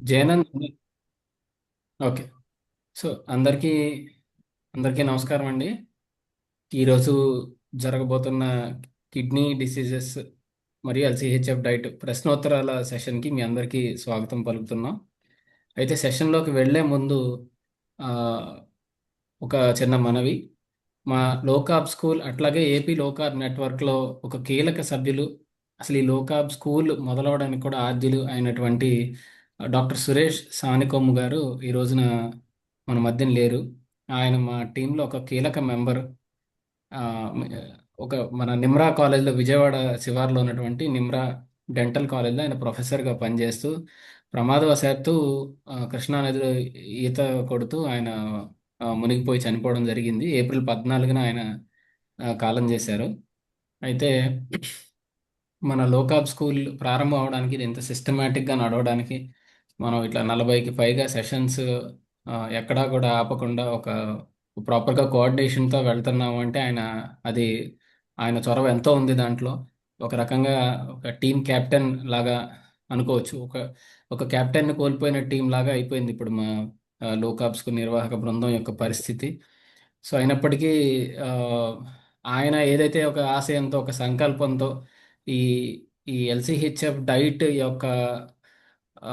Jayanand. Okay. So అందరికీ అందరికీ నమస్కారం అండి. ఈరోజు జరగబోతున్న కిడ్నీ డిసీజెస్ మరియు ఎల్సిహెచ్ఎఫ్ డైట్ ప్రశ్నోత్తరాల సెషన్కి మీ అందరికీ స్వాగతం పలుకుతున్నాం. అయితే సెషన్లోకి వెళ్ళే ముందు ఆ, ఒక చిన్న మనవి. మా లోకాబ్ స్కూల్ అట్లాగే ఏపీ లోకాబ్ నెట్వర్క్లో ఒక కీలక సభ్యులు, అసలు ఈ లోకాబ్ స్కూల్ మొదలవడానికి కూడా ఆద్యులు అయినటువంటి డాక్టర్ సురేష్ సానికొమ్ము గారు ఈ రోజున మన మధ్యన లేరు. ఆయన మా టీంలో ఒక కీలక మెంబర్. ఆ, ఒక మన నిమ్రా కాలేజ్లో, విజయవాడ శివార్లో ఉన్నటువంటి నిమ్రా డెంటల్ కాలేజ్లో ఆయన ప్రొఫెసర్గా పనిచేస్తూ ప్రమాదవశాత్తు కృష్ణానదిలో ఈత కొడుతూ ఆయన మునిగిపోయి చనిపోవడం జరిగింది. ఏప్రిల్ 14న ఆయన కాలం చేశారు. అయితే మన లోకాబ్ స్కూల్ ప్రారంభం అవడానికి, ఇది ఇంత సిస్టమేటిక్గా నడవడానికి, మనం ఇట్లా 40కి పైగా సెషన్స్ ఎక్కడా కూడా ఆపకుండా ఒక ప్రాపర్గా కోఆర్డినేషన్తో వెళ్తున్నాము అంటే అది ఆయన చొరవ ఎంతో ఉంది దాంట్లో. ఒక రకంగా ఒక టీమ్ కెప్టెన్ లాగా అనుకోవచ్చు. ఒక ఒక కెప్టెన్ని కోల్పోయిన టీం లాగా అయిపోయింది ఇప్పుడు మా లోకాబ్ స్కూల్ నిర్వాహక బృందం యొక్క పరిస్థితి. సో అయినప్పటికీ ఆ, ఆయన ఏదైతే ఒక ఆశయంతో, ఒక సంకల్పంతో ఈ ఈ ఎల్సిహెచ్ఎఫ్ డైట్ యొక్క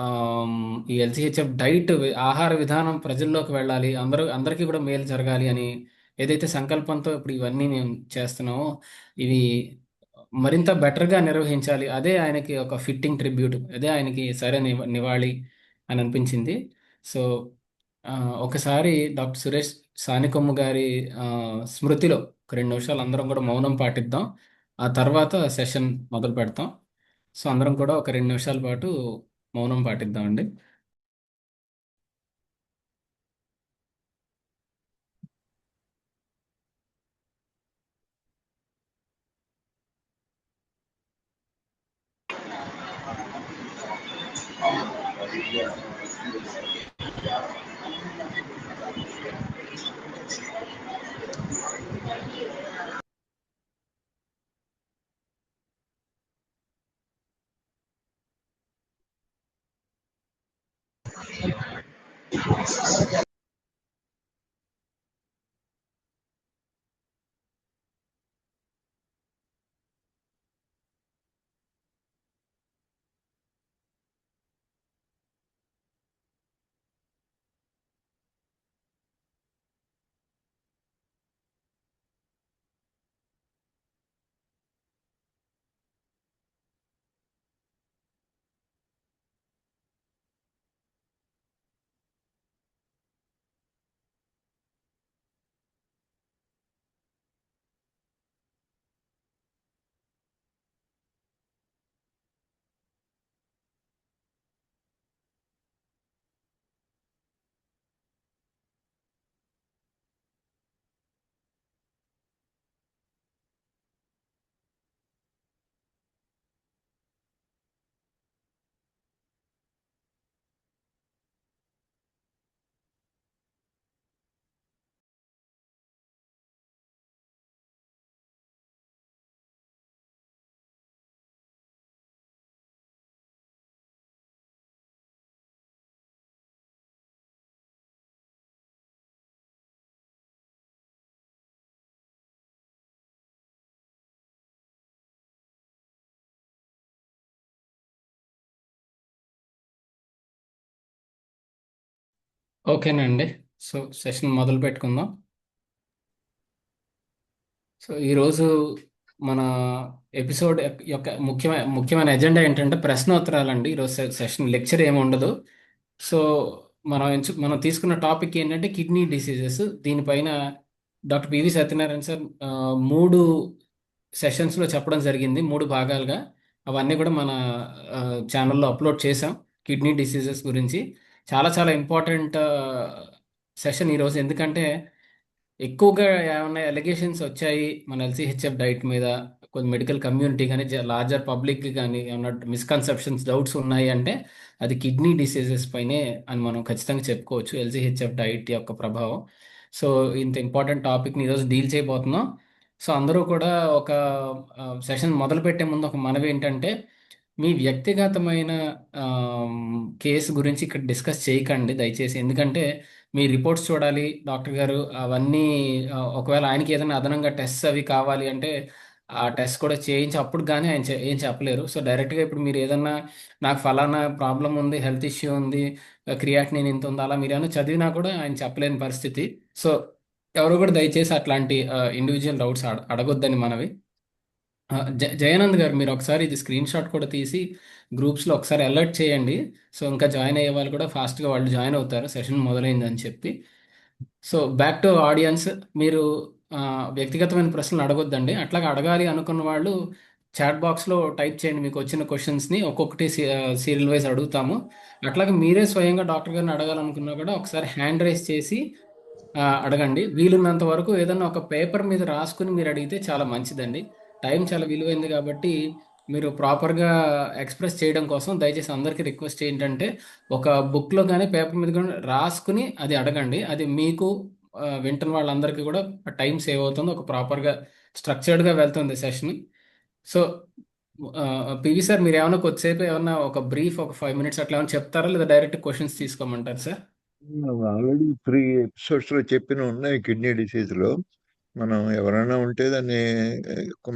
ఆమ్, ఈ ఎల్సిహెచ్ఎఫ్ డైట్ ఆహార విధానం ప్రజల్లోకి వెళ్ళాలి, అందరికీ కూడా మేలు జరగాలి అని ఏదైతే సంకల్పంతో ఇప్పుడు ఇవన్నీ మేము చేస్తున్నామో, ఇవి మరింత బెటర్గా నిర్వహించాలి. అదే ఆయనకి ఒక ఫిట్టింగ్ ట్రిబ్యూట్, అదే ఆయనకి సరైన నివాళి అని అనిపించింది. సో ఆ, ఒకసారి డాక్టర్ సురేష్ సానికొమ్ము గారి ఆ, స్మృతిలో ఒక 2 నిమిషాలు అందరం కూడా మౌనం పాటిద్దాం. ఆ తర్వాత సెషన్ మొదలు పెడతాం. సో అందరం కూడా ఒక 2 నిమిషాల పాటు మౌనం పాటిద్దామండి. ఓకేనండి. సో సెషన్ మొదలు పెట్టుకుందాం. సో ఈరోజు మన ఎపిసోడ్ యొక్క ముఖ్యమైన ఎజెండా ఏంటంటే ప్రశ్నోత్తరాలండి. ఈరోజు సెషన్ లెక్చర్ ఏమి ఉండదు. సో మనం తీసుకున్న టాపిక్ ఏంటంటే కిడ్నీ డిసీజెస్. దీనిపైన డాక్టర్ పివి సత్యనారాయణ సార్ 3 సెషన్స్లో చెప్పడం జరిగింది, 3 భాగాలుగా. అవన్నీ కూడా మన ఛానల్లో అప్లోడ్ చేసాం. కిడ్నీ డిసీజెస్ గురించి చాలా చాలా ఇంపార్టెంట్ సెషన్ ఈరోజు. ఎందుకంటే ఎక్కువగా ఏమైనా ఎలిగేషన్స్ వచ్చాయి మన ఎల్సిహెచ్ఎఫ్ డైట్ మీద, కొంచెం మెడికల్ కమ్యూనిటీ కానీ లార్జర్ పబ్లిక్ కానీ ఏమన్నా మిస్కన్సెప్షన్స్, డౌట్స్ ఉన్నాయి అంటే అది కిడ్నీ డిసీజెస్ పైనే అని మనం ఖచ్చితంగా చెప్పుకోవచ్చు, ఎల్సిహెచ్ఎఫ్ డైట్ యొక్క ప్రభావం. సో ఇంత ఇంపార్టెంట్ టాపిక్ని ఈరోజు డీల్ చేయబోతున్నాం. సో అందరూ కూడా ఒక సెషన్ మొదలు పెట్టే ముందు ఒక మనవి ఏంటంటే మీ వ్యక్తిగతమైన కేసు గురించి ఇక్కడ డిస్కస్ చేయకండి దయచేసి. ఎందుకంటే మీ రిపోర్ట్స్ చూడాలి డాక్టర్ గారు, అవన్నీ ఒకవేళ ఆయనకి ఏదైనా అదనంగా టెస్ట్ అవి కావాలి అంటే ఆ టెస్ట్ కూడా చేయించి అప్పుడు కానీ ఆయన ఏం చెప్పలేరు. సో డైరెక్ట్గా ఇప్పుడు మీరు ఏదన్నా నాకు ఫలానా ప్రాబ్లం ఉంది, హెల్త్ ఇష్యూ ఉంది, క్రియాటినిన్ ఇంత ఉంది, అలా మీరు ఏమైనా చదివినా కూడా ఆయన చెప్పలేని పరిస్థితి. సో ఎవరు కూడా దయచేసి అట్లాంటి ఇండివిజువల్ డౌట్స్ అడగొద్దని మనవి. జయానంద్ గారు, మీరు ఒకసారి ఇది స్క్రీన్ షాట్ కూడా తీసి గ్రూప్స్లో ఒకసారి అలర్ట్ చేయండి. సో ఇంకా జాయిన్ అయ్యే వాళ్ళు కూడా ఫాస్ట్గా వాళ్ళు జాయిన్ అవుతారు సెషన్ మొదలైందని చెప్పి. So back to audience. మీరు ఆ, వ్యక్తిగతమైన ప్రశ్నలు అడగొద్దండి. అట్లాగా అడగాలి అనుకున్న వాళ్ళు చాట్ బాక్స్లో టైప్ చేయండి మీకు వచ్చిన క్వశ్చన్స్ని, ఒక్కొక్కటి సీరియల్ వైజ్ అడుగుతాము. అట్లాగే మీరే స్వయంగా డాక్టర్ గారిని అడగాలనుకున్నా కూడా ఒకసారి హ్యాండ్ రైస్ చేసి అడగండి. వీలున్నంత వరకు ఏదన్నా ఒక పేపర్ మీద రాసుకుని మీరు అడిగితే చాలా మంచిదండి. టైం చాలా విలువైంది కాబట్టి మీరు ప్రాపర్గా ఎక్స్ప్రెస్ చేయడం కోసం దయచేసి అందరికీ రిక్వెస్ట్ ఏంటంటే ఒక బుక్లో కానీ పేపర్ మీద కానీ రాసుకుని అది అడగండి. అది మీకు వింటున్న వాళ్ళందరికీ కూడా టైం సేవ్ అవుతుంది, ఒక ప్రాపర్గా స్ట్రక్చర్డ్గా వెళ్తుంది సెషన్. సో పివి సార్, మీరు ఏమైనా కొద్దిసేపు ఏమన్నా ఒక బ్రీఫ్ ఒక 5 minutes అట్లా ఏమైనా చెప్తారా, లేదా డైరెక్ట్ క్వశ్చన్స్ తీసుకోమంటారు సార్? ఆల్రెడీ 3 ఎపిసోడ్స్ లో చెప్పిన ఉన్నాయి కిడ్నీ డిసీజ్ లో. మనం ఎవరైనా ఉంటే దాన్ని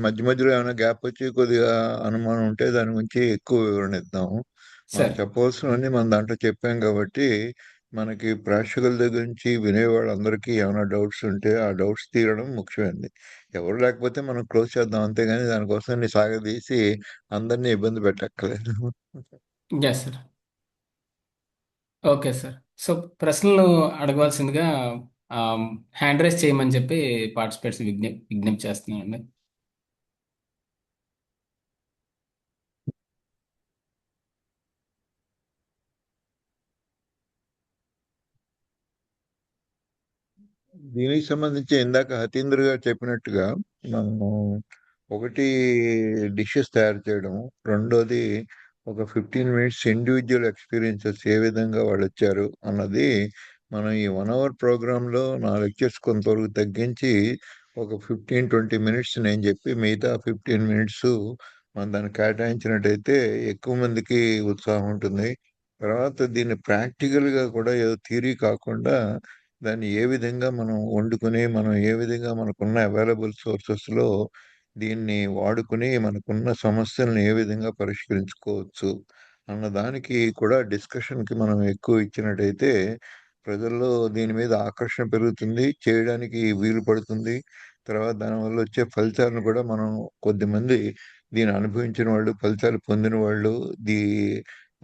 మధ్య మధ్యలో ఏమైనా గ్యాప్ వచ్చి కొద్దిగా అనుమానం ఉంటే దాని గురించి ఎక్కువ వివరణ ఇద్దాము. మనం సార్. చెప్పవలసినవన్నీ మనం దాంట్లో చెప్పాం కాబట్టి మనకి ప్రేక్షకుల దగ్గర నుంచి వినేవాళ్ళందరికీ ఏమైనా డౌట్స్ ఉంటే ఆ డౌట్స్ తీరడం ముఖ్యమైనది. ఎవరు లేకపోతే మనం క్లోజ్ చేద్దాం, అంతేగాని దానికోసం సాగదీసి అందరినీ ఇబ్బంది పెట్టక్కర్లేదు. Yes sir. Okay sir. So ప్రశ్నలు అడగవలసిందిగా హ్యాండ్ రైస్ చేయమని చెప్పి పార్టిసిపేట్స్ విజ్ఞప్తి చేస్తున్నానండి. దీనికి సంబంధించి ఇందాక హతీంద్ర గారు చెప్పినట్టుగా మనము ఒకటి డిషెస్ తయారు చేయడం, రెండోది ఒక 15 మినిట్స్ ఇండివిజువల్ ఎక్స్పీరియన్సెస్ ఏ విధంగా వాళ్ళు వచ్చారు అన్నది మనం ఈ 1 అవర్ ప్రోగ్రాంలో నా లెక్చర్స్ కొంతవరకు తగ్గించి ఒక 15-20 మినిట్స్ నేను చెప్పి మిగతా 15 మినిట్స్ మనం దాన్ని కేటాయించినట్టయితే ఎక్కువ మందికి ఉత్సాహం ఉంటుంది. తర్వాత దీన్ని ప్రాక్టికల్గా కూడా ఏదో థియరీ కాకుండా దాన్ని ఏ విధంగా మనం వండుకుని, మనం ఏ విధంగా మనకున్న అవైలబుల్ సోర్సెస్‌లో దీన్ని వాడుకుని, మనకున్న సమస్యలను ఏ విధంగా పరిష్కరించుకోవచ్చు అన్న దానికి కూడా డిస్కషన్‌కి మనం ఎక్కువ ఇచ్చినట్టయితే, ప్రజల్లో దీని మీద ఆకర్షణ పెరుగుతుంది. చేయడానికి వీలు పడుతుంది. తర్వాత దానివల్ల వచ్చే ఫలితాలను కూడా మనం కొద్దిమంది దీన్ని అనుభవించిన వాళ్ళు, ఫలితాలు పొందిన వాళ్ళు, దీ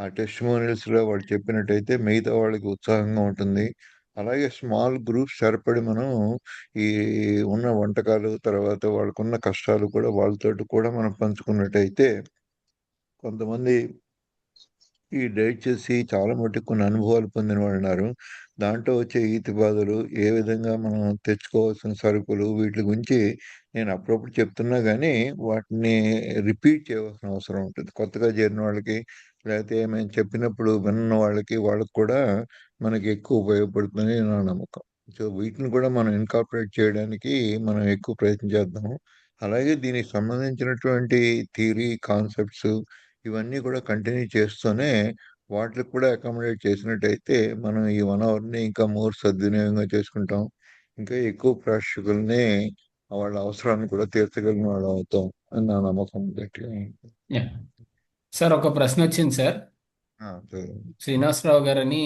ఆ టెస్టిమోనియల్స్‌లో వాళ్ళు చెప్పినట్టయితే మిగతా వాళ్ళకి ఉత్సాహంగా ఉంటుంది. అలాగే స్మాల్ గ్రూప్స్ ఏర్పడి మనం ఈ ఉన్న వంటకాలు, తర్వాత వాళ్ళకున్న కష్టాలు కూడా వాళ్ళతోటి కూడా మనం పంచుకున్నట్టయితే కొంతమంది ఈ డైట్ చేసి చాలా మటుకు కొన్ని అనుభవాలు పొందిన వాళ్ళు ఉన్నారు. దాంట్లో వచ్చే ఈతి బాధలు, ఏ విధంగా మనం తెచ్చుకోవాల్సిన సరుకులు, వీటి గురించి నేను అప్పుడప్పుడు చెప్తున్నా గానీ, వాటిని రిపీట్ చేయవలసిన అవసరం ఉంటుంది. కొత్తగా చేరిన వాళ్ళకి, లేకపోతే మేము చెప్పినప్పుడు విన్న వాళ్ళకి, వాళ్ళకి కూడా మనకి ఎక్కువ ఉపయోగపడుతుందని నా నమ్మకం. సో, వీటిని కూడా మనం ఇన్కార్పొరేట్ చేయడానికి మనం ఎక్కువ ప్రయత్నం చేద్దాం. అలాగే దీనికి సంబంధించినటువంటి థియరీ, కాన్సెప్ట్స్ ఇవన్నీ కూడా కంటిన్యూ చేస్తూనే వాటికి కూడా అకామిడేట్ చేసినట్టయితే మనం ఈ 1 అవర్‌ని ఇంకా మోర్ సద్వినియోగంగా చేసుకుంటాం. ఇంకా ఎక్కువ ప్రేక్షకుల్ని వాళ్ళ అవసరాన్ని కూడా తీర్చగలిగిన వాళ్ళం అవుతాం అని నా నమ్మకం గట్టిగా. యా. సార్ ఒక ప్రశ్న వచ్చింది సార్. సరే. శ్రీనివాసరావు గారని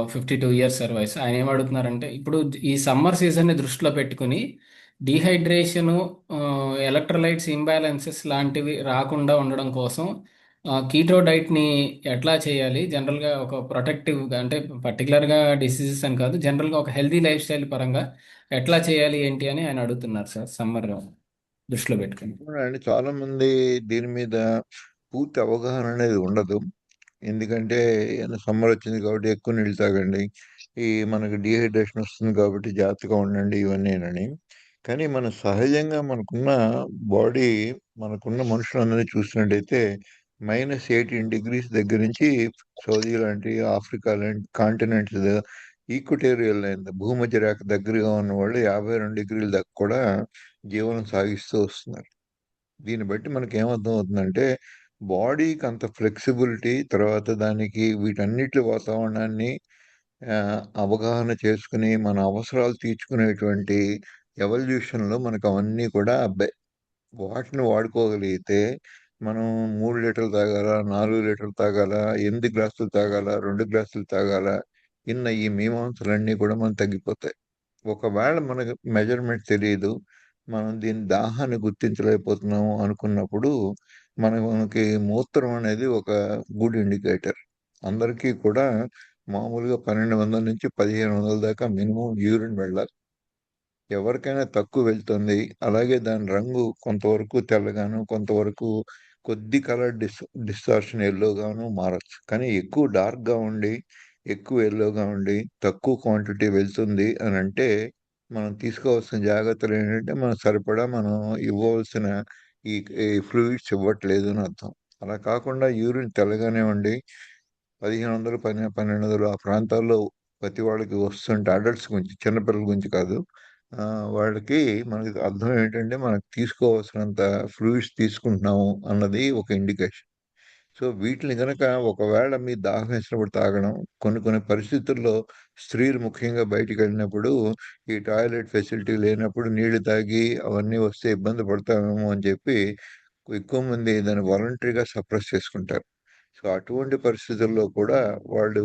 52 years సార్ వయసు. ఆయన ఏమడుగుతున్నారంటే ఇప్పుడు ఈ సమ్మర్ సీజన్ని దృష్టిలో పెట్టుకుని డీహైడ్రేషను, ఎలక్ట్రోలైట్స్ ఇంబ్యాలెన్సెస్ లాంటివి రాకుండా ఉండడం కోసం కీటో డైట్ని ఎట్లా చేయాలి, జనరల్గా ఒక ప్రొటెక్టివ్గా, అంటే పర్టికులర్గా డిసీజెస్ అని కాదు, జనరల్గా ఒక హెల్దీ లైఫ్ స్టైల్ పరంగా ఎట్లా చేయాలి ఏంటి అని ఆయన అడుగుతున్నారు సార్, సమ్మర్ దృష్టిలో పెట్టుకుని. అవునండి, చాలా మంది దీని మీద పూర్తి అవగాహన అనేది ఉండదు. ఎందుకంటే సమ్మర్ వచ్చింది కాబట్టి ఎక్కువ నీళ్ళు తాగండి, ఈ మనకి డీహైడ్రేషన్ వస్తుంది కాబట్టి జాగ్రత్తగా ఉండండి, ఇవన్నీనని. కానీ మన సహజంగా మనకున్న బాడీ, మనకున్న మనుషులందరినీ చూసినట్టయితే -18 degrees దగ్గర నుంచి సౌదీ లాంటి, ఆఫ్రికా లాంటి కాంటినెంట్స్, ఈక్వటోరియల్ లైన్, భూమధ్య రేఖ దగ్గరగా ఉన్న వాళ్ళు 52 డిగ్రీల దాకా కూడా జీవనం సాగిస్తూ వస్తున్నారు. దీన్ని బట్టి మనకి ఏమర్థం అవుతుందంటే బాడీకి అంత ఫ్లెక్సిబిలిటీ, తర్వాత దానికి వీటన్నిటి వాతావరణాన్ని అవగాహన చేసుకుని మన అవసరాలు తీర్చుకునేటువంటి ఎవల్యూషన్‌లో మనకు అవన్నీ కూడా అబ్బాయి. వాటిని వాడుకోగలిగితే మనం 3 లీటర్లు తాగాలా? 4 లీటర్లు తాగాలా? 8 గ్లాసులు తాగాలా? 2 గ్లాసులు తాగాలా? ఈ మీమాంసలన్నీ కూడా మనకు తగ్గిపోతాయి. ఒకవేళ మనకు మెజర్‌మెంట్ తెలీదు. మనం దీని దాహాన్ని గుర్తించలేకపోతున్నాము అనుకున్నప్పుడు, మనకి మూత్రం అనేది ఒక గుడ్ ఇండికేటర్. అందరికీ కూడా మామూలుగా 1200-1500 దాకా మినిమమ్ యూరిన్ వెళ్ళాలి. ఎవరికైనా తక్కువ వెళ్తుంది. అలాగే దాని రంగు కొంతవరకు తెల్లగాను, కొంతవరకు కొద్ది కలర్ డిస్టార్షన్ యెల్లోగాను మారొచ్చు. కానీ ఎక్కువ డార్క్‌గా ఉండి, ఎక్కువ యెల్లోగా ఉండి, తక్కువ క్వాంటిటీ వెళ్తుంది అనంటే, మనం తీసుకోవాల్సిన జాగ్రత్తలేంటంటే, మనకు సరిపడా మనం ఇవ్వవలసిన ఈ ఈ ఫ్లూయిడ్స్ ఇవ్వట్లేదు అని అర్థం. అలా కాకుండా యూరిన్ తెల్లగానే ఉండి 1500, 1200 ఆ ప్రాంతాల్లో ప్రతి వాళ్ళకి వస్తుంటే అడల్ట్స్ గురించి, చిన్న పిల్లల గురించి కాదు. వాళ్ళకి మనకి అర్థం ఏంటంటే, మనకు తీసుకోవాల్సినంత ఫ్లూయిడ్స్ తీసుకుంటున్నాము అన్నది ఒక ఇండికేషన్. సో, వీటిని గనక ఒకవేళ మీ దాహం వేసినప్పుడు తాగడం, కొన్ని కొన్ని పరిస్థితుల్లో స్త్రీలు ముఖ్యంగా బయటికెళ్ళినప్పుడు, ఈ టాయిలెట్ ఫెసిలిటీ లేనప్పుడు నీళ్లు తాగి అవన్నీ వస్తే ఇబ్బంది పడతామేమో అని చెప్పి, ఎక్కువ మంది దాన్ని వాలంటరీగా సప్రెస్ చేసుకుంటారు. సో, అటువంటి పరిస్థితుల్లో కూడా వాళ్ళు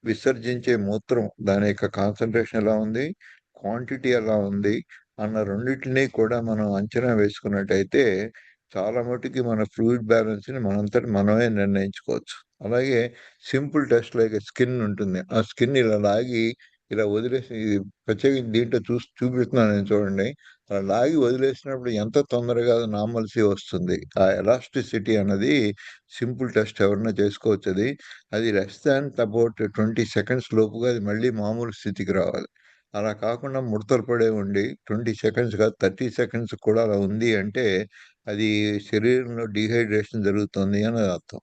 విసర్జించే మూత్రం దాని యొక్క కాన్సంట్రేషన్ ఎలా ఉంది, క్వాంటిటీ ఎలా ఉంది అన్న రెండిటిని కూడా మనం అంచనా వేసుకున్నట్టయితే చాలా మటుకి మన ఫ్లూయిడ్ బ్యాలెన్స్‌ని మనంతట మనమే నిర్ణయించుకోవచ్చు. అలాగే సింపుల్ టెస్ట్ లైక్ స్కిన్ ఉంటుంది. ఆ స్కిన్ ఇలా లాగి ఇలా వదిలేసి ఇది ప్రత్యేకించి దీంట్లో చూపిస్తున్నాను నేను చూడండి. అలా లాగి వదిలేసినప్పుడు ఎంత తొందరగా నార్మల్సీ వస్తుంది. ఆ ఎలాస్టిసిటీ అన్నది సింపుల్ టెస్ట్ ఎవరైనా చేసుకోవచ్చది. అది లెస్ థాన్ అబౌట్ 20 సెకండ్స్ లోపుగా అది మళ్ళీ మామూలు స్థితికి రావాలి. అలా కాకుండా ముడతలు పడే ఉండి 20 సెకండ్స్ కాదు 30 సెకండ్స్ కూడా అలా ఉంది అంటే అది శరీరంలో డీహైడ్రేషన్ జరుగుతుంది అని అర్థం.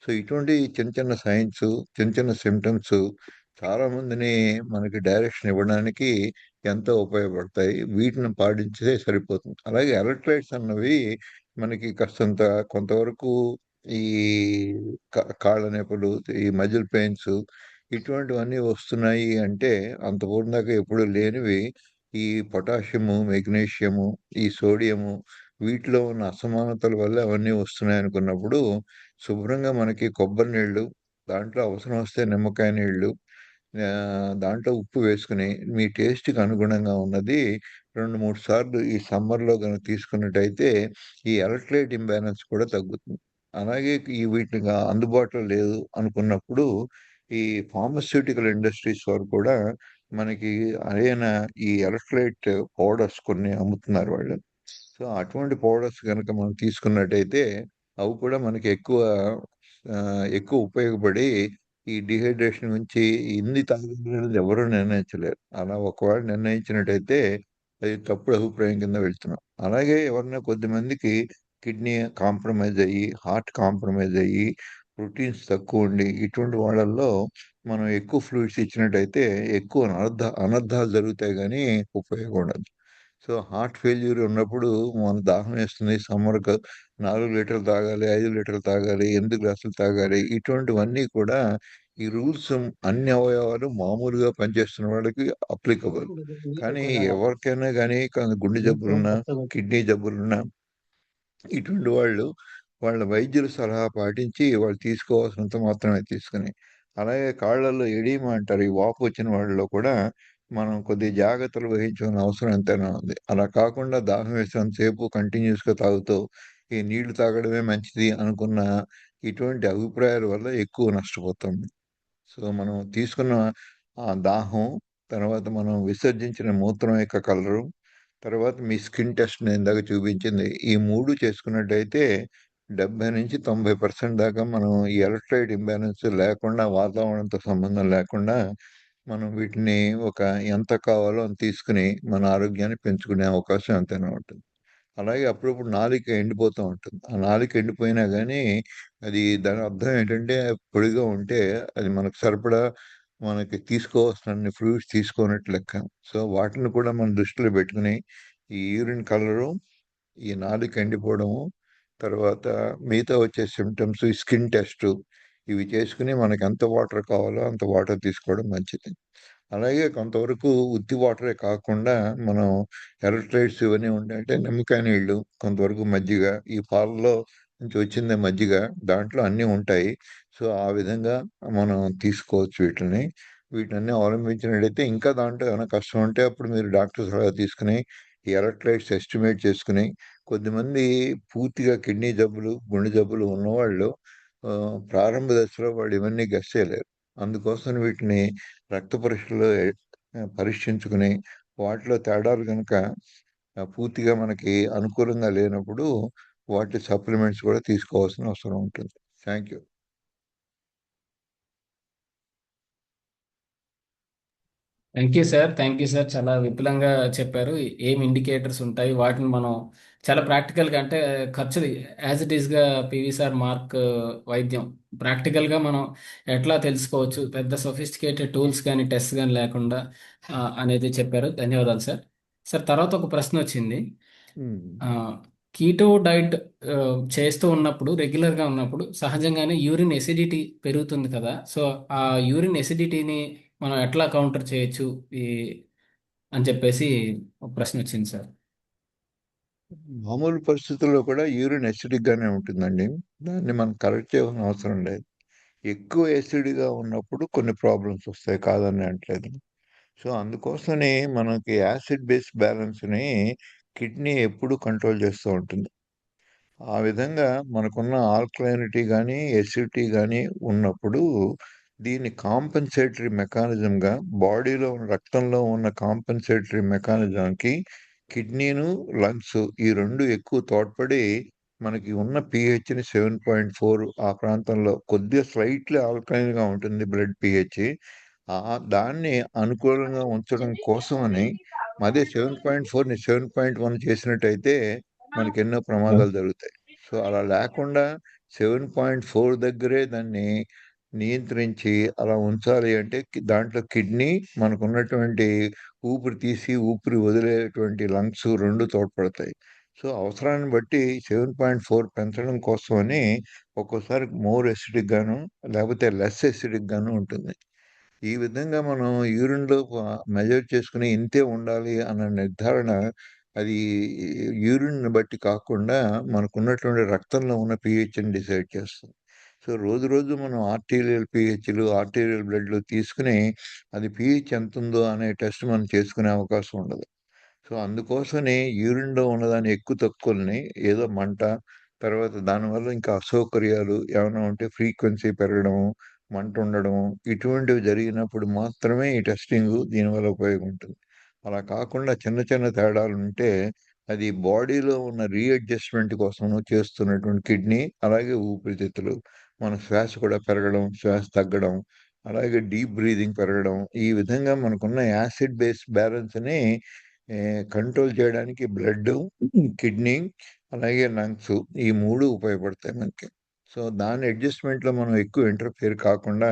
సో, ఇటువంటి చిన్న చిన్న సైన్స్, చిన్న చిన్న సింప్టమ్స్ చాలా మందిని మనకి డైరెక్షన్ ఇవ్వడానికి ఎంతో ఉపయోగపడతాయి. వీటిని పాటించితే సరిపోతుంది. అలాగే ఎలక్ట్రోలైట్స్ అన్నవి మనకి కాస్తంత కొంతవరకు ఈ కాళ్ళ నొప్పులు, ఈ మజిల్ పెయిన్స్ ఇటువంటివన్నీ వస్తున్నాయి అంటే అంతపూర్వం దాకా ఎప్పుడూ లేనివి ఈ పొటాషియము, మెగ్నీషియము, ఈ సోడియము వీటిలో ఉన్న అసమానతల వల్ల అవన్నీ వస్తున్నాయనుకున్నప్పుడు, శుభ్రంగా మనకి కొబ్బరి నీళ్ళు, దాంట్లో అవసరం వస్తే నిమ్మకాయ నీళ్ళు, దాంట్లో ఉప్పు వేసుకొని, మీ టేస్ట్‌కి అనుగుణంగా ఉన్నది 2, 3 సార్లు ఈ సమ్మర్‌లో గనుక తీసుకున్నట్టయితే, ఈ ఎలక్ట్రోలైట్ ఇంబాలెన్స్ కూడా తగ్గుతుంది. అలాగే వీటికి అందుబాటులో లేదు అనుకున్నప్పుడు, ఈ ఫార్మాస్యూటికల్ ఇండస్ట్రీస్ వారు కూడా మనకి అరేన ఈ ఎలక్ట్రోలైట్ పౌడర్స్ కొన్ని అమ్ముతున్నారు వాళ్ళు. సో, అటువంటి పౌడర్స్ గనక మనం తీసుకున్నట్టయితే, అవి కూడా మనకి ఎక్కువ ఉపయోగపడి, ఈ డీహైడ్రేషన్ నుంచి ఇన్ని తాగాలనేది ఎవరు నిర్ణయించలేరు. అలా ఒకవేళ నిర్ణయించినట్టయితే, అది తప్పుడు అభిప్రాయం కింద వెళ్తున్నాం. అలాగే ఎవరైనా కొద్దిమందికి కిడ్నీ కాంప్రమైజ్ అయ్యి, హార్ట్ కాంప్రమైజ్ అయ్యి, ప్రోటీన్స్ తక్కువుండి, ఇటువంటి వాళ్ళల్లో మనం ఎక్కువ ఫ్లూయిడ్స్ ఇచ్చినట్టయితే, ఎక్కువ అనర్థాలు జరుగుతాయి గానీ, ఉపయోగం ఉండదు. సో, హార్ట్ ఫెయిల్యూర్ ఉన్నప్పుడు మన దాహం వేస్తుంది. సమ్మర్‌కు 4 లీటర్లు తాగాలి, 5 లీటర్లు తాగాలి, 8 గ్లాసులు తాగాలి. ఇటువంటివన్నీ కూడా ఈ రూల్స్ అన్ని అవయవాలు మామూలుగా పనిచేస్తున్న వాళ్ళకి అప్లికబుల్. కానీ ఎవరికైనా గానీ గుండె జబ్బులున్నా, కిడ్నీ జబ్బులున్నా ఇటువంటి వాళ్ళు వాళ్ళ వైద్యుల సలహా పాటించి వాళ్ళు తీసుకోవాల్సినంత మాత్రమే తీసుకొని, అలాగే కాళ్ళల్లో ఎడిమా అంటారు. ఈ వాపు వచ్చిన వాళ్ళలో కూడా మనం కొద్దిగా జాగ్రత్తలు వహించాల్సిన అవసరం ఎంతైనా ఉంది. అలా కాకుండా దాహం వేసినంత సేపు కంటిన్యూయస్‌గా తాగుతూ, ఈ నీళ్లు తాగడమే మంచిది అనుకున్న ఇటువంటి అభిప్రాయాల వల్ల ఎక్కువ నష్టపోతాం. సో, మనం తీసుకున్న దాహం, తర్వాత మనం విసర్జించిన మూత్రం యొక్క కలరు, తర్వాత మీ స్కిన్ టెస్ట్ నేను ఇందాక చూపించింది. ఈ 3 చేసుకున్నట్టయితే 70-90% దాకా మనం ఈ ఎలక్ట్రోలైట్ ఇంబాలెన్స్ లేకుండా, వాతావరణంతో సంబంధం లేకుండా మనం వీటిని ఎంత కావాలో అంత తీసుకొని మన ఆరోగ్యాన్ని పెంచుకునే అవకాశం ఎంతైనా ఉంటుంది. అలాగే అప్పుడప్పుడు నాలుక ఎండిపోతూ ఉంటుంది. ఆ నాలుక ఎండిపోయినా గానీ, దాని అర్థం ఏంటంటే, పొడిగా ఉంటే అది మనకు సరిపడా మనకి తీసుకోవాల్సినన్ని ఫ్లూయిడ్స్ తీసుకోనట్టు లెక్క. సో, వాటిని కూడా మనం దృష్టిలో పెట్టుకొని, ఈ యూరిన్ కలరు, ఈ నాలుక ఎండిపోవడము, తర్వాత మిగతా వచ్చే సిమ్టమ్స్, స్కిన్ టెస్ట్, ఇవి చేసుకుని మనకి ఎంత వాటర్ కావాలో అంత వాటర్ తీసుకోవడం మంచిది. అలాగే కొంతవరకు ఉత్తి వాటరే కాకుండా మనం ఎలక్ట్రోలైట్స్ ఇవన్నీ ఉంటాయంటే నిమ్మకాయ నీళ్ళు, కొంతవరకు మజ్జిగ, ఈ పాలలో నుంచి వచ్చిందే మజ్జిగ, దాంట్లో అన్నీ ఉంటాయి. సో ఆ విధంగా మనం తీసుకోవచ్చు వీటిని. వీటన్ని అవలంబించినట్టయితే ఇంకా దాంట్లో ఏమైనా కష్టం ఉంటే అప్పుడు మీరు డాక్టర్ సలహా తీసుకుని ఈ ఎలక్ట్రోలైట్స్ ఎస్టిమేట్ చేసుకుని, కొద్దిమంది పూర్తిగా కిడ్నీ జబ్బులు, గుండె జబ్బులు ఉన్నవాళ్ళు ప్రారంభ దశలో వాళ్ళు ఇవన్నీ గెస్ చేయలేరు. అందుకోసం వీటిని రక్త పరీక్షలో పరీక్షించుకుని వాటిలో తేడాలు కనుక పూర్తిగా మనకి అనుకూలంగా లేనప్పుడు వాటి సప్లిమెంట్స్ కూడా తీసుకోవాల్సిన అవసరం ఉంటుంది. Thank you. Thank you sir, thank you sir. చాలా విపులంగా చెప్పారు. ఏం ఇండికేటర్స్ ఉంటాయి, వాటిని మనం చాలా ప్రాక్టికల్గా, అంటే ఖర్చు యాజ్ ఇట్ ఈస్గా పివి సార్ మార్క్ వైద్యం ప్రాక్టికల్గా మనం ఎట్లా తెలుసుకోవచ్చు, పెద్ద సొఫిస్టికేటెడ్ టూల్స్ కానీ టెస్ట్ కానీ లేకుండా అనేది చెప్పారు. ధన్యవాదాలు సార్. సార్, తర్వాత ఒక ప్రశ్న వచ్చింది. ఉమ్. కీటో డైట్ చేస్తూ ఉన్నప్పుడు, రెగ్యులర్గా ఉన్నప్పుడు సహజంగానే యూరిన్ ఎసిడిటీ పెరుగుతుంది కదా. సో ఆ యూరిన్ ఎసిడిటీని మనం ఎట్లా కౌంటర్ చేయొచ్చు ఈ అని చెప్పేసి ఒక ప్రశ్న వచ్చింది సార్. మామూలు పరిస్థితుల్లో కూడా యూరిన్ ఎసిడిక్ గానే ఉంటుందండి. దాన్ని మనం కరెక్ట్ చేయవలసిన అవసరం లేదు. ఎక్కువ ఎసిడ్గా ఉన్నప్పుడు కొన్ని ప్రాబ్లమ్స్ వస్తాయి, కాదని అనట్లేదు. సో అందుకోసమని మనకి యాసిడ్ బేస్ బ్యాలెన్స్ని కిడ్నీ ఎప్పుడు కంట్రోల్ చేస్తూ ఉంటుంది. ఆ విధంగా మనకున్న ఆల్కలైనిటీ కానీ ఎసిడిటీ కానీ ఉన్నప్పుడు దీన్ని కాంపెన్సేటరీ మెకానిజంగా, బాడీలో ఉన్న రక్తంలో ఉన్న కాంపెన్సేటరీ మెకానిజంకి కిడ్నీను, లంగ్స్ ఈ రెండు ఎక్కువ తోడ్పడి మనకి ఉన్న పిహెచ్ని 7.4 ఆ ప్రాంతంలో కొద్దిగా స్లైట్లీ ఆల్కలైన్గా ఉంటుంది బ్లడ్ పిహెచ్. దాన్ని అనుకూలంగా ఉంచడం కోసమని అదే 7.4ని 7.1 చేసినట్టయితే మనకి ఎన్నో ప్రమాదాలు జరుగుతాయి. సో అలా లేకుండా 7.4 దగ్గరే దాన్ని నియంత్రించి అలా ఉంచాలి అంటే దాంట్లో కిడ్నీ, మనకున్నటువంటి ఊపిరి తీసి ఊపిరి వదిలేటువంటి లంగ్స్ రెండు తోడ్పడతాయి. సో అవసరాన్ని బట్టి 7.4 పెంచడం కోసమని ఒక్కోసారి మోర్ ఎసిడిక్ గాను, లేకపోతే లెస్ ఎసిడిక్ గాను ఉంటుంది. ఈ విధంగా మనం యూరిన్‌లో మెజర్ చేసుకొని ఇంతే ఉండాలి అన్న నిర్ధారణ అది యూరిన్‌ని బట్టి కాకుండా మనకున్నటువంటి రక్తంలో ఉన్న పీహెచ్‌ని డిసైడ్ చేస్తుంది. సో రోజు రోజు మనం ఆర్టీరియల్ పీహెచ్‌లు, ఆర్టీరియల్ బ్లడ్‌లు తీసుకొని అది పీహెచ్ ఎంతుందో అనే టెస్ట్ మనం చేసుకునే అవకాశం ఉండదు. సో అందుకోసమని యూరిన్‌లో ఉన్నదాని ఎక్కువ తక్కువలని ఏదో మంట, తర్వాత దానివల్ల ఇంకా అసౌకర్యాలు ఏమైనా ఉంటే ఫ్రీక్వెన్సీ పెరగడం, మంట ఉండడం, ఇటువంటివి జరిగినప్పుడు మాత్రమే ఈ టెస్టింగు దీనివల్ల ఉపయోగం ఉంటుంది. అలా కాకుండా చిన్న చిన్న తేడాలుంటే అది బాడీలో ఉన్న రీఅడ్జస్ట్‌మెంట్ కోసం చేస్తున్నటువంటి కిడ్నీ, అలాగే ఊపిరితిత్తులు, మన శ్వాస కూడా పెరగడం, శ్వాస తగ్గడం, అలాగే డీప్ బ్రీతింగ్ పెరగడం, ఈ విధంగా మనకున్న యాసిడ్ బేస్ బ్యాలెన్స్‌ని కంట్రోల్ చేయడానికి బ్లడ్డు, కిడ్నీ, అలాగే లంగ్స్ ఈ 3 ఉపయోగపడతాయి మనకి. సో దాని అడ్జస్ట్‌మెంట్‌లో మనం ఎక్కువ ఇంటర్ఫియర్ కాకుండా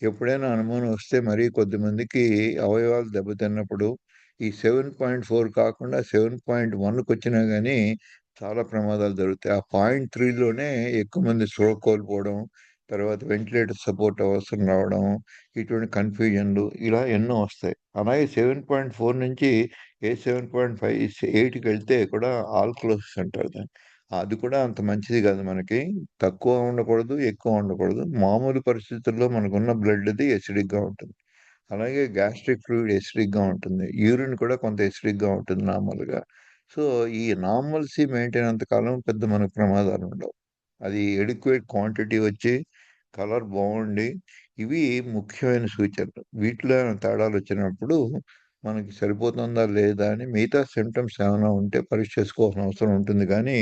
ఎప్పుడైనా అనుమానం వస్తే మరీ కొద్దిమందికి అవయవాలు దెబ్బతిన్నప్పుడు ఈ 7.4 కాకుండా 7.1కొచ్చినా గానీ చాలా ప్రమాదాలు జరుగుతాయి. ఆ 0.3లోనే ఎక్కువ మంది స్పృహ కోల్పోవడం, తర్వాత వెంటిలేటర్ సపోర్ట్ అవసరం రావడం, ఇటువంటి కన్‌ఫ్యూజన్‌లు ఇలా ఎన్నో వస్తాయి. అలాగే 7.4 నుంచి 7.5, 8కెళ్తే కూడా ఆల్కలోసిస్ అంటారు దాన్ని. అది కూడా అంత మంచిది కాదు మనకి. తక్కువ ఉండకూడదు, ఎక్కువ ఉండకూడదు. మామూలు పరిస్థితుల్లో మనకున్న బ్లడ్‌ది ఎసిడిక్‌గా ఉంటుంది. అలాగే గ్యాస్ట్రిక్ ఫ్లూయిడ్ ఎసిడిక్‌గా ఉంటుంది. యూరిన్ కూడా కొంత ఎసిడిక్‌గా ఉంటుంది నార్మల్‌గా. సో, ఈ నార్మల్సీ మెయింటైన్ అయినంత కాలం పెద్ద మనకు ప్రమాదాలుండవు. అది ఎడిక్వేట్ క్వాంటిటీ వచ్చి, కలర్ బావుండి, ఇవి ముఖ్యమైన సూచనలు. వీటిలో ఏమైనా తేడాలొచ్చినప్పుడు మనకి సరిపోతుందా లేదా అని మిగతా సింప్టమ్స్ ఏమైనా ఉంటే పరీక్ష చేసుకోవాల్సిన అవసరం ఉంటుంది గానీ,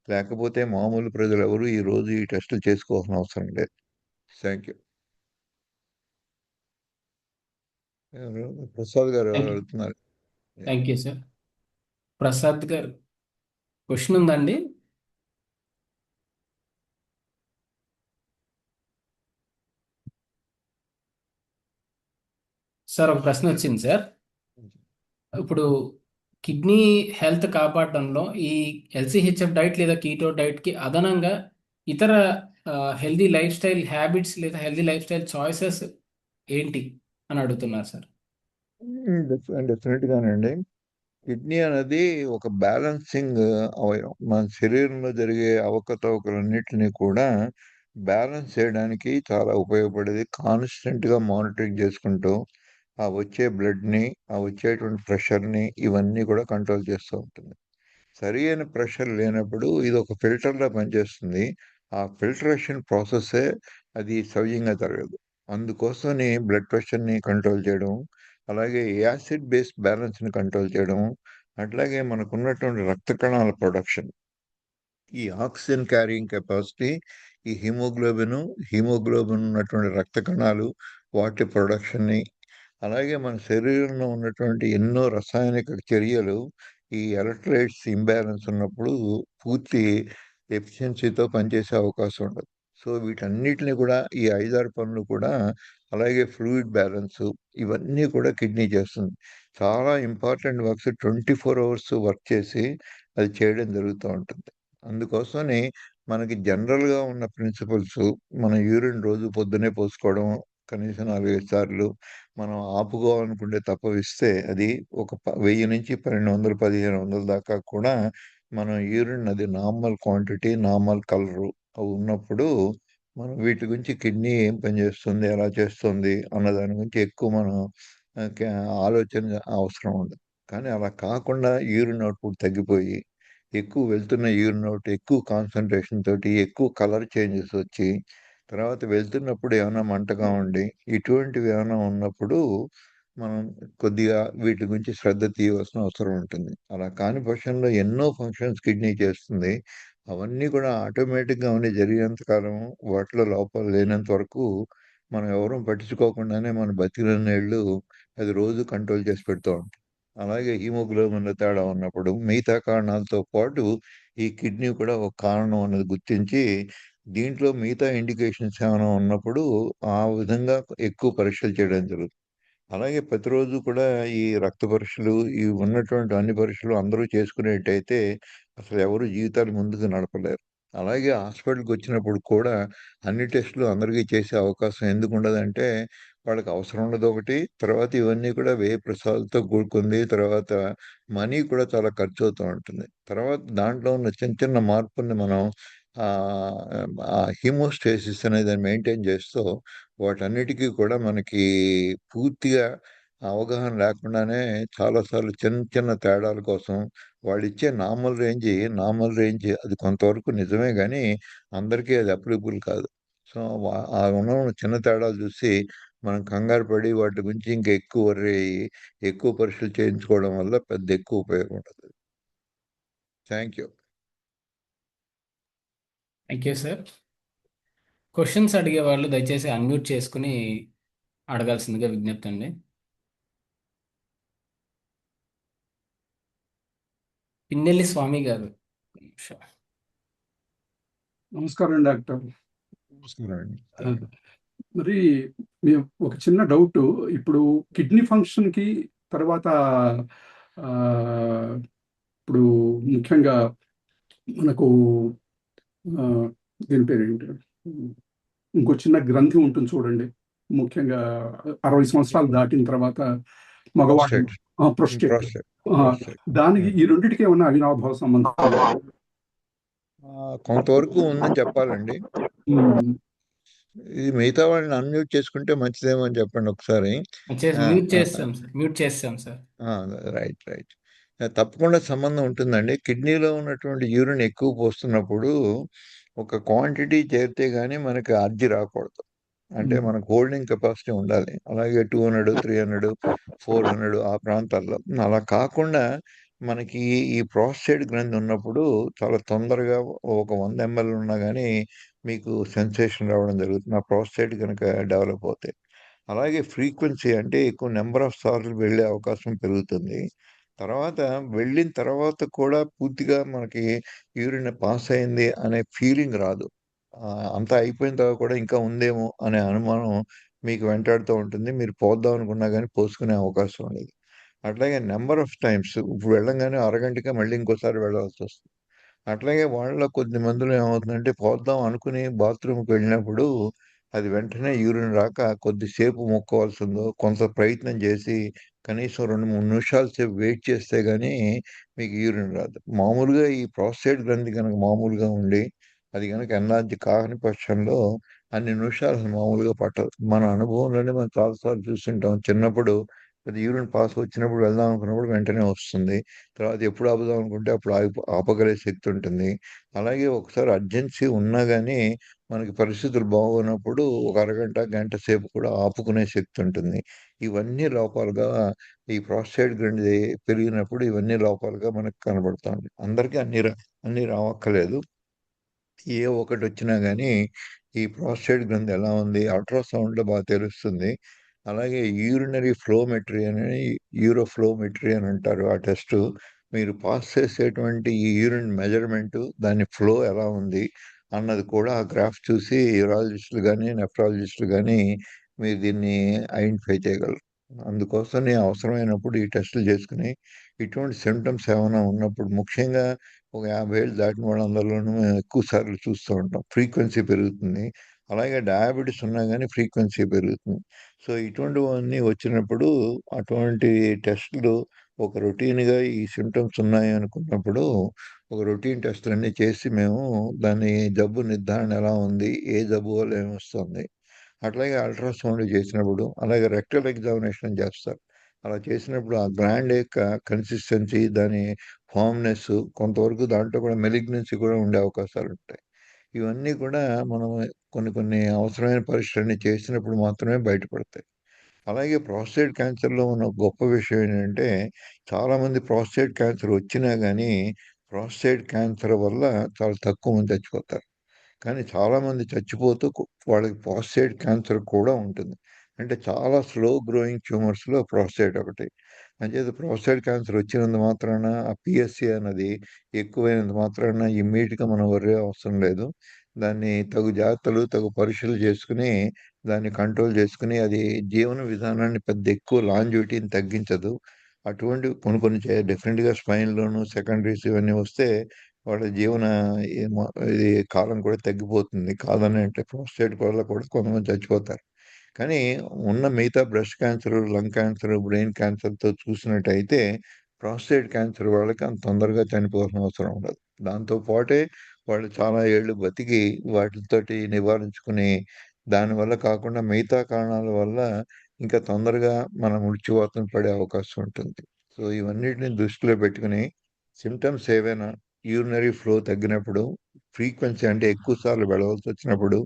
లేకపోతే మామూలు ప్రజలెవరు ఈరోజు ఈ టెస్టులు చేసుకోవాల్సిన అవసరం లేదు. Thank you. ఎవరు? ప్రసాద్ గారు ఎవరో థ్యాంక్ యూ. అడుగుతున్నారు. Yeah! Thank you sir. Prasad గారు, క్వశ్చన్ ఉందండి? సార్, ఒక ప్రశ్న వచ్చింది సార్. ఇప్పుడు కిడ్నీ హెల్త్ కాపాడడంలో ఈ ఎల్సిహెచ్ఎఫ్ డైట్ లేదా కీటో డైట్ కి అదనంగా ఇతర హెల్దీ లైఫ్ స్టైల్ హ్యాబిట్స్ లేదా హెల్దీ లైఫ్ స్టైల్ చాయిసెస్ ఏంటి అని అడుగుతున్నారు సార్. డెఫినెట్ గానండి. కిడ్నీ అనేది ఒక బ్యాలెన్సింగ్ అవయవం. మన శరీరంలో జరిగే అవకతవకలన్నిటిని కూడా బ్యాలెన్స్ చేయడానికి చాలా ఉపయోగపడేది. కాన్స్టెంట్గా మానిటరింగ్ చేసుకుంటూ ఆ వచ్చే బ్లడ్ని, ఆ వచ్చేటువంటి ప్రెషర్ని ఇవన్నీ కూడా కంట్రోల్ చేస్తూ ఉంటుంది. సరి అయిన ప్రెషర్ లేనప్పుడు ఇది ఒక ఫిల్టర్‌లా పనిచేస్తుంది. ఆ ఫిల్టరేషన్ ప్రాసెస్సే అది సవ్యంగా జరగదు. అందుకోసమని బ్లడ్ ప్రెషర్‌ని కంట్రోల్ చేయడం, అలాగే యాసిడ్ బేస్ బ్యాలెన్స్‌ని కంట్రోల్ చేయడం, అట్లాగే మనకున్నటువంటి రక్త కణాల ప్రొడక్షన్, ఈ ఆక్సిజన్ క్యారింగ్ కెపాసిటీ, ఈ హిమోగ్లోబిన్ ఉన్నటువంటి రక్త కణాలు వాటి ప్రొడక్షన్‌ని, అలాగే మన శరీరంలో ఉన్నటువంటి ఎన్నో రసాయనిక చర్యలు ఈ ఎలక్ట్రోలైట్స్ ఇంబ్యాలెన్స్ ఉన్నప్పుడు పూర్తి ఎఫిషియన్సీతో పనిచేసే అవకాశం ఉండదు. సో వీటన్నిటిని కూడా ఈ 5, 6 పనులు కూడా, అలాగే ఫ్లూయిడ్ బ్యాలెన్స్, ఇవన్నీ కూడా కిడ్నీ చేస్తుంది. చాలా ఇంపార్టెంట్ వర్క్స్ 24 అవర్స్ వర్క్ చేసి అది చేయడం జరుగుతూ ఉంటుంది. అందుకోసమని మనకి జనరల్‌గా ఉన్న ప్రిన్సిపల్స్, మన యూరిన్ రోజు పొద్దున్నే పోసుకోవడం కనీసం 4, 5 సార్లు. మనం ఆపుకోవాలనుకుంటే తప్పవిస్తే అది ఒక 1000 నుంచి 1200, 1500 దాకా కూడా మనం యూరిన్ అది నార్మల్ క్వాంటిటీ, నార్మల్ కలరు అవి ఉన్నప్పుడు మనం వీటి గురించి కిడ్నీ ఏం పని చేస్తుంది, ఎలా చేస్తుంది అన్న దాని గురించి ఎక్కువ మనం ఆలోచన అవసరం ఉండదు. కానీ అలా కాకుండా యూరిన్ అవుట్‌పుట్ తగ్గిపోయి, ఎక్కువ వెళ్తున్న యూరిన్ అవుట్, ఎక్కువ కాన్సంట్రేషన్ తోటి, ఎక్కువ కలర్ చేంజెస్ వచ్చి, తర్వాత వెళ్తున్నప్పుడు ఏమైనా మంటగా ఉండి, ఇటువంటివి ఏమైనా ఉన్నప్పుడు మనం కొద్దిగా వీటి గురించి శ్రద్ధ తీయవలసిన అవసరం ఉంటుంది. అలా కాని పక్షంలో ఎన్నో ఫంక్షన్స్ కిడ్నీ చేస్తుంది. అవన్నీ కూడా ఆటోమేటిక్‌గా అవన్నీ జరిగినంత కాలం, వాటిలో లోపాలు లేనంత వరకు మనం ఎవరం పట్టించుకోకుండానే మనం బతికినన్నేళ్ళు అది రోజు కంట్రోల్ చేసి పెడుతూ ఉంటాం. అలాగే హిమోగ్లోబిన్‌లో తేడా ఉన్నప్పుడు మిగతా కారణాలతో పాటు ఈ కిడ్నీ కూడా ఒక కారణం అన్నది గుర్తించి, దీంట్లో మిగతా ఇండికేషన్స్ ఏమైనా ఉన్నప్పుడు ఆ విధంగా ఎక్కువ పరీక్షలు చేయడం జరుగుతుంది. అలాగే ప్రతిరోజు కూడా ఈ రక్త పరీక్షలు, ఈ ఉన్నటువంటి అన్ని పరీక్షలు అందరూ చేసుకునేట్టయితే అసలు ఎవరు జీవితాలు ముందుకు నడపలేరు. అలాగే హాస్పిటల్‌కొచ్చినప్పుడు కూడా అన్ని టెస్టులు అందరికీ చేసే అవకాశం ఎందుకుండదంటే, వాళ్ళకి అవసరం ఉన్నదొకటి, తర్వాత ఇవన్నీ కూడా వ్యయ ప్రసాదాలతో కూడుకుంది. తర్వాత మనీ కూడా చాలా ఖర్చవుతూ ఉంటుంది. తర్వాత దాంట్లో ఉన్న చిన్న చిన్న మార్పుల్ని మనం ఆహ్, ఆ హీమోస్టాసిస్ అనేదాన్ని మెయింటైన్ చేస్తూ వాటన్నిటికీ కూడా మనకి పూర్తిగా అవగాహన లేకుండానే చాలా సార్లు చిన్న చిన్న తేడాల కోసం వాళ్ళిచ్చే నార్మల్ రేంజ్ అది కొంతవరకు నిజమే గానీ, అందరికీ అది అప్లికబుల్ కాదు. సో, ఆ ఉన్న చిన్న తేడాలు చూసి మనం కంగారు పడి వాటి గురించి ఇంకా ఎక్కువ వర్రీ అయ్యి, ఎక్కువ పరీక్షలు చేయించుకోవడం వల్ల పెద్ద ఎక్కువ ఉపయోగం ఉండదు. Thank you. Thank you sir. Questions అడిగే వాళ్ళు దయచేసి అన్మ్యూట్ చేసుకుని అడగాల్సిందిగా విజ్ఞప్తి అండి. పిన్నెల్లి స్వామి గారు. నమస్కారం డాక్టర్. నమస్కారం అండి. ఆ, మరి ఒక చిన్న డౌట్. ఇప్పుడు కిడ్నీ ఫంక్షన్ కి తర్వాత ఆ, ఇప్పుడు ముఖ్యంగా మనకు ఆ, దీని పేరు ఏంటి, ఇంకో చిన్న గ్రంథి ఉంటుంది చూడండి, ముఖ్యంగా 60 సంవత్సరాలు దాటిన తర్వాత మగవాళ్ళు ప్రోస్టేట్. Prostate, prostate. ప్రోస్టేట్. దానికి ఈ రెండిటికి ఏమన్నా అవినాభావ సంబంధం ఉందా? కొంతవరకు ఉందని చెప్పాలండి. ఉమ్, ఇది మిగతా వాళ్ళని అన్‌మ్యూట్ చేసుకుంటే మంచిదేమో అని చెప్పండి ఒకసారి. ఆహ్, మ్యూట్ ఆహ్, చేస్తాం సార్, మ్యూట్ చేస్తాం సార్. ఆ! రైట్. రైట్. తప్పకుండా సంబంధం ఉంటుందండి. కిడ్నీలో ఉన్నటువంటి యూరిన్ ఎక్కువ పోస్తున్నప్పుడు ఒక క్వాంటిటీ చేరితే గాని మనకి అర్జీ రాకూడదు. అంటే ఉమ్, మనకు హోల్డింగ్ కెపాసిటీ ఉండాలి. అలాగే 200, 300, 400 ఆ ప్రాంతాల్లో. అలా కాకుండా మనకి ఈ ప్రోస్టేట్ గ్రంథి ఉన్నప్పుడు చాలా తొందరగా ఒక 100 ఎంఎల్ ఉన్నా గాని మీకు సెన్సేషన్ రావడం జరుగుతుంది. ఆ ప్రోస్టేట్ గనక డెవలప్ అవుతే. అలాగే ఫ్రీక్వెన్సీ అంటే ఎక్కువ నంబర్ ఆఫ్ సార్లు వెళ్ళే అవకాశం పెరుగుతుంది. తర్వాత వెళ్ళిన తర్వాత కూడా పూర్తిగా మనకి యూరిన్ పాస్ అయింది అనే ఫీలింగ్ రాదు. అంతా అయిపోయిన తర్వాత కూడా ఇంకా ఉందేమో అనే అనుమానం మీకు వెంటాడుతూ ఉంటుంది. మీరు పోద్దాం అనుకున్నా గాని పోసుకునే అవకాశం ఉండదు. అట్లాగే నెంబర్ ఆఫ్ టైమ్స్ ఇప్పుడు వెళ్ళంగానే అరగంటకే మళ్ళీ ఇంకోసారి వెళ్ళాల్సి వస్తుంది. అట్లాగే వాళ్ళ కొద్ది మందిలో ఏమవుతుందంటే పోద్దాం అనుకుని బాత్రూమ్కి వెళ్ళినప్పుడు అది వెంటనే యూరిన్ రాక కొద్దిసేపు మొక్కోవాల్సిందో కొంత ప్రయత్నం చేసి కనీసం 2-3 నిమిషాల సేపు వెయిట్ చేస్తే గానీ మీకు యూరిన్ రాదు. మామూలుగా ఈ ప్రోస్టేట్ గ్రంథి కనుక మామూలుగా ఉండి అది కనుక ఎన్లార్జ్ కాని పక్షంలో అన్ని నిమిషాలు అసలు మామూలుగా పట్టదు. మన అనుభవంలోనే మనం చాలాసార్లు చూస్తుంటాం. చిన్నప్పుడు అది యూరిన్ పాస్ వచ్చినప్పుడు వెళ్దాం అనుకున్నప్పుడు వెంటనే వస్తుంది. తర్వాత ఎప్పుడు ఆపుదాం అనుకుంటే అప్పుడు ఆపగలిగే శక్తి ఉంటుంది. అలాగే ఒకసారి అర్జెన్సీ ఉన్నా గానీ మనకి పరిస్థితులు బాగోనప్పుడు ఒక అరగంట, గంట సేపు కూడా ఆపుకునే శక్తి ఉంటుంది. ఇవన్నీ లోపాలుగా ఈ ప్రోస్టేట్ గ్రంథి పెరిగినప్పుడు ఇవన్నీ లోపాలుగా మనకు కనబడతాయి. అందరికీ అన్నీ రావక్కర్లేదు. ఏ ఒకటొచ్చినా గానీ, ఈ ప్రోస్టేట్ గ్రంథి ఎలా ఉంది అల్ట్రాసౌండ్‌లో బాగా తెలుస్తుంది. అలాగే యూరినరీ ఫ్లోమెట్రీ అని, యూరోఫ్లోమెట్రీ అని అంటారు. ఆ టెస్టు మీరు పాస్ చేసేటువంటి ఈ యూరిన్ మెజర్‌మెంటు, దాని ఫ్లో ఎలా ఉంది అన్నది కూడా ఆ గ్రాఫ్ చూసి యూరాలజిస్టులు గానీ, నెఫ్రాలజిస్టులు గానీ మీరు దీన్ని ఐడెంటిఫై చేయగలరు. అందుకోసమని అవసరమైనప్పుడు ఈ టెస్టులు చేసుకొని, ఇటువంటి సింప్టమ్స్ ఏమైనా ఉన్నప్పుడు ముఖ్యంగా ఒక 50 ఏళ్ళు దాటిన వాళ్ళందరిలోనూ మేము ఎక్కువ సార్లు చూస్తూ ఉంటాం. ఫ్రీక్వెన్సీ పెరుగుతుంది. అలాగే డయాబెటిస్ ఉన్నా గానీ ఫ్రీక్వెన్సీ పెరుగుతుంది. సో, ఇటువంటివన్నీ వచ్చినప్పుడు అటువంటి టెస్టులు ఒక రొటీన్‌గా ఈ సింప్టమ్స్ ఉన్నాయి అనుకున్నప్పుడు, ఒక రొటీన్ టెస్టులన్నీ చేసి మేము దాని జబ్బు నిర్ధారణ ఎలా ఉంది? ఏ జబ్బు వల్ల ఏమొస్తుంది? అట్లాగే అల్ట్రాసౌండ్ చేసినప్పుడు, అలాగే రెక్టల్ ఎగ్జామినేషన్ చేస్తారు. అలా చేసినప్పుడు ఆ గ్లాండ్ యొక్క కన్సిస్టెన్సీ, దాని ఫార్మ్‌నెస్ కొంతవరకు దాంట్లో కూడా మెలిగ్నెన్సీ కూడా ఉండే అవకాశాలుంటాయి. ఇవన్నీ కూడా మనం కొన్ని కొన్ని అవసరమైన పరీక్షలన్నీ చేసినప్పుడు మాత్రమే బయటపడతాయి. అలాగే ప్రోస్టేట్ క్యాన్సర్‌లో ఉన్న గొప్ప విషయం ఏంటంటే, చాలామంది ప్రోస్టేట్ క్యాన్సర్ వచ్చినా గానీ, ప్రోస్టేట్ క్యాన్సర్ వల్ల చాలా తక్కువ మంది చచ్చిపోతారు. కానీ చాలామంది చచ్చిపోతూ వాళ్ళకి ప్రోస్టేట్ క్యాన్సర్ కూడా ఉంటుంది. అంటే చాలా స్లో గ్రోయింగ్ ట్యూమర్స్‌లో ప్రోస్టేట్ ఒకటి. అంచేత ప్రోస్టేట్ క్యాన్సర్ వచ్చినంత మాత్రాన ఆ పీఎస్‌సీ అన్నది ఎక్కువైనంత మాత్రాన ఇమ్మీడియేట్‌గా మనం వర్రీ అవసరం లేదు. దాన్ని తగు జాగ్రత్తలు, తగు పరీక్షలు చేసుకొని, దాన్ని కంట్రోల్ చేసుకొని, అది జీవన విధానాన్ని పెద్ద ఎక్కువ లాంజివిటీని తగ్గించదు. అటువంటివి కొన్ని కొన్ని డెఫినిట్‌గా స్పైన్‌లోను, సెకండరీస్ ఇవన్నీ వస్తే వాళ్ళ జీవన ఏమో ఇది కాలం కూడా తగ్గిపోతుంది. కాదని అంటే ప్రోస్టేట్ వల్ల కూడా కొంతమంది చచ్చిపోతారు. కానీ ఉన్న మిగతా breast cancer, lung cancer, brain క్యాన్సర్‌తో చూసినట్టయితే ప్రోస్టేట్ క్యాన్సర్ వాళ్ళకి అంత తొందరగా చనిపోవాల్సిన అవసరం ఉండదు. దాంతో పాటే వాళ్ళు చాలా ఏళ్ళు బతికి వాటితోటి నివారించుకుని దానివల్ల కాకుండా మిగతా కారణాల వల్ల ఇంకా తొందరగా మన మృత్యువాతం పడే అవకాశం ఉంటుంది. సో, ఇవన్నిటిని దృష్టిలో పెట్టుకొని సింప్టమ్స్ ఏవైనా యూరినరీ ఫ్లో తగ్గినప్పుడు, ఫ్రీక్వెన్సీ అంటే ఎక్కువ సార్లు వెళ్ళవలసొచ్చినప్పుడు,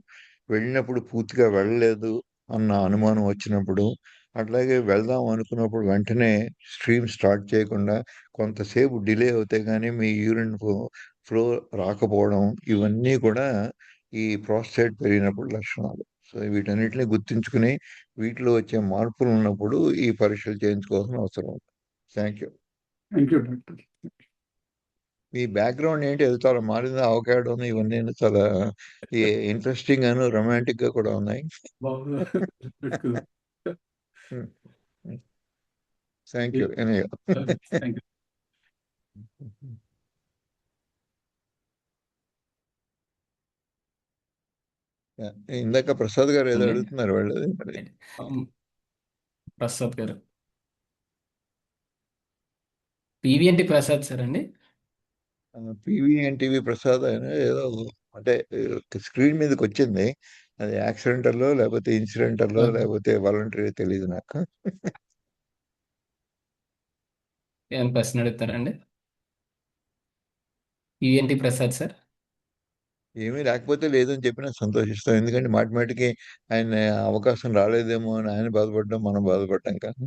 వెళ్ళినప్పుడు పూర్తిగా వెళ్ళలేదు అన్న అనుమానం వచ్చినప్పుడు, అట్లాగే వెళ్దాం అనుకున్నప్పుడు వెంటనే స్ట్రీమ్ స్టార్ట్ చేయకుండా కొంతసేపు డిలే అవుతే గానీ మీ యూరిన్ ఫ్లో రాకపోవడం, ఇవన్నీ కూడా ఈ ప్రోస్టేట్ పెరిగినప్పుడు లక్షణాలు. సో, వీటన్నిటిని గుర్తుంచుకుని వీటిలో వచ్చే మార్పులున్నప్పుడు ఈ పరీక్షలు చేయించుకోవాల్సిన అవసరం ఉంది. Thank you. Thank you doctor. Me background ఏంటి? అది చాలా మారిందా? అవకాడోను ఇవన్నీను చాలా ఇంట్రెస్టింగ్‌గాను, రొమాంటిక్‌గా కూడా ఉన్నాయి. బాగా పెట్టుకుందాం. హ్మ్. హ్మ్. Thank you. Anyway. Thank you. Yeah! ఇందాక ప్రసాద్ గారు ఏదో అండి అడుగుతున్నారు వాళ్ళు మరి. ప్రసాద్ గారు, పివిఎన్టీ ప్రసాద్ సార్ అండి. పీవీఎన్‌టీవీ ప్రసాద్ ఆయన ఏదో అంటే స్క్రీన్ మీదకొచ్చింది. అది యాక్సిడెంటల్లో లేకపోతే ఇన్సిడెంటల్లో లేకపోతే వాలంటరీయో తెలీదు నాకు. ఏమైనా ప్రశ్న అడుగుతారండి? పివిఎన్టీ ప్రసాద్ సార్. ఏమీ లేకపోతే లేదని చెప్పినా సంతోషిస్తాం. ఎందుకంటే మాటి మాటికి ఆయన అవకాశం రాలేదేమో అని ఆయన బాధపడడం, మనం బాధపడ్డం కాదు.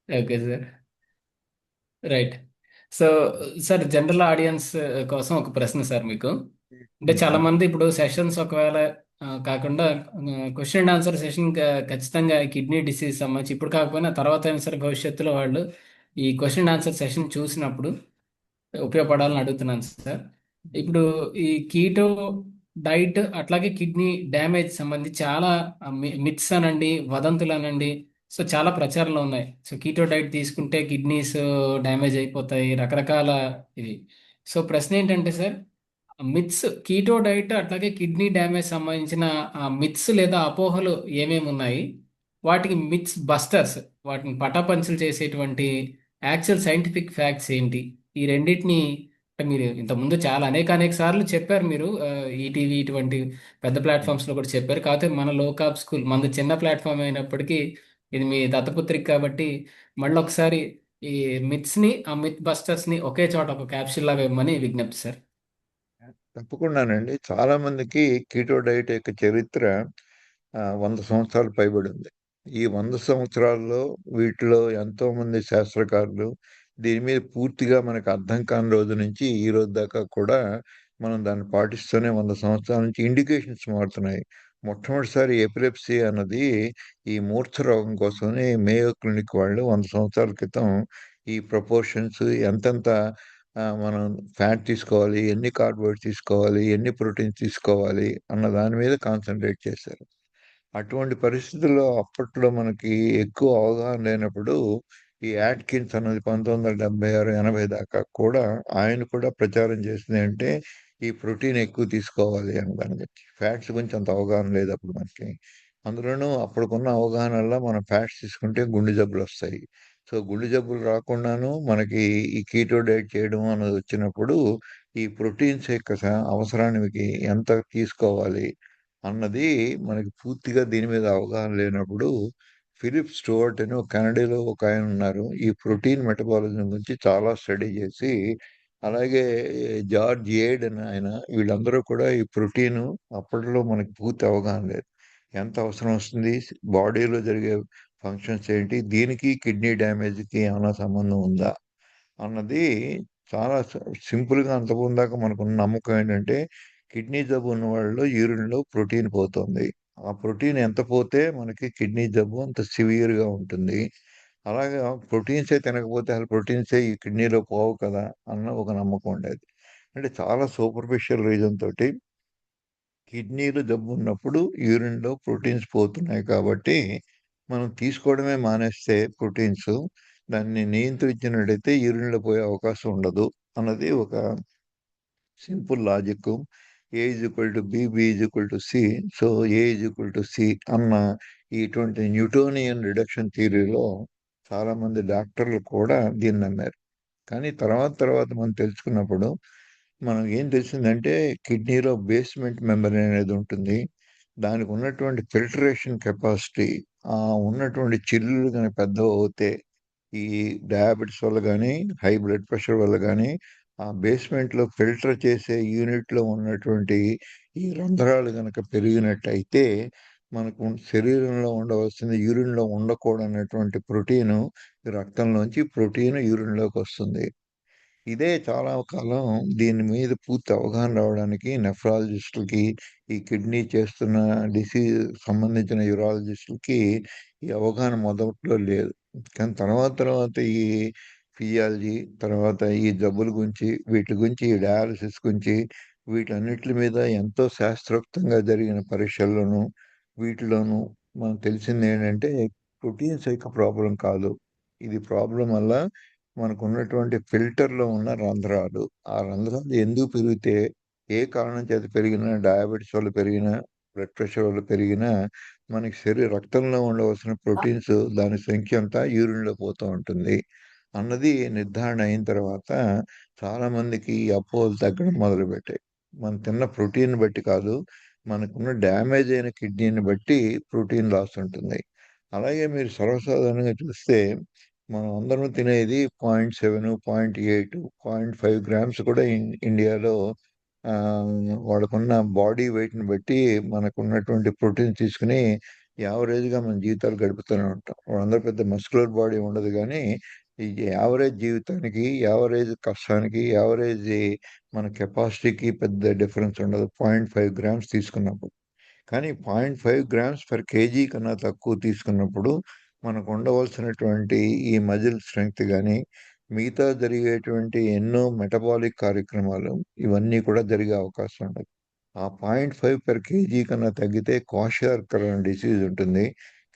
Okay sir. Right. So sir, general audience కోసం ఒక ప్రశ్న సార్ మీకు. అంటే చాలా మంది ఇప్పుడు సెషన్స్ ఒకవేళ కాకుండా క్వశ్చన్ అండ్ ఆన్సర్ సెషన్ ఖచ్చితంగా కిడ్నీ డిసీజ్ సంబంధించి ఇప్పుడు కాకపోయినా తర్వాత అయినా సరే భవిష్యత్తులో వాళ్ళు ఈ క్వశ్చన్ అండ్ ఆన్సర్ సెషన్ చూసినప్పుడు ఉపయోగపడాలని అడుగుతున్నాను సార్. ఇప్పుడు ఈ కీటో డైట్ అట్లాగే కిడ్నీ డ్యామేజ్ సంబంధించి చాలా మిత్స్ అనండి, వదంతులు అనండి, సో చాలా ప్రచారంలో ఉన్నాయి. సో కీటో డైట్ తీసుకుంటే కిడ్నీస్ డ్యామేజ్ అయిపోతాయి, రకరకాల ఇది. సో ప్రశ్న ఏంటంటే సార్, మిత్స్ కీటో డైట్ అట్లాగే కిడ్నీ డ్యామేజ్ సంబంధించిన మిత్స్ లేదా అపోహలు ఏమేమి ఉన్నాయి, వాటికి మిత్స్ బస్టర్స్, వాటిని పటాపంచలు చేసేటువంటి యాక్చువల్ సైంటిఫిక్ ఫ్యాక్ట్స్ ఏంటి, ఈ రెండింటిని అంటే మీరు ఇంతకుముందు చాలా అనేక సార్లు చెప్పారు మీరు, ఈటీవీ ఇటువంటి పెద్ద ప్లాట్ఫామ్స్ లో కూడా చెప్పారు. కాకపోతే మన లోకాప్ స్కూల్ మనది చిన్న ప్లాట్ఫామ్ అయినప్పటికీ ఇది మీ దత్తపుత్రిక కాబట్టి మళ్ళీ ఒకసారి ఈ మిత్స్ ని ఆ మిత్ బస్టర్స్ ని ఒకే చోట ఒక క్యాప్సూల్ లాగా ఇవ్వమని విజ్ఞప్తి సార్. తప్పకుండానండి. చాలా మందికి కీటో డైట్ యొక్క చరిత్ర 100 సంవత్సరాలు పైబడి ఉంది. ఈ 100 సంవత్సరాల్లో వీటిలో ఎంతోమంది శాస్త్రకారులు దీని మీద పూర్తిగా మనకు అర్థం కాని రోజు నుంచి ఈ రోజు దాకా కూడా మనం దాన్ని పాటిస్తూనే 100 సంవత్సరాల నుంచి ఇండికేషన్స్ మారుతున్నాయి. మొట్టమొదటిసారి ఎపిలెప్సీ అన్నది ఈ మూర్ఛ రోగం కోసమని మేయో క్లినిక్ వాళ్ళు 100 సంవత్సరాల క్రితం ఈ ప్రపోర్షన్స్ ఎంతెంత మనం ఫ్యాట్ తీసుకోవాలి, ఎన్ని కార్బోహైడ్రేట్స్ తీసుకోవాలి, ఎన్ని ప్రోటీన్స్ తీసుకోవాలి అన్న దాని మీద కాన్సన్ట్రేట్ చేశారు. అటువంటి పరిస్థితుల్లో అప్పట్లో మనకి ఎక్కువ అవగాహన లేనప్పుడు ఈ యాట్కిన్స్ అన్నది 1976, 80 దాకా కూడా ఆయన కూడా ప్రచారం చేసింది అంటే ఈ ప్రోటీన్ ఎక్కువ తీసుకోవాలి అని దాని గురించి. ఫ్యాట్స్ గురించి అంత అవగాహన లేదు అప్పుడు మనకి. అందులోనూ అప్పటికున్న అవగాహన వల్ల మనం ఫ్యాట్స్ తీసుకుంటే గుండె జబ్బులు వస్తాయి. సో గుండె జబ్బులు రాకుండాను మనకి ఈ కీటో డైట్ చేయడం అన్నది వచ్చినప్పుడు ఈ ప్రోటీన్స్ యొక్క అవసరానికి ఎంత తీసుకోవాలి అన్నది మనకి పూర్తిగా దీని మీద అవగాహన లేనప్పుడు ఫిలిప్ స్టూవర్ట్ అని ఒక కెనడాలో ఒక ఆయన ఉన్నారు. ఈ ప్రోటీన్ మెటబాలిజం గురించి చాలా స్టడీ చేసి, అలాగే జార్జ్ ఏడ్ అని ఆయన, వీళ్ళందరూ కూడా ఈ ప్రోటీన్ అప్పట్లో మనకి పూర్తి అవగాహన లేదు. ఎంత అవసరం వస్తుంది, బాడీలో జరిగే ఫంక్షన్స్ ఏంటి, దీనికి కిడ్నీ డ్యామేజ్కి ఏమైనా సంబంధం ఉందా అన్నది చాలా సింపుల్గా అంతకుముందాక మనకున్న నమ్మకం ఏంటంటే కిడ్నీ జబ్బు ఉన్న వాళ్ళలో యూరిన్లో ప్రోటీన్ పోతుంది. ఆ ప్రోటీన్ ఎంత పోతే మనకి కిడ్నీ జబ్బు అంత సివియర్గా ఉంటుంది. అలాగా ప్రోటీన్సే తినకపోతే అసలు ప్రోటీన్సే ఈ కిడ్నీలో పోవు కదా అన్న ఒక నమ్మకం ఉండేది. అంటే చాలా సూపర్ఫిషియల్ రీజన్ తోటి కిడ్నీలో జబ్బు ఉన్నప్పుడు యూరిన్లో ప్రోటీన్స్ పోతున్నాయి కాబట్టి మనం తీసుకోవడమే మానేస్తే ప్రోటీన్స్ దాన్ని నియంత్రించినట్టయితే యూరిన్లో పోయే అవకాశం ఉండదు అన్నది ఒక simple logic. A is equal to B, B is equal to C. So A is equal to C అన్న ఇటువంటి న్యూటోనియన్ రిడక్షన్ థియరీలో చాలా మంది డాక్టర్లు కూడా దీన్ని నమ్మారు. కానీ తర్వాత తర్వాత మనం తెలుసుకున్నప్పుడు మనం ఏం తెలిసిందంటే కిడ్నీలో బేస్మెంట్ మెంబ్రేన్ అనేది ఉంటుంది. దానికి ఉన్నటువంటి ఫిల్టరేషన్ కెపాసిటీ, ఆ ఉన్నటువంటి చిల్లులు కానీ పెద్దవి అవుతే ఈ డయాబెటిస్ వల్ల కానీ హై బ్లడ్ ప్రెషర్ వల్ల కానీ ఆ బేస్మెంట్లో ఫిల్టర్ చేసే యూనిట్లో ఉన్నటువంటి ఈ రంధ్రాలు కనుక పెరిగినట్టయితే మనకు శరీరంలో ఉండవలసిన యూరిన్లో ఉండకూడనటువంటి ప్రోటీను రక్తంలోంచి ప్రోటీన్ యూరిన్లోకి వస్తుంది. ఇదే చాలా కాలం దీని మీద పూర్తి అవగాహన రావడానికి నెఫ్రాలజిస్టులకి, ఈ కిడ్నీ చేస్తున్న డిసీజ్ సంబంధించిన యూరాలజిస్టులకి ఈ అవగాహన మొదట్లో లేదు. కానీ తర్వాత తర్వాత ఈ ఫిజియాలజీ, తర్వాత ఈ జబ్బుల గురించి, వీటి గురించి, ఈ డయాలసిస్ గురించి, వీటన్నిటి మీద ఎంతో శాస్త్రోక్తంగా జరిగిన పరీక్షల్లోనూ, వీటిలోనూ మనకు తెలిసింది ఏంటంటే ప్రోటీన్స్ యొక్క ప్రాబ్లం కాదు. ఇది ప్రాబ్లం వల్ల మనకున్నటువంటి ఫిల్టర్‌లో ఉన్న రంధ్రాలు. ఆ రంధ్రాలు ఎందుకు పెరిగితే, ఏ కారణం చేత పెరిగినా, డయాబెటిస్ వల్ల పెరిగినా, బ్లడ్ ప్రెషర్ వల్ల పెరిగినా, మనకి రక్తంలో ఉండవలసిన ప్రోటీన్స్ దాని సంఖ్య అంతా యూరిన్‌లో పోతూ ఉంటుంది అన్నది నిర్ధారణ అయిన తర్వాత చాలామందికి ఈ అపోహలు తగ్గడం మొదలుపెట్టాయి. మనం తిన్న ప్రోటీన్‌ని బట్టి కాదు, మనకున్న డ్యామేజ్ అయిన కిడ్నీని బట్టి ప్రోటీన్ లాస్ ఉంటుంది. అలాగే మీరు సర్వసాధారణంగా చూస్తే మనం అందరం తినేది 0.7, 0.8, 0.5 గ్రామ్స్ కూడా ఇండియాలో వాళ్ళకున్న బాడీ వెయిట్‌ని బట్టి మనకున్నటువంటి ప్రోటీన్ తీసుకొని యావరేజ్‌గా మన జీవితాలు గడుపుతూనే ఉంటాం. వాళ్ళందరూ పెద్ద మస్కులర్ బాడీ ఉండదు గానీ, ఈ యావరేజ్ జీవితానికి, యావరేజ్ కష్టానికి, యావరేజ్ మన కెపాసిటీకి పెద్ద డిఫరెన్స్ ఉండదు. 0.5 గ్రామ్స్ తీసుకున్నప్పుడు. కానీ 0.5 గ్రామ్స్ పర్ కేజీ కన్నా తక్కువ తీసుకున్నప్పుడు మనకు ఉండవలసినటువంటి ఈ మజిల్ స్ట్రెంగ్త్ కానీ మిగతా జరిగేటువంటి ఎన్నో మెటబాలిక్ కార్యక్రమాలు ఇవన్నీ కూడా జరిగే అవకాశం ఉండదు. ఆ 0.5 పర్ కేజీ కన్నా తగ్గితే క్వాషియార్కర్ అనే డిసీజ్ ఉంటుంది.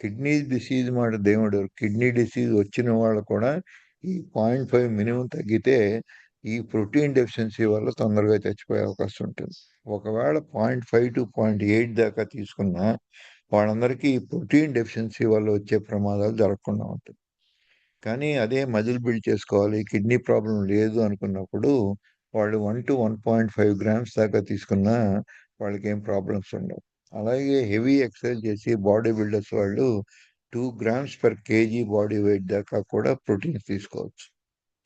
కిడ్నీ డిసీజ్ మాట దేవుడు, కిడ్నీ డిసీజ్ వచ్చిన వాళ్ళు కూడా ఈ 0.5 మినిమం తగ్గితే ఈ ప్రోటీన్ డెఫిషియన్సీ వల్ల తొందరగా చచ్చిపోయే అవకాశం ఉంటుంది. ఒకవేళ 0.5 టు 0.8 దాకా తీసుకున్నా వాళ్ళందరికీ ఈ ప్రోటీన్ డెఫిషియన్సీ వల్ల వచ్చే ప్రమాదాలు జరగకుండా ఉంటుంది. కానీ అదే మజిల్ బిల్డ్ చేసుకోవాలి, కిడ్నీ ప్రాబ్లం లేదు అనుకున్నప్పుడు వాళ్ళు 1 టు 1.5 గ్రామ్స్ దాకా తీసుకున్నా వాళ్ళకి ఏం ప్రాబ్లమ్స్ ఉండవు. అలాగే హెవీ ఎక్సర్సైజ్ చేసి బాడీ బిల్డర్స్ వాళ్ళు 2 grams per KG body wait దాకా కూడా ప్రోటీన్స్ తీసుకోవచ్చు.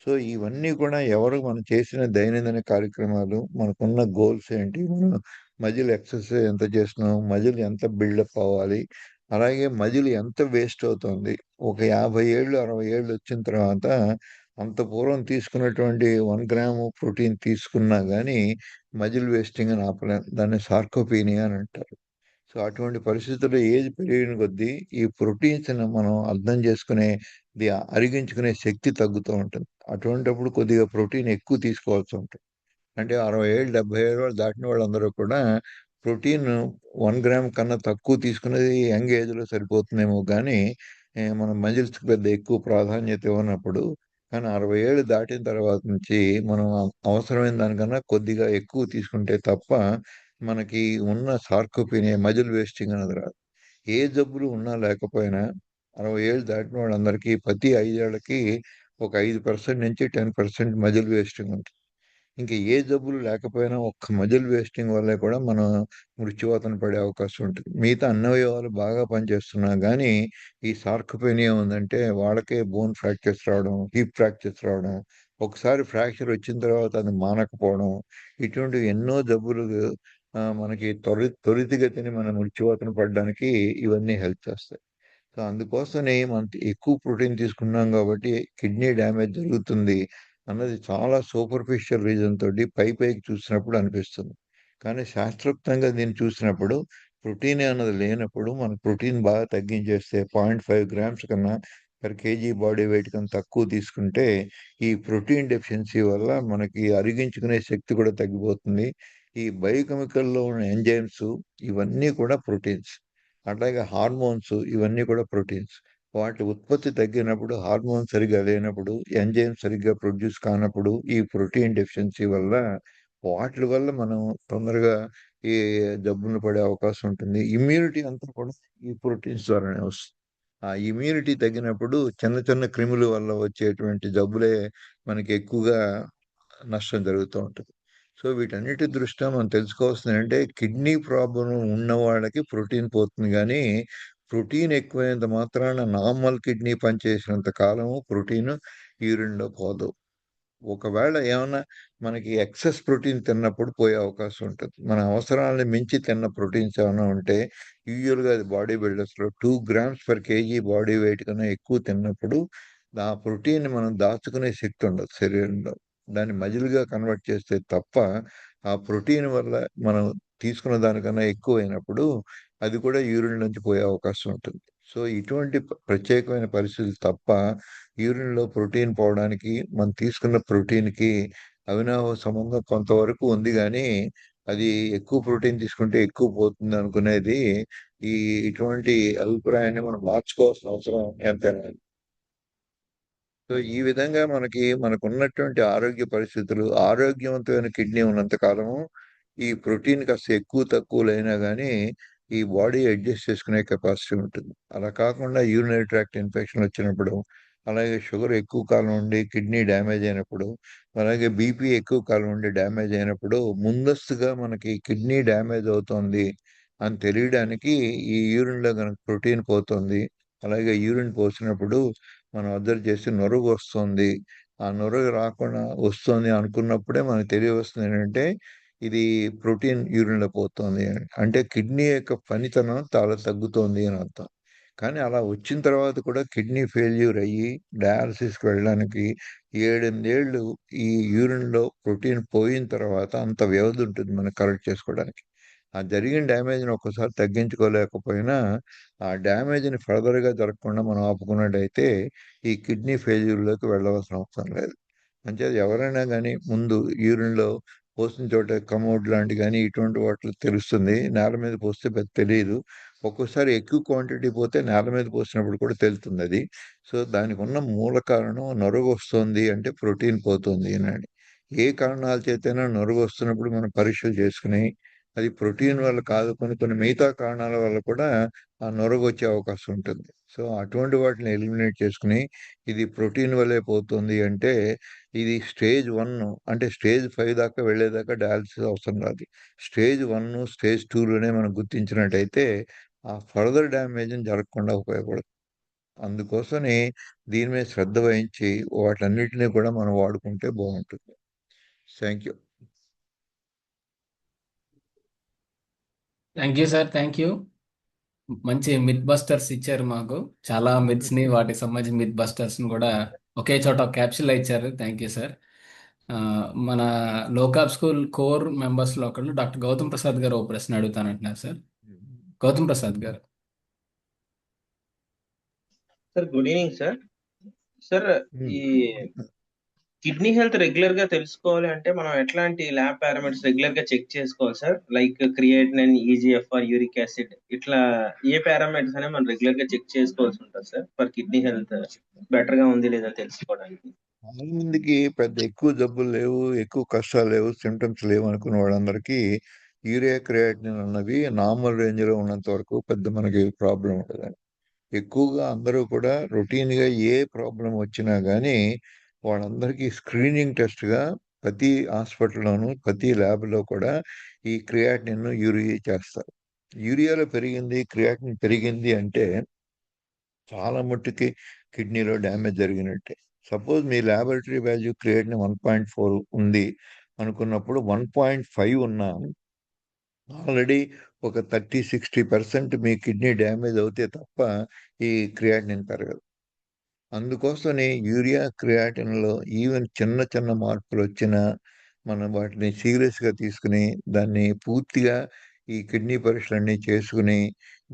సో ఇవన్నీ కూడా ఎవరు మనం చేసిన దైనందిన కార్యక్రమాలు, మనకున్న గోల్స్ ఏంటి, మనం మజిల్ ఎక్సర్సైజ్ ఎంత చేస్తున్నాం, మజిల్ ఎంత బిల్డప్ అవ్వాలి, అలాగే మజిల్ ఎంత వేస్ట్ అవుతుంది. ఒక 50 ఏళ్ళు 60 ఏళ్ళు వచ్చిన తర్వాత అంత పూర్వం తీసుకున్నటువంటి 1 గ్రాము ప్రోటీన్ తీసుకున్నా కానీ మజిల్ వేస్టింగ్ అని ఆపలేం. దాన్ని సార్కోపీనియా అని అంటారు. సో అటువంటి పరిస్థితుల్లో ఏజ్ పెరిగిన కొద్దీ ఈ ప్రోటీన్స్ మనం అర్థం చేసుకునే అరిగించుకునే శక్తి తగ్గుతూ ఉంటుంది. అటువంటిప్పుడు కొద్దిగా ప్రోటీన్ ఎక్కువ తీసుకోవాల్సి ఉంటుంది. అంటే 60 ఏళ్ళు 70 ఏళ్ళు వాళ్ళు దాటిన వాళ్ళందరూ కూడా ప్రోటీన్ 1 గ్రామ్ కన్నా తక్కువ తీసుకునేది యంగ్ ఏజ్లో సరిపోతుందేమో కానీ మనం మజిల్స్కి పెద్ద ఎక్కువ ప్రాధాన్యత ఇవ్వనప్పుడు, కానీ 60 ఏళ్ళు దాటిన తర్వాత నుంచి మనం అవసరమైన దానికన్నా కొద్దిగా ఎక్కువ తీసుకుంటే తప్ప మనకి ఉన్న సార్కోపీనియా, మజిల్ వేస్టింగ్ అనేది రాదు. ఏ జబ్బులు ఉన్నా లేకపోయినా 60 ఏళ్ళు దాటిన వాళ్ళందరికీ ప్రతి 5 ఏళ్ళకి ఒక 5% నుంచి 10% మజిల్ వేస్టింగ్ ఉంటుంది. ఇంకా ఏ జబ్బులు లేకపోయినా ఒక్క మజిల్ వేస్టింగ్ వల్లే కూడా మనం మృత్యువాతన పడే అవకాశం ఉంటుంది. మిగతా అన్ని అవయవాలు బాగా పనిచేస్తున్నా కానీ ఈ సార్కోపెనియా ఉందంటే వాళ్ళకే బోన్ ఫ్రాక్చర్స్ రావడం, హిప్ ఫ్రాక్చర్స్ రావడం, ఒకసారి ఫ్రాక్చర్ వచ్చిన తర్వాత అది మానకపోవడం, ఇటువంటివి ఎన్నో జబ్బులు మనకి త్వరితగతిని మన మృత్యువాతన పడడానికి ఇవన్నీ హెల్ప్ చేస్తాయి. సో అందుకోసమనే మనం ఎక్కువ ప్రోటీన్ తీసుకున్నాం కాబట్టి కిడ్నీ డ్యామేజ్ జరుగుతుంది అన్నది చాలా సూపర్ఫిషియల్ రీజన్ తోటి పైకి చూసినప్పుడు అనిపిస్తుంది. కానీ శాస్త్రోక్తంగా దీన్ని చూసినప్పుడు ప్రోటీన్ అన్నది లేనప్పుడు మనం ప్రోటీన్ బాగా తగ్గించేస్తే 0.5 గ్రామ్స్ కన్నా పర్ కేజీ బాడీ వెయిట్ కన్నా తక్కువ తీసుకుంటే ఈ ప్రోటీన్ డెఫిషియన్సీ వల్ల మనకి అరిగించుకునే శక్తి కూడా తగ్గిపోతుంది. ఈ బయోకెమికల్లో ఉన్న ఎంజైమ్స్ ఇవన్నీ కూడా ప్రోటీన్స్. అట్లాగే హార్మోన్స్ ఇవన్నీ కూడా ప్రోటీన్స్. వాటి ఉత్పత్తి తగ్గినప్పుడు, హార్మోన్ సరిగ్గా లేనప్పుడు, ఎంజైమ్ సరిగ్గా ప్రొడ్యూస్ కానప్పుడు ఈ ప్రోటీన్ డెఫిషియన్సీ వల్ల వాటి వల్ల మనం తొందరగా ఈ జబ్బులు పడే అవకాశం ఉంటుంది. ఇమ్యూనిటీ అంతా కూడా ఈ ప్రోటీన్స్ ద్వారానే వస్తుంది. ఆ ఇమ్యూనిటీ తగ్గినప్పుడు చిన్న చిన్న క్రిముల వల్ల వచ్చేటువంటి జబ్బులే మనకి ఎక్కువగా నష్టం జరుగుతూ ఉంటుంది. సో వీటన్నిటి దృష్ట్యా మనం తెలుసుకోవాల్సింది ఏంటంటే కిడ్నీ ప్రాబ్లం ఉన్న వాళ్ళకి ప్రోటీన్ పోతుంది కానీ ప్రోటీన్ ఎక్కువైనంత మాత్రాన నార్మల్ కిడ్నీ పనిచేసినంత కాలము ప్రోటీన్ యూరిన్లో పోదు. ఒకవేళ ఏమన్నా మనకి ఎక్సెస్ ప్రోటీన్ తిన్నప్పుడు పోయే అవకాశం ఉంటుంది. మన అవసరాలను మించి తిన్న ప్రోటీన్స్ ఏమైనా ఉంటే యూజువల్గా అది బాడీ బిల్డర్స్లో 2 grams per KG body weight కన్నా ఎక్కువ తిన్నప్పుడు ఆ ప్రోటీన్ మనం దాచుకునే శక్తి ఉండదు శరీరంలో. దాన్ని మజిల్గా కన్వర్ట్ చేస్తే తప్ప ఆ ప్రోటీన్ వల్ల మనం తీసుకున్న దానికన్నా ఎక్కువ అయినప్పుడు అది కూడా యూరిన్ నుంచి పోయే అవకాశం ఉంటుంది. సో ఇటువంటి ప్రత్యేకమైన పరిస్థితులు తప్ప యూరిన్‌లో ప్రోటీన్ పోవడానికి, మనం తీసుకున్న ప్రోటీన్‌కి అవినాభావ సంబంధం కొంతవరకు ఉంది గానీ, అది ఎక్కువ ప్రోటీన్ తీసుకుంటే ఎక్కువ పోతుంది అనుకునేది ఈ ఇటువంటి అభిప్రాయాన్ని మనం మార్చుకోవాల్సిన అవసరం ఎంతైనా ఉంది. సో ఈ విధంగా మనకున్నటువంటి ఆరోగ్య పరిస్థితులు, ఆరోగ్యవంతమైన కిడ్నీ ఉన్నంత కాలము ఈ ప్రోటీన్ కాస్త ఎక్కువ తక్కువలైనా గానీ ఈ బాడీ అడ్జస్ట్ చేసుకునే కెపాసిటీ ఉంటుంది. అలా కాకుండా యూరినరీ ట్రాక్ట్ ఇన్ఫెక్షన్ వచ్చినప్పుడు, అలాగే షుగర్ ఎక్కువ కాలం ఉండి కిడ్నీ డ్యామేజ్ అయినప్పుడు, అలాగే బీపీ ఎక్కువ కాలం ఉండి డ్యామేజ్ అయినప్పుడు ముందస్తుగా మనకి కిడ్నీ డ్యామేజ్ అవుతోంది అని తెలియడానికి ఈ యూరిన్‌లో గనక ప్రోటీన్ పోతుంది. అలాగే యూరిన్ పోసినప్పుడు మనం అబ్జర్వ్ చేసి నురుగు వస్తుంది. ఆ నురుగు రాకుండా వస్తుంది అనుకున్నప్పుడే మనకు తెలియవస్తుంది ఏంటంటే ఇది ప్రోటీన్ యూరిన్‌లో పోతుంది అని. అంటే కిడ్నీ యొక్క పనితనం చాలా తగ్గుతోంది అని అర్థం. కానీ అలా వచ్చిన తర్వాత కూడా కిడ్నీ ఫెయిల్యూర్ అయ్యి డయాలసిస్‌కి వెళ్ళడానికి 7, 8 ఏళ్ళు ఈ యూరిన్‌లో ప్రోటీన్ పోయిన తర్వాత అంత వ్యవధి ఉంటుంది మనం కరెక్ట్ చేసుకోవడానికి. ఆ జరిగిన డ్యామేజ్‌ని ఒక్కసారి తగ్గించుకోలేకపోయినా, ఆ డ్యామేజ్‌ని ఫర్దర్‌గా జరగకుండా మనం ఆపుకున్నట్టయితే ఈ కిడ్నీ ఫెయిల్యూర్‌లోకి వెళ్ళవలసిన అవసరం లేదు. అంచేత ఎవరైనా గానీ ముందు యూరిన్‌లో పోసిన చోట కమోడ్ లాంటివి గానీ ఇటువంటి వాటిలో తెలుస్తుంది. నేల మీద పోస్తే పెద్ద తెలీదు. ఒక్కోసారి ఎక్కువ క్వాంటిటీ పోతే నేల మీద పోసినప్పుడు కూడా తెలుస్తుంది అది. సో దానికి ఉన్న మూల కారణం నొరగ వస్తుంది అంటే ప్రోటీన్ పోతుంది అని. ఏ కారణాల చేతైనా నొరగ వస్తున్నప్పుడు మనం పరీక్షలు చేసుకుని అది ప్రోటీన్ వల్ల కాదు, కొన్ని కొన్ని మిగతా కారణాల వల్ల కూడా ఆ నొరగ వచ్చే అవకాశం ఉంటుంది. సో అటువంటి వాటిని ఎలిమినేట్ చేసుకుని ఇది ప్రోటీన్ వల్లే పోతుంది అంటే ఇది స్టేజ్ 1, అంటే స్టేజ్ 5 దాకా వెళ్ళేదాకా డయాలసిస్ అవసరం రాదు. స్టేజ్ 1, స్టేజ్ 2లోనే మనం గుర్తించినట్టయితే ఆ ఫర్దర్ డ్యామేజ్ జరగకుండా ఉపయోగపడుతుంది. అందుకోసమని దీని మీద శ్రద్ధ వహించి వాటన్నిటిని కూడా మనం వాడుకుంటే బాగుంటుంది. Thank you. Thank you sir, thank you. మంచి మిత్ బస్టర్స్ ఇచ్చారు మాకు. చాలా మిత్స్ ని, వాటికి సంబంధించిన మిత్ బస్టర్స్ ని కూడా ఒకే చోట క్యాప్సిల్ ఇచ్చారు. Thank you sir. ఆ, మన లోకాప్ స్కూల్ కోర్ మెంబర్స్ లో ఒకళ్ళు డాక్టర్ గౌతమ్ ప్రసాద్ గారు ఒక ప్రశ్న అడుగుతానంటున్నారు సార్. గౌతమ్ ప్రసాద్ గారు. Sir good evening sir. Sir um. ఈ కిడ్నీ హెల్త్ రెగ్యులర్ గా తెలుసుకోవాలి అంటే మనం ఎట్లాంటి ల్యాబ్ పారామీటర్స్ రెగ్యులర్ గా చెక్ చేసుకోవాలి sir? Like creatinine, eGFR, uric acid, ఇట్లా ఏ పారామీటర్స్ అనేవి మనం రెగ్యులర్ గా చెక్ చేసుకోవాల్సి ఉంటుంది sir for kidney health better గా ఉంది లేదా తెలుసుకోవడానికి? చాలా మందికి పెద్ద ఎక్కువ జబ్బులు లేవు, ఎక్కువ కష్టాలు లేవు, సిమ్టమ్స్ లేవు అనుకున్న వాళ్ళందరికీ యూరియా క్రియాటినిన్ అన్నవి నార్మల్ రేంజ్ లో ఉన్నంత వరకు పెద్ద మనకి ప్రాబ్లం ఉంటుంది. ఎక్కువగా అందరూ కూడా రొటీన్గా ఏ ప్రాబ్లం వచ్చినా కానీ వాళ్ళందరికీ స్క్రీనింగ్ టెస్ట్గా ప్రతి హాస్పిటల్లోనూ ప్రతి ల్యాబ్లో కూడా ఈ క్రియాటినిన్ యూరియా చేస్తారు. యూరియాలో పెరిగింది, క్రియాటినిన్ పెరిగింది అంటే చాలా మట్టుకి కిడ్నీలో డ్యామేజ్ జరిగినట్టే. సపోజ్ మీ ల్యాబొరేటరీ వాల్యూ క్రియాటినిన్ 1.4 ఉంది అనుకున్నప్పుడు 1.5 ఉన్నా ఆల్రెడీ ఒక 30-60% మీ కిడ్నీ డ్యామేజ్ అవుతే తప్ప ఈ క్రియాటినిన్ పెరగదు. అందుకోసమని యూరియా క్రియాటిన్లో ఈవెన్ చిన్న చిన్న మార్పులు వచ్చినా మనం వాటిని సీరియస్గా తీసుకుని దాన్ని పూర్తిగా ఈ కిడ్నీ పరీక్షలన్నీ చేసుకుని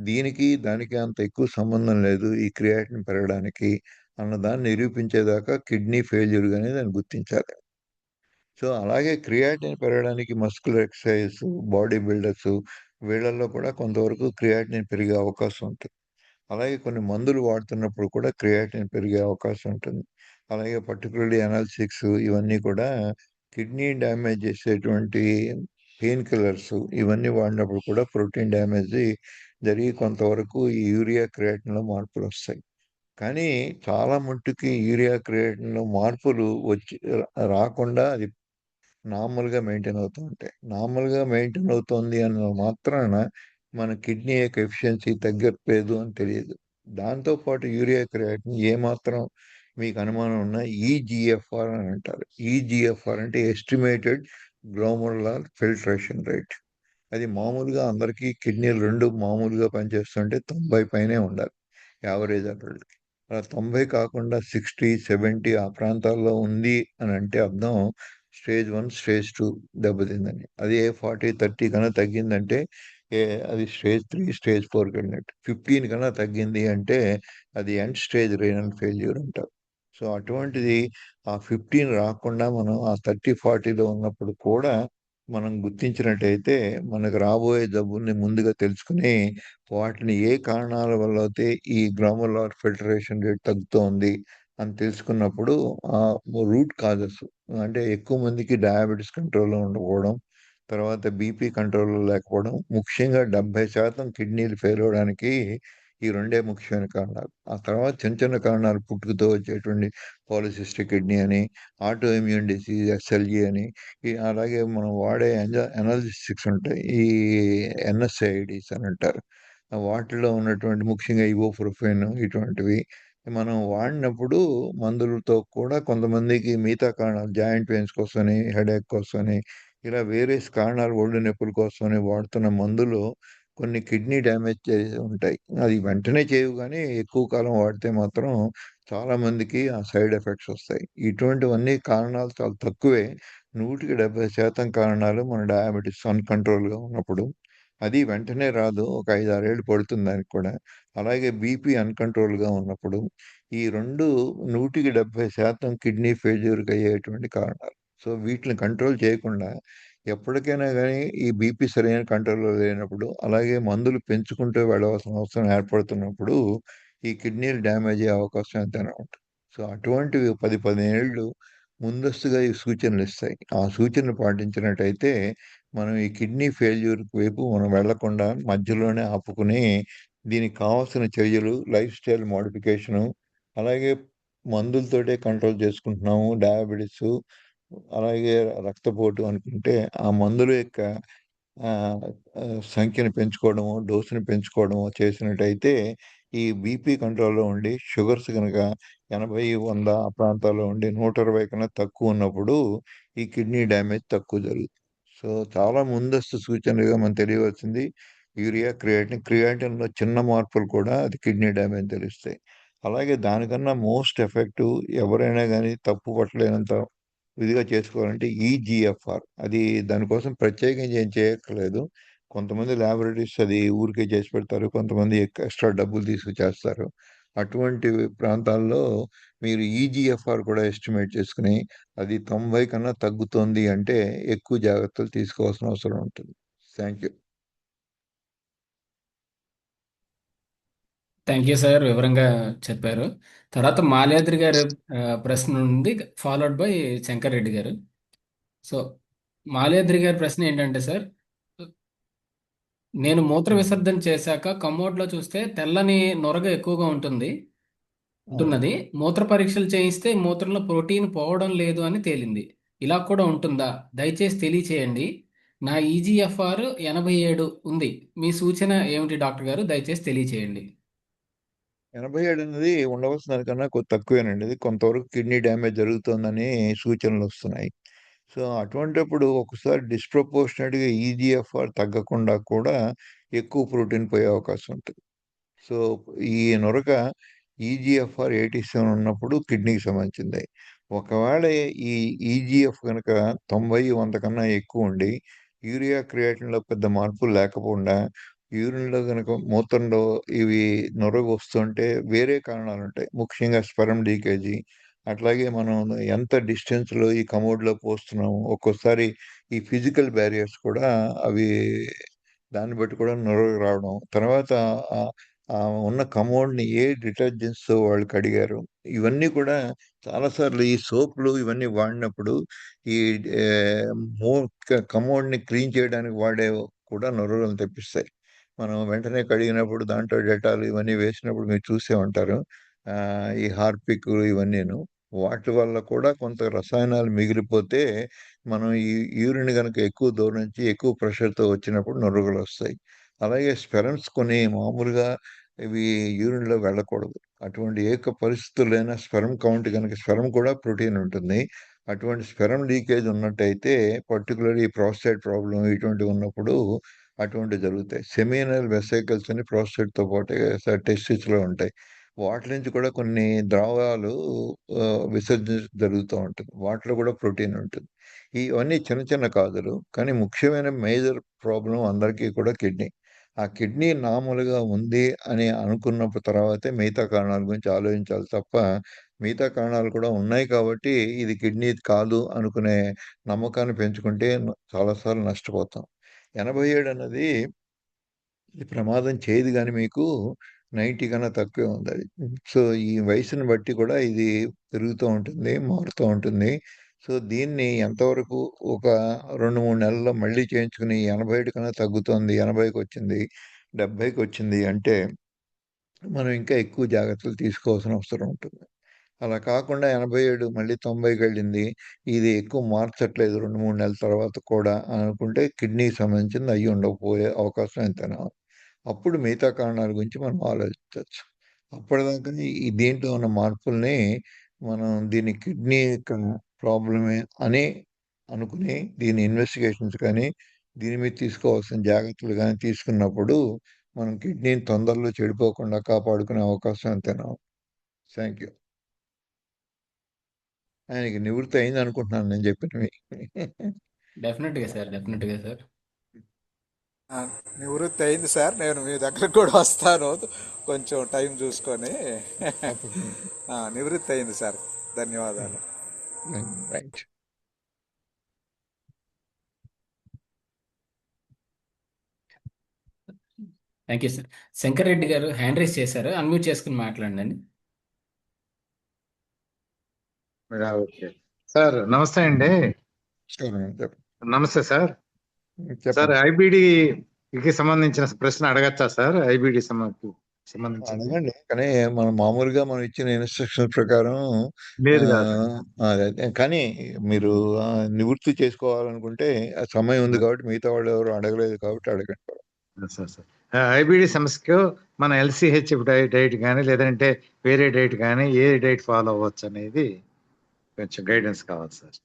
దీనికి దానికి అంత ఎక్కువ సంబంధం లేదు ఈ క్రియాటిన్ పెరగడానికి అన్నదాన్ని నిరూపించేదాకా కిడ్నీ ఫెయిల్యూర్గానే దాన్ని గుర్తించాలి. సో అలాగే క్రియాటిన్ పెరగడానికి మస్కులర్ ఎక్సర్సైజ్, బాడీ బిల్డర్స్ వీళ్ళల్లో కూడా కొంతవరకు క్రియాటిన్ పెరిగే అవకాశం ఉంటుంది. అలాగే కొన్ని మందులు వాడుతున్నప్పుడు కూడా క్రియాటిన్ పెరిగే అవకాశం ఉంటుంది. అలాగే పర్టికులర్లీ అనాల్సిక్స్ ఇవన్నీ కూడా కిడ్నీ డ్యామేజ్ చేసేటువంటి పెయిన్ కిల్లర్స్ ఇవన్నీ వాడినప్పుడు కూడా ప్రోటీన్ డ్యామేజ్ జరిగి కొంతవరకు ఈ యూరియా క్రియాటిన్లో మార్పులు వస్తాయి. కానీ చాలా మట్టుకి యూరియా క్రియాటిన్లో మార్పులు వచ్చి రాకుండా అది నార్మల్గా మెయింటైన్ అవుతూ ఉంటాయి. నార్మల్గా మెయింటైన్ అవుతుంది అన్న మాత్రాన మన కిడ్నీ యొక్క ఎఫిషియన్సీ తగ్గట్లేదు అని తెలియదు. దాంతోపాటు యూరియా క్రియాటిన్ ఏమాత్రం మీకు అనుమానం ఉన్నా ఈజిఎఫ్ఆర్ అని అంటారు. ఈజిఎఫ్ఆర్ అంటే ఎస్టిమేటెడ్ గ్లోమరులార్ ఫిల్ట్రేషన్ రేట్. అది మామూలుగా అందరికీ కిడ్నీలు రెండు మామూలుగా పనిచేస్తుంటే 90 పైనే ఉండాలి యావరేజ్ అడల్ట్కి. అలా 90 కాకుండా 60, 70 ఆ ప్రాంతాల్లో ఉంది అని అంటే అర్థం స్టేజ్ 1, స్టేజ్ 2 దెబ్బతిందని. అదే 40, 30 కన్నా తగ్గిందంటే అది స్టేజ్ 3, స్టేజ్ 4కి వెళ్ళినట్టు. 15 కన్నా తగ్గింది అంటే అది ఎండ్ స్టేజ్ రీనల్ ఫెయిల్యూర్ అంటారు. సో అటువంటిది ఆ 15 రాకుండా మనం ఆ 30, 40లో ఉన్నప్పుడు కూడా మనం గుర్తించినట్టయితే మనకు రాబోయే జబ్బుల్ని ముందుగా తెలుసుకుని వాటిని ఏ కారణాల వల్ల అయితే ఈ గ్లోమరులార్ ఫిల్టరేషన్ రేట్ తగ్గుతోంది అని తెలుసుకున్నప్పుడు ఆ రూట్ కాజెస్ అంటే ఎక్కువ మందికి డయాబెటీస్ కంట్రోల్లో ఉండకపోవడం, తర్వాత బీపీ కంట్రోల్లో లేకపోవడం, ముఖ్యంగా 70% కిడ్నీలు ఫెయిల్ అవడానికి ఈ రెండే ముఖ్యమైన కారణాలు. ఆ తర్వాత చిన్న చిన్న కారణాలు పుట్టుకతో వచ్చేటువంటి పాలిసిస్టిక్ కిడ్నీ అని, ఆటో ఇమ్యూన్ డిసీజ్ ఎస్ఎల్ఈ అని, అలాగే మనం వాడే ఎనర్జిస్టిక్స్ ఉంటాయి. ఈ ఎన్ఎస్ఐడిస్ అని అంటారు. వాటిలో ఉన్నటువంటి ముఖ్యంగా ఇబోప్రోఫెన్ ఇటువంటివి మనం వాడినప్పుడు మందులతో కూడా కొంతమందికి మిగతా కారణాలు జాయింట్ పెయిన్స్ కోసమని, హెడేక్ కోసమని, ఇలా వేరియస్ కారణాలు ఒళ్ళు నొప్పుల కోసమని వాడుతున్న మందులు కొన్ని కిడ్నీ డ్యామేజ్ చేసి ఉంటాయి. అది వెంటనే చేయవు కానీ ఎక్కువ కాలం వాడితే మాత్రం చాలా మందికి ఆ సైడ్ ఎఫెక్ట్స్ వస్తాయి. ఇటువంటివన్నీ కారణాలు చాలా తక్కువే. 100% కారణాలు మన డయాబెటీస్ అన్‌కంట్రోల్‌గా ఉన్నప్పుడు. అది వెంటనే రాదు. ఒక 5, 6 ఏళ్ళు పడుతుంది దానికి కూడా. అలాగే బీపీ అన్‌కంట్రోల్‌గా ఉన్నప్పుడు. ఈ 2 170% కిడ్నీ ఫెయిల్యూర్‌కి అయ్యేటువంటి కారణాలు. సో వీటిని కంట్రోల్ చేయకుండా ఎప్పటికైనా కానీ ఈ బీపీ సరైన కంట్రోల్లో లేనప్పుడు, అలాగే మందులు పెంచుకుంటూ వెళ్ళవలసిన అవసరం ఏర్పడుతున్నప్పుడు ఈ కిడ్నీలు డ్యామేజ్ అయ్యే అవకాశం ఎంతైనా ఉంటుంది. సో అటువంటివి 10-15 ఏళ్ళు ముందస్తుగా ఈ సూచనలు ఇస్తాయి. ఆ సూచనలు పాటించినట్టయితే మనం ఈ కిడ్నీ ఫెయిల్యూర్ వైపు మనం వెళ్లకుండా మధ్యలోనే ఆపుకుని దీనికి కావాల్సిన చర్యలు, లైఫ్ స్టైల్ మోడిఫికేషను, అలాగే మందులతోటే కంట్రోల్ చేసుకుంటున్నాము డయాబెటిస్, అలాగే రక్తపోటు అనుకుంటే ఆ మందుల యొక్క ఆహ్, సంఖ్యను పెంచుకోవడమో, డోస్‌ని పెంచుకోవడమో చేసినట్టయితే ఈ బీపీ కంట్రోల్‌లో ఉండి షుగర్స్ గనక 80, 100 ఆ ప్రాంతాల్లో ఉండి 120 కన్నా తక్కువ ఉన్నప్పుడు ఈ కిడ్నీ డ్యామేజ్ తక్కువ జరుగుతుంది. సో, చాలా ముందస్తు సూచనలుగా మనం తెలియవలసింది యూరియా, క్రియాటిన్. క్రియాటిన్‌లో చిన్న మార్పులు కూడా అది కిడ్నీ డ్యామేజ్ తెలుస్తాయి. అలాగే దానికన్నా మోస్ట్ ఎఫెక్టివ్ ఎవరైనా గానీ తప్పు పట్టలేనంత ఇదిగా చేసుకోవాలంటే ఈజీఎఫ్ఆర్. అది దానికోసం ప్రత్యేకించి ఏం చేయక్కర్లేదు. కొంతమంది ల్యాబొరేటరీస్ అది ఊరికే చేసి పెడతారు. కొంతమంది ఎక్స్‌ట్రా డబ్బులు తీసుకొని చేస్తారు. అటువంటి ప్రాంతాల్లో మీరు ఈజీఎఫ్ఆర్ కూడా ఎస్టిమేట్ చేసుకొని, అది 90 కన్నా తగ్గుతోంది అంటే ఎక్కువ జాగ్రత్తలు తీసుకోవాల్సిన అవసరం ఉంటుంది. Thank you. Thank you sir, వివరంగా చెప్పారు. తర్వాత మాల్యాద్రి గారి ప్రశ్న ఉంది, ఫాలోడ్ బై శంకర్ రెడ్డి గారు. సో మాల్యాద్రి గారి ప్రశ్న ఏంటంటే సార్, నేను మూత్ర హ్మ్. విసర్జన చేశాక కమోడ్లో చూస్తే తెల్లని నొరగ ఎక్కువగా అవును. ఉంటున్నది. మూత్ర పరీక్షలు చేయిస్తే మూత్రంలో ప్రోటీన్ పోవడం లేదు అని తేలింది. ఇలా కూడా ఉంటుందా? దయచేసి తెలియచేయండి. నా ఈజీఎఫ్ఆర్ 87 ఉంది. మీ సూచన ఏమిటి డాక్టర్ గారు? దయచేసి తెలియచేయండి. 87 అనేది ఉండవలసిన దానికన్నా తక్కువేనండి. ఇది కొంతవరకు కిడ్నీ డ్యామేజ్ జరుగుతోందని సూచనలొస్తున్నాయి. సో, అటువంటప్పుడు ఒకసారి డిస్‌ప్రపోర్షనేట్‌గా ఈజీఎఫ్ఆర్ తగ్గకుండా కూడా ఎక్కువ ప్రోటీన్ పోయే అవకాశం ఉంటది. సో, ఈ నురగ ఈజీఎఫ్ఆర్ 87 ఉన్నప్పుడు కిడ్నీకి సంబంధించింది. ఒకవేళ ఈ ఈజీఎఫ్ గనక 90, 100 కన్నా ఎక్కువుండి, యూరియా, క్రియాటిన్‌లో పెద్ద మార్పులు లేకపోకుండా, యూరిన్‌లో గనక మూత్రంలో ఇవి నురగ వస్తుంటే వేరే కారణాలుంటాయి. ముఖ్యంగా స్పెర్మ్ లీకేజీ, అట్లాగే మనం ఎంత డిస్టెన్స్‌లో ఈ కమోడ్‌లో పోస్తున్నాము. ఒక్కోసారి ఈ ఫిజికల్ బ్యారియర్స్ కూడా అవి దాన్ని బట్టి కూడా నురగ రావడం. తర్వాత ఆహ్, ఉన్న కమోడ్‌ని ఏ డిటర్జెంట్స్‌తో వాళ్ళు కడిగారు. ఇవన్నీ కూడా చాలా సార్లు ఈ సోపులు ఇవన్నీ వాడినప్పుడు ఈ ఆహ్, మో కమోడ్‌ని క్లీన్ చేయడానికి వాడే కూడా నురగలను తెప్పిస్తాయి. మనం వెంటనే కడిగినప్పుడు దాంట్లో డెటాల్ ఇవన్నీ వేసినప్పుడు మీరు చూసే ఉంటారు. ఈ హార్పిక్ ఇవన్నీను. వాటి వల్ల కూడా కొంత రసాయనాలు మిగిలిపోతే మనం ఈ యూరిన్ గనక ఎక్కువ దూరం నుంచి ఎక్కువ ప్రెషర్‌తో వచ్చినప్పుడు నురగలొస్తాయి. అలాగే స్పెరమ్స్ కొన్ని మామూలుగా ఇవి యూరిన్‌లో వెళ్ళకూడదు. అటువంటి ఏక పరిస్థితులైనా స్పెర్మ్ కౌంట్ గనక స్పెర్మ్ కూడా ప్రోటీన్ ఉంటుంది. అటువంటి స్పెర్మ్ లీకేజ్ ఉన్నట్టయితే పర్టిక్యులర్‌గా ఈ ప్రోస్టేట్ ప్రాబ్లమ్ ఇటువంటివి ఉన్నప్పుడు అటువంటివి జరుగుతాయి. సెమినల్ వెసికల్స్ అని ప్రోస్టేట్‌తో పాటే టెస్టిస్‌లో ఉంటాయి. వాటి నుంచి కూడా కొన్ని ద్రవాలు విసర్జన జరుగుతూ ఉంటుంది. వాటిలో కూడా ప్రోటీన్ ఉంటుంది. ఇవన్నీ చిన్న చిన్న కాజులు. కానీ ముఖ్యమైన మేజర్ ప్రాబ్లమ్ అందరికీ కూడా కిడ్నీ. ఆ కిడ్నీ నార్మల్‌గా ఉంది అని అనుకున్నప్పుడు తర్వాతే మిగతా కారణాల గురించి ఆలోచించాలి తప్ప, మిగతా కారణాలు కూడా ఉన్నాయి కాబట్టి ఇది కిడ్నీది కాదు అనుకునే నమ్మకాన్ని పెంచుకుంటే చాలా సార్లు నష్టపోతాం. 87 అన్నది ఇది ప్రమాదం చేయదు గానీ మీకు 90 కన్నా తక్కువే ఉందది. సో, ఈ వయసుని బట్టి కూడా ఇది పెరుగుతూ ఉంటుంది, మారుతూ ఉంటుంది. సో, దీన్ని ఎంతవరకు ఒక 2, 3 నెలల్లో మళ్ళీ చేయించుకుని 87 కన్నా తగ్గుతోంది, 80కొచ్చింది, 70కొచ్చింది అంటే మనం ఇంకా ఎక్కువ జాగ్రత్తలు తీసుకోవాల్సిన అవసరం ఉంటుంది. అలా కాకుండా 87 మళ్ళీ 90కెళ్ళింది. ఇది ఎక్కువ మార్చట్లేదు 2, 3 నెలల తర్వాత కూడా అనుకుంటే కిడ్నీకి సంబంధించింది అయ్యి ఉండకపోయే అవకాశం ఎంతైనా ఉంది. అప్పుడు మిగతా కారణాల గురించి మనం ఆలోచించొచ్చు. అప్పటిదాకా ఈ దీంట్లో ఉన్న మార్పుల్ని మనం దీన్ని కిడ్నీ యొక్క ప్రాబ్లమే అని అనుకుని దీని ఇన్వెస్టిగేషన్స్ కానీ, దీని మీద తీసుకోవాల్సిన జాగ్రత్తలు గానీ తీసుకున్నప్పుడు మనం కిడ్నీని తొందరలో చెడిపోకుండా కాపాడుకునే అవకాశం ఎంతైనా ఉంది. Thank you. ఆయనకి నివృత్తి అయిందనుకుంటున్నాను నేను చెప్పినవి. డెఫినెట్గా సార్, డెఫినెట్గా సార్. ఆ, నివృత్తి అయింది సార్. నేను మీ దగ్గరకు కూడా వస్తాను కొంచెం టైం చూసుకొని. తప్పకుండా. నివృత్తి అయింది సార్. ధన్యవాదాలు. Right. Thank you sir. Shankar Reddy గారు హ్యాండ్ రైజ్ చేశారు, అన్మ్యూట్ చేసుకుని మాట్లాడండి. ఓకే సార్, నమస్తే అండి. చెప్పండి. నమస్తే సార్. సార్ చెప్పండి, ఐబిడికి సంబంధించిన ప్రశ్న అడగచ్చా సార్? ఐబిడి సంబంధించింది అడగండి. కానీ మనం మామూలుగా మనం ఇచ్చిన ఇన్స్ట్రక్షన్స్ ప్రకారం లేదు కాదు. కానీ మీరు నివృత్తి చేసుకోవాలనుకుంటే ఆ సమయం ఉంది కాబట్టి మిగతా వాళ్ళు ఎవరు అడగలేదు కాబట్టి అడగండి. సార్ సార్ ఐబిడి సమస్యకు మన ఎల్సిహెచ్ డైట్ కానీ లేదంటే వేరే డైట్ కానీ ఏ డైట్ ఫాలో అవ్వచ్చు అనేది కొంచెం గైడెన్స్ కావాలి సార్.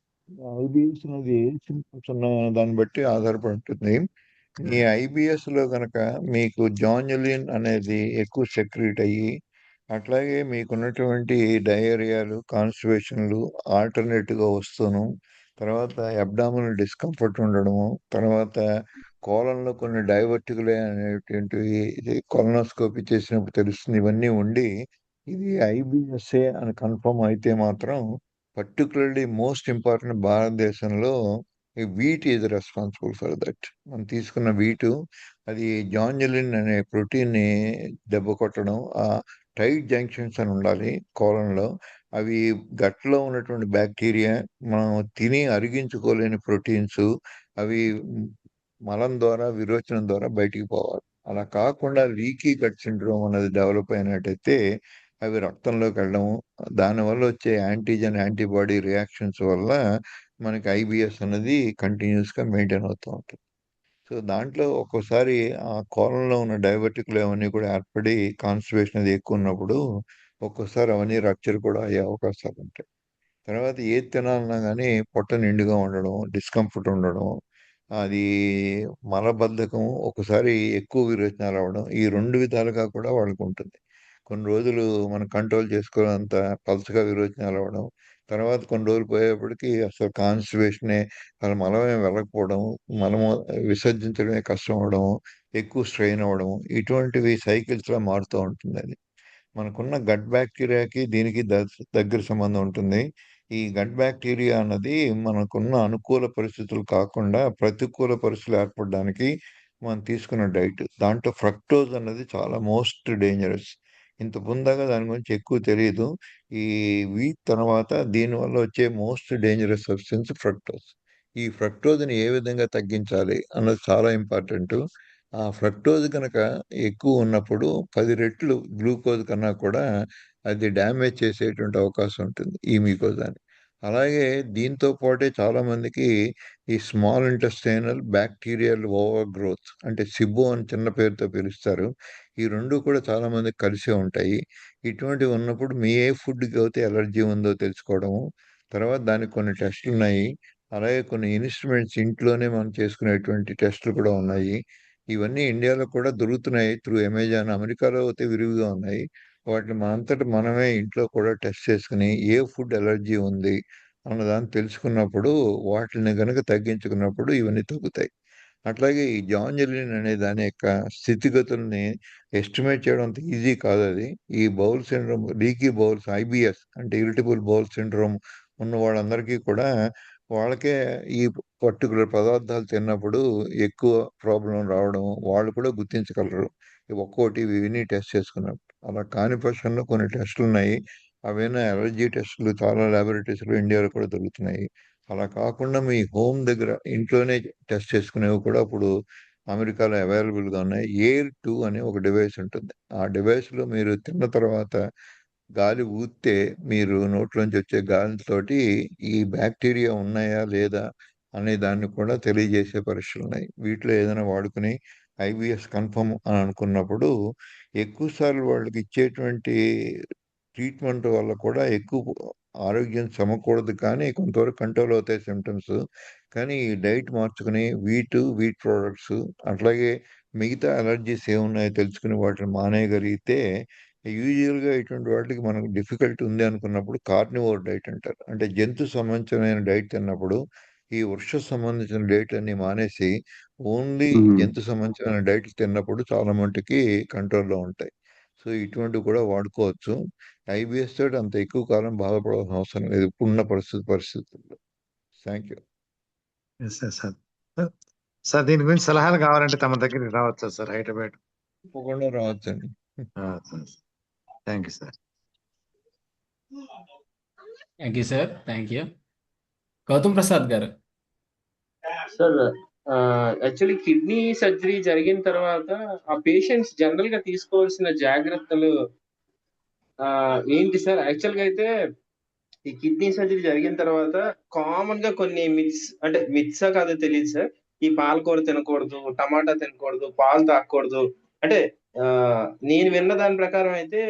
ఐబిఎస్ అనేది సింటమ్స్ ఉన్న దాన్ని బట్టి ఆధారపడి ఉంటుంది. ఈ ఐబిఎస్ లో కనుక మీకు జాన్యులిన్ అనేది ఎక్కువ సెక్రీట్ అయ్యి, అట్లాగే మీకున్నటువంటి డయేరియాలు, కాన్స్టిపేషన్లు ఆల్టర్నేటివ్ గా వస్తూను, తర్వాత అబ్డామినల్ డిస్కంఫర్ట్ ఉండడము, తర్వాత కోలంలో కొన్ని డైవర్టికులే అనేటువంటివి ఇది కొలనోస్కోపీ చేసినప్పుడు తెలుస్తుంది. ఇవన్నీ ఉండి ఇది ఐబిఎస్ఏ అని కన్ఫర్మ్ అయితే మాత్రం పర్టికులర్లీ మోస్ట్ ఇంపార్టెంట్ భారతదేశంలో ఈ wheat is responsible for that. మనం తీసుకున్న వీటు అది జాన్యులిన్ అనే ప్రోటీన్ ని దెబ్బ కొట్టడం, ఆ టైట్ జంక్షన్స్ అని ఉండాలి కోలంలో. అవి గట్లో ఉన్నటువంటి బ్యాక్టీరియా, మనం తిని అరిగించుకోలేని ప్రోటీన్స్, అవి మలం ద్వారా విరోచనం ద్వారా బయటికి పోవాలి. అలా కాకుండా లీకీ గట్ సిండ్రోమ్ అనేది డెవలప్ అయినట్టయితే అవి రక్తంలోకి వెళ్ళడం, దానివల్ల వచ్చే యాంటీజెన్ యాంటీబాడీ రియాక్షన్స్ వల్ల మనకి ఐబిఎస్ అనేది కంటిన్యూస్ గా మెయింటైన్ అవుతూ ఉంటుంది. సో దాంట్లో ఒక్కోసారి ఆ కోలంలో ఉన్న డయాబెటిక్లు అవన్నీ కూడా ఏర్పడి కాన్స్టిపేషన్ అది ఎక్కువ ఉన్నప్పుడు ఒక్కోసారి అవన్నీ రప్చర్ కూడా అయ్యే అవకాశాలు ఉంటాయి. తర్వాత ఏది తినాలన్నా కానీ పొట్ట నిండుగా ఉండడం, డిస్కంఫర్ట్ ఉండడం, అది మలబద్ధకం, ఒకసారి ఎక్కువ విరోచనాలు అవ్వడం, ఈ రెండు విధాలుగా కూడా వాళ్ళకు ఉంటుంది. కొన్ని రోజులు మనం కంట్రోల్ చేసుకోవాలంత పలచగా విరోచనాలు అవ్వడం, తర్వాత కొన్ని రోజులు పోయేప్పటికి అసలు కాన్స్టిపేషనే, అసలు మలమే వెళ్ళకపోవడం, మలము విసర్జించడమే కష్టం అవడం, ఎక్కువ స్ట్రెయిన్ అవ్వడం, ఇటువంటివి సైకిల్స్ లా మారుతూ ఉంటుంది అది. మనకున్న గట్ బ్యాక్టీరియాకి దీనికి దగ్గర సంబంధం ఉంటుంది. ఈ గట్ బ్యాక్టీరియా అన్నది మనకున్న అనుకూల పరిస్థితులు కాకుండా ప్రతికూల పరిస్థితులు ఏర్పడడానికి మనం తీసుకున్న డైట్. దాంట్లో ఫ్రక్టోజ్ అన్నది చాలా మోస్ట్ డేంజరస్. ఇంత ముందాగా దాని గురించి ఎక్కువ తెలియదు. ఈ వీట్ తర్వాత దీనివల్ల వచ్చే మోస్ట్ డేంజరస్ సబ్స్టెన్స్ ఫ్రక్టోజ్. ఈ ఫ్రక్టోజ్ని ఏ విధంగా తగ్గించాలి అన్నది చాలా ఇంపార్టెంట్. ఆ ఫ్రక్టోజ్ కనుక ఎక్కువ ఉన్నప్పుడు 10 రెట్లు గ్లూకోజ్ కన్నా కూడా అది డ్యామేజ్ చేసేటువంటి అవకాశం ఉంటుంది ఈ మీకోజాని. అలాగే దీంతో పాటే చాలా మందికి ఈ small intestinal bacterial over growth అంటే సిబో అని చిన్న పేరుతో పిలుస్తారు. ఈ రెండు కూడా చాలా మందికి కలిసే ఉంటాయి. ఇటువంటివి ఉన్నప్పుడు మీ ఏ ఫుడ్కి అయితే ఎలర్జీ ఉందో తెలుసుకోవడము, తర్వాత దానికి కొన్ని టెస్టులు ఉన్నాయి. అలాగే కొన్ని ఇన్స్ట్రుమెంట్స్ ఇంట్లోనే మనం చేసుకునేటువంటి టెస్టులు కూడా ఉన్నాయి. ఇవన్నీ ఇండియాలో కూడా దొరుకుతున్నాయి త్రూ అమెజాన్. అమెరికాలో అయితే విరివిగా ఉన్నాయి. వాటిని మనంతట మనమే ఇంట్లో కూడా టెస్ట్ చేసుకుని ఏ ఫుడ్ ఎలర్జీ ఉంది అన్నదాన్ని తెలుసుకున్నప్పుడు వాటిని గనుక తగ్గించుకున్నప్పుడు ఇవన్నీ తగ్గుతాయి. అట్లాగే ఈ జాంజలిన్ అనే దాని యొక్క స్థితిగతుల్ని ఎస్టిమేట్ చేయడం అంత ఈజీ కాదు అది. ఈ bowel syndrome, leaky bowls, IBS అంటే ఇరిటబుల్ బౌల్ సిండ్రోమ్ ఉన్న వాళ్ళందరికీ కూడా వాళ్ళకే ఈ పర్టికులర్ పదార్థాలు తిన్నప్పుడు ఎక్కువ ప్రాబ్లం రావడం వాళ్ళు కూడా గుర్తించగలరు. ఒక్కోటి విని టెస్ట్ చేసుకున్నప్పుడు. అలా కాని పక్షంలో కొన్ని టెస్టులు ఉన్నాయి. అవైనా ఎలర్జీ టెస్టులు చాలా ల్యాబొరేటరీస్లో ఇండియాలో కూడా దొరుకుతున్నాయి. అలా కాకుండా మీ హోమ్ దగ్గర ఇంట్లోనే టెస్ట్ చేసుకునేవి కూడా ఇప్పుడు అమెరికాలో అవైలబుల్గా ఉన్నాయి. ఎయిర్ 2 అనే ఒక డివైస్ ఉంటుంది. ఆ డివైస్లో మీరు తిన్న తర్వాత గాలి ఊస్తే మీరు నోట్లోంచి వచ్చే గాలితోటి ఈ బ్యాక్టీరియా ఉన్నాయా లేదా అనే దాన్ని కూడా తెలియజేసే పరీక్షలు ఉన్నాయి. వీటిలో ఏదైనా వాడుకుని ఐబిఎస్ కన్ఫర్మ్ అని అనుకున్నప్పుడు ఎక్కువ సార్లు వాళ్ళకి ఇచ్చేటువంటి ట్రీట్మెంట్ వల్ల కూడా ఎక్కువ ఆరోగ్యం సమకూడదు, కానీ కొంతవరకు కంట్రోల్ అవుతాయి సిమ్టమ్స్. కానీ ఈ డైట్ మార్చుకుని వీట్ ప్రోడక్ట్స్ అట్లాగే మిగతా అలర్జీస్ ఏమున్నాయో తెలుసుకుని వాటిని మానేయగలిగితే యూజువల్గా ఇటువంటి వాటికి మనకు డిఫికల్టీ ఉంది అనుకున్నప్పుడు కార్నివోర్ డైట్ అంటారు. అంటే జంతు సంబంధించిన డైట్ తిన్నప్పుడు ఈ వృక్ష సంబంధించిన డైట్ అన్ని మానేసి ఓన్లీ జంతు సంబంధించిన డైట్ తిన్నప్పుడు చాలా మటుకి కంట్రోల్లో ఉంటాయి. సో ఇటువంటివి కూడా వాడుకోవచ్చు. ఐబిఎస్ తోటి అంత ఎక్కువ కాలం బాధపడాల్సిన అవసరం లేదు ఇప్పుడున్న పరిస్థితుల్లో. Thank you. సార్ సార్ దీని గురించి సలహాలు కావాలంటే తమ దగ్గరికి రావచ్చా సార్ హైదరాబాద్? తప్పకుండా రావచ్చండి. Thank you sir. Thank you sir, thank you. Gautam Prasad గారు. సార్ యాక్చువల్లీ కిడ్నీ సర్జరీ జరిగిన తర్వాత ఆ పేషెంట్స్ జనరల్ గా తీసుకోవాల్సిన జాగ్రత్తలు ఏంటి సార్? యాక్చువల్ గా అయితే ఈ కిడ్నీ సర్జరీ జరిగిన తర్వాత కామన్ గా కొన్ని మిత్స్, అంటే మిత్సా కాదో తెలియదు సార్, ఈ పాలకూర తినకూడదు, టమాటా తినకూడదు, పాలు తాగకూడదు. అంటే ఆ, నేను విన్న దాని ప్రకారం అయితే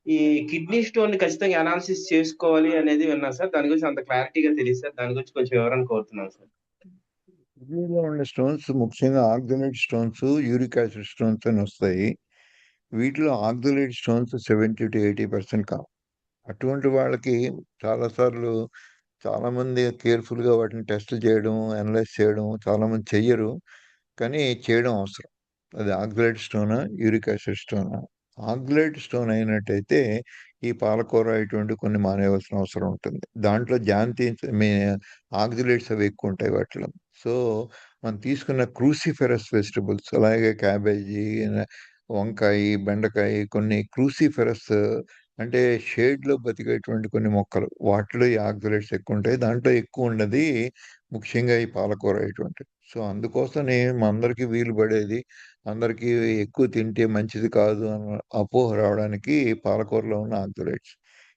ఈ కిడ్నీ స్టోన్ ని ఖచ్చితంగా అనాలిసిస్ చేసుకోవాలి అనేది విన్నాను సార్. దాని గురించి అంత క్లారిటీగా తెలియదు సార్. దాని గురించి కొంచెం వివరణ కోరుతున్నాను సార్. కిడ్నీలో ఉండే స్టోన్స్ ముఖ్యంగా oxalate stones, uric acid stones అని వస్తాయి. వీటిలో ఆక్సలేట్ స్టోన్స్ 70 to 80% కావు. అటువంటి వాళ్ళకి చాలాసార్లు చాలామంది కేర్ఫుల్గా వాటిని టెస్టులు చేయడం, అనలైజ్ చేయడం చాలామంది చెయ్యరు. కానీ చేయడం అవసరం. అది ఆక్సలేట్ స్టోనా, యూరిక్ యాసిడ్ స్టోనా? ఆక్సలేట్ స్టోన్ అయినట్టయితే ఈ పాలకూర ఇటువంటి కొన్ని మానేయవలసిన అవసరం ఉంటుంది. దాంట్లో జాంతి ఆక్సలేట్స్ అవి ఎక్కువ ఉంటాయి వాటిలో. సో మనం తీసుకున్న క్రూసిఫెరస్ వెజిటబుల్స్, అలాగే క్యాబేజీ, వంకాయ, బెండకాయ, కొన్ని క్రూసిఫెరస్ అంటే షేడ్లో బతికేటువంటి కొన్ని మొక్కలు, వాటిలో ఈ ఆక్సలేట్స్ ఎక్కువ ఉంటాయి. దాంట్లో ఎక్కువ ఉన్నది ముఖ్యంగా ఈ పాలకూర ఇటువంటి. సో అందుకోసమే మా అందరికీ వీలు పడేది, అందరికీ ఎక్కువ తింటే మంచిది కాదు అన్న అపోహ రావడానికి పాలకూరలో ఉన్న ఆక్సలేట్స్.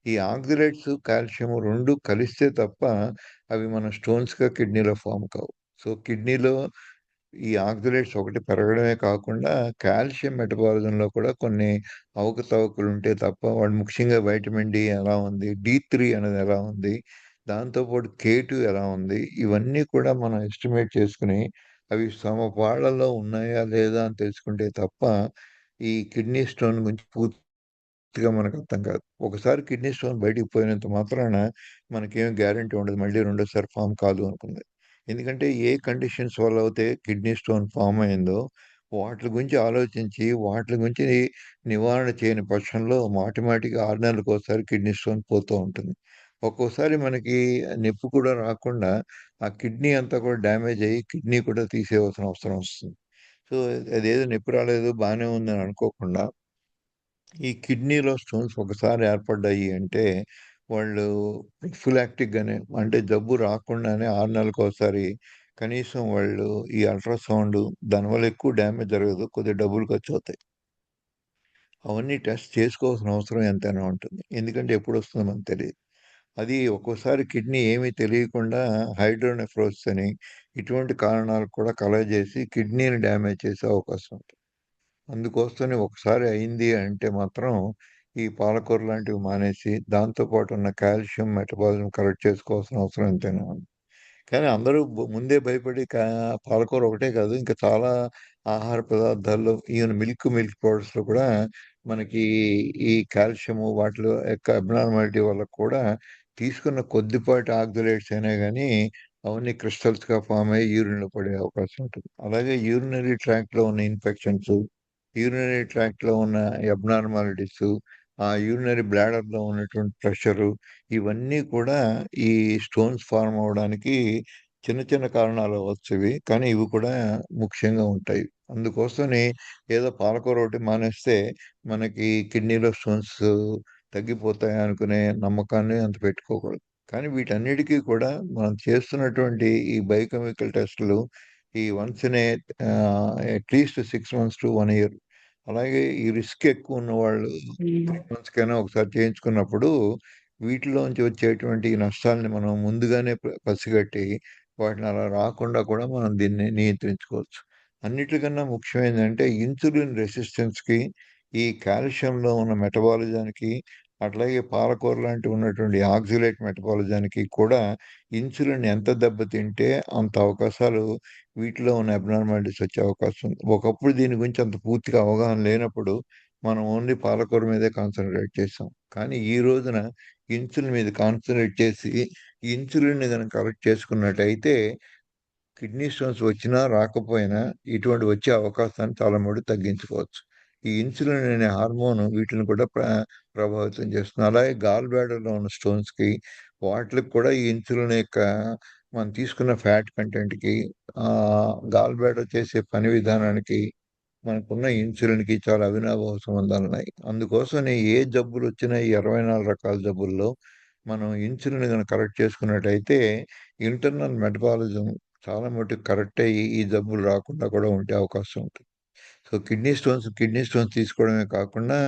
ఈ ఆక్సలేట్స్, కాల్షియం రెండు కలిస్తే తప్ప అవి మన స్టోన్స్గా కిడ్నీలో ఫామ్ కావు. సో కిడ్నీలో ఈ ఆక్సలేట్స్ ఒకటి పెరగడమే కాకుండా కాల్షియం మెటబాలిజంలో కూడా కొన్ని అవకతవకలు ఉంటే తప్ప, వాడు ముఖ్యంగా వైటమిన్ డి ఎలా ఉంది, D3 అనేది ఎలా ఉంది, దాంతోపాటు K2 ఎలా ఉంది, ఇవన్నీ కూడా మనం ఎస్టిమేట్ చేసుకుని అవి సమపాళ్లలో ఉన్నాయా లేదా అని తెలుసుకుంటే తప్ప ఈ కిడ్నీ స్టోన్ గురించి పూర్తిగా మనకు అర్థం కాదు. ఒకసారి కిడ్నీ స్టోన్ బయటికి పోయినంత మాత్రాన మనకేం గ్యారంటీ ఉండదు మళ్ళీ రెండోసారి ఫామ్ కాదు అనుకుంది. ఎందుకంటే ఏ కండిషన్స్ వల్ల అయితే కిడ్నీ స్టోన్ ఫామ్ అయిందో వాటి గురించి ఆలోచించి వాటి గురించి నివారణ చేయని పక్షంలో మాటిమాటికి 6 నెలలకు ఒకసారి కిడ్నీ స్టోన్ పోతూ ఉంటుంది. ఒక్కోసారి మనకి నొప్పి కూడా రాకుండా ఆ కిడ్నీ అంతా కూడా డ్యామేజ్ అయ్యి కిడ్నీ కూడా తీసేయవలసిన అవసరం వస్తుంది. సో అదేదో నొప్పి రాలేదు బాగానే ఉందని అనుకోకుండా ఈ కిడ్నీలో స్టోన్స్ ఒకసారి ఏర్పడ్డాయి అంటే వాళ్ళు ప్రొఫిలాక్టిక్‌గానే, అంటే జబ్బు రాకుండానే 6 నెలలకు ఒకసారి కనీసం వాళ్ళు ఈ అల్ట్రాసౌండ్, దానివల్ల ఎక్కువ డ్యామేజ్ జరగదు. కొద్దిగా డబ్బులు ఖర్చవుతాయి. అవన్నీ టెస్ట్ చేసుకోవాల్సిన అవసరం ఎంతైనా ఉంటుంది. ఎందుకంటే ఎప్పుడొస్తుందో మనకు తెలీదు. అది ఒక్కోసారి కిడ్నీ ఏమీ తెలియకుండా హైడ్రోనెఫ్రోసిస్ అని ఇటువంటి కారణాలు కూడా కలగజేసి కిడ్నీని డ్యామేజ్ చేసే అవకాశం ఉంటుంది. అందుకోసమని ఒకసారి అయింది అంటే మాత్రం ఈ పాలకూర లాంటివి మానేసి దాంతో పాటు ఉన్న కాల్షియం మెటబాలిజం కరెక్ట్ చేసుకోవాల్సిన అవసరం ఎంతైనా ఉంది. కానీ అందరూ ముందే భయపడి పాలకూర ఒకటే కాదు ఇంకా చాలా ఆహార పదార్థాల్లో ఈవెన్ మిల్క్ పౌడర్స్‌లో కూడా మనకి ఈ కాల్షియము వాటిలో యొక్క అబ్నార్మాలిటీ వల్ల కూడా తీసుకున్న కొద్దిపాటి ఆక్సలేట్స్ అయినా గానీ అవన్నీ క్రిస్టల్స్‌గా ఫార్మ్ అయ్యి యూరిన్‌లో పడే అవకాశం ఉంటుంది. అలాగే యూరినరీ ట్రాక్ట్‌లో ఉన్న ఇన్ఫెక్షన్స్, యూరినరీ ట్రాక్ట్‌లో ఉన్న అబ్నార్మాలిటీస్, ఆ యూరినరీ బ్లాడర్‌లో ఉన్నటువంటి ప్రెషరు, ఇవన్నీ కూడా ఈ స్టోన్స్ ఫార్మ్ అవ్వడానికి చిన్న చిన్న కారణాలు అవ్వచ్చు ఇవి. కానీ ఇవి కూడా ముఖ్యంగా ఉంటాయి. అందుకోసమని ఏదో పాలకూర ఒకటి మానేస్తే మనకి కిడ్నీలో స్టోన్స్ తగ్గిపోతాయి అనుకునే నమ్మకాన్ని అంత పెట్టుకోకూడదు. కానీ వీటన్నిటికీ కూడా మనం చేస్తున్నటువంటి ఈ బయోకెమికల్ టెస్టులు ఈ once in at least 6 months to 1 year, అలాగే ఈ రిస్క్ ఎక్కువ ఉన్నవాళ్ళు 3 months కైనా ఒకసారి చేయించుకున్నప్పుడు వీటిలోంచి వచ్చేటువంటి ఈ నష్టాల్ని మనం ముందుగానే పసిగట్టి వాటిని అలా రాకుండా కూడా మనం దీన్ని నియంత్రించుకోవచ్చు. అన్నిటికన్నా ముఖ్యం ఏందంటే ఇన్సులిన్ రెసిస్టెన్స్‌కి, ఈ కాల్షియంలో ఉన్న మెటబాలిజానికి, అట్లాగే పాలకూర లాంటివి ఉన్నటువంటి ఆక్సిలేట్ మెటబాలిజానికి కూడా ఇన్సులిన్ ఎంత దెబ్బతింటే అంత అవకాశాలు వీటిలో ఉన్న అబ్నార్మాలిటీస్ వచ్చే అవకాశం ఉంది. ఒకప్పుడు దీని గురించి అంత పూర్తిగా అవగాహన లేనప్పుడు మనం ఓన్లీ పాలకూర మీదే కాన్సంట్రేట్ చేసాం. కానీ ఈ రోజున ఇన్సులిన్ మీద కాన్సంట్రేట్ చేసి ఇన్సులిన్‌ని గనక కరెక్ట్ చేసుకున్నట్టయితే కిడ్నీ స్టోన్స్ వచ్చినా రాకపోయినా ఇటువంటి వచ్చే అవకాశాన్ని చాలా మటుకు తగ్గించుకోవచ్చు. ఈ ఇన్సులిన్ అనే హార్మోన్ వీటిని కూడా ప్రభావితం చేస్తుంది. అలాగే గాల్ బ్లాడర్‌లో ఉన్న స్టోన్స్‌కి వాటిలకి కూడా ఈ ఇన్సులిన్ యొక్క మనం తీసుకున్న ఫ్యాట్ కంటెంట్‌కి గాల్ బ్లాడర్ చేసే పని విధానానికి మనకున్న ఇన్సులిన్కి చాలా అవినాభావ సంబంధాలు ఉన్నాయి. అందుకోసమని ఏ జబ్బులు వచ్చినా ఈ 24 రకాల జబ్బుల్లో మనం ఇన్సులిన్ కనుక కరెక్ట్ చేసుకున్నట్టయితే ఇంటర్నల్ మెటబాలిజం చాలా మటుకు కరెక్ట్ అయ్యి ఈ జబ్బులు రాకుండా కూడా ఉండే అవకాశం ఉంటుంది. సో కిడ్నీ స్టోన్స్ తీసుకోవడమే కాకుండా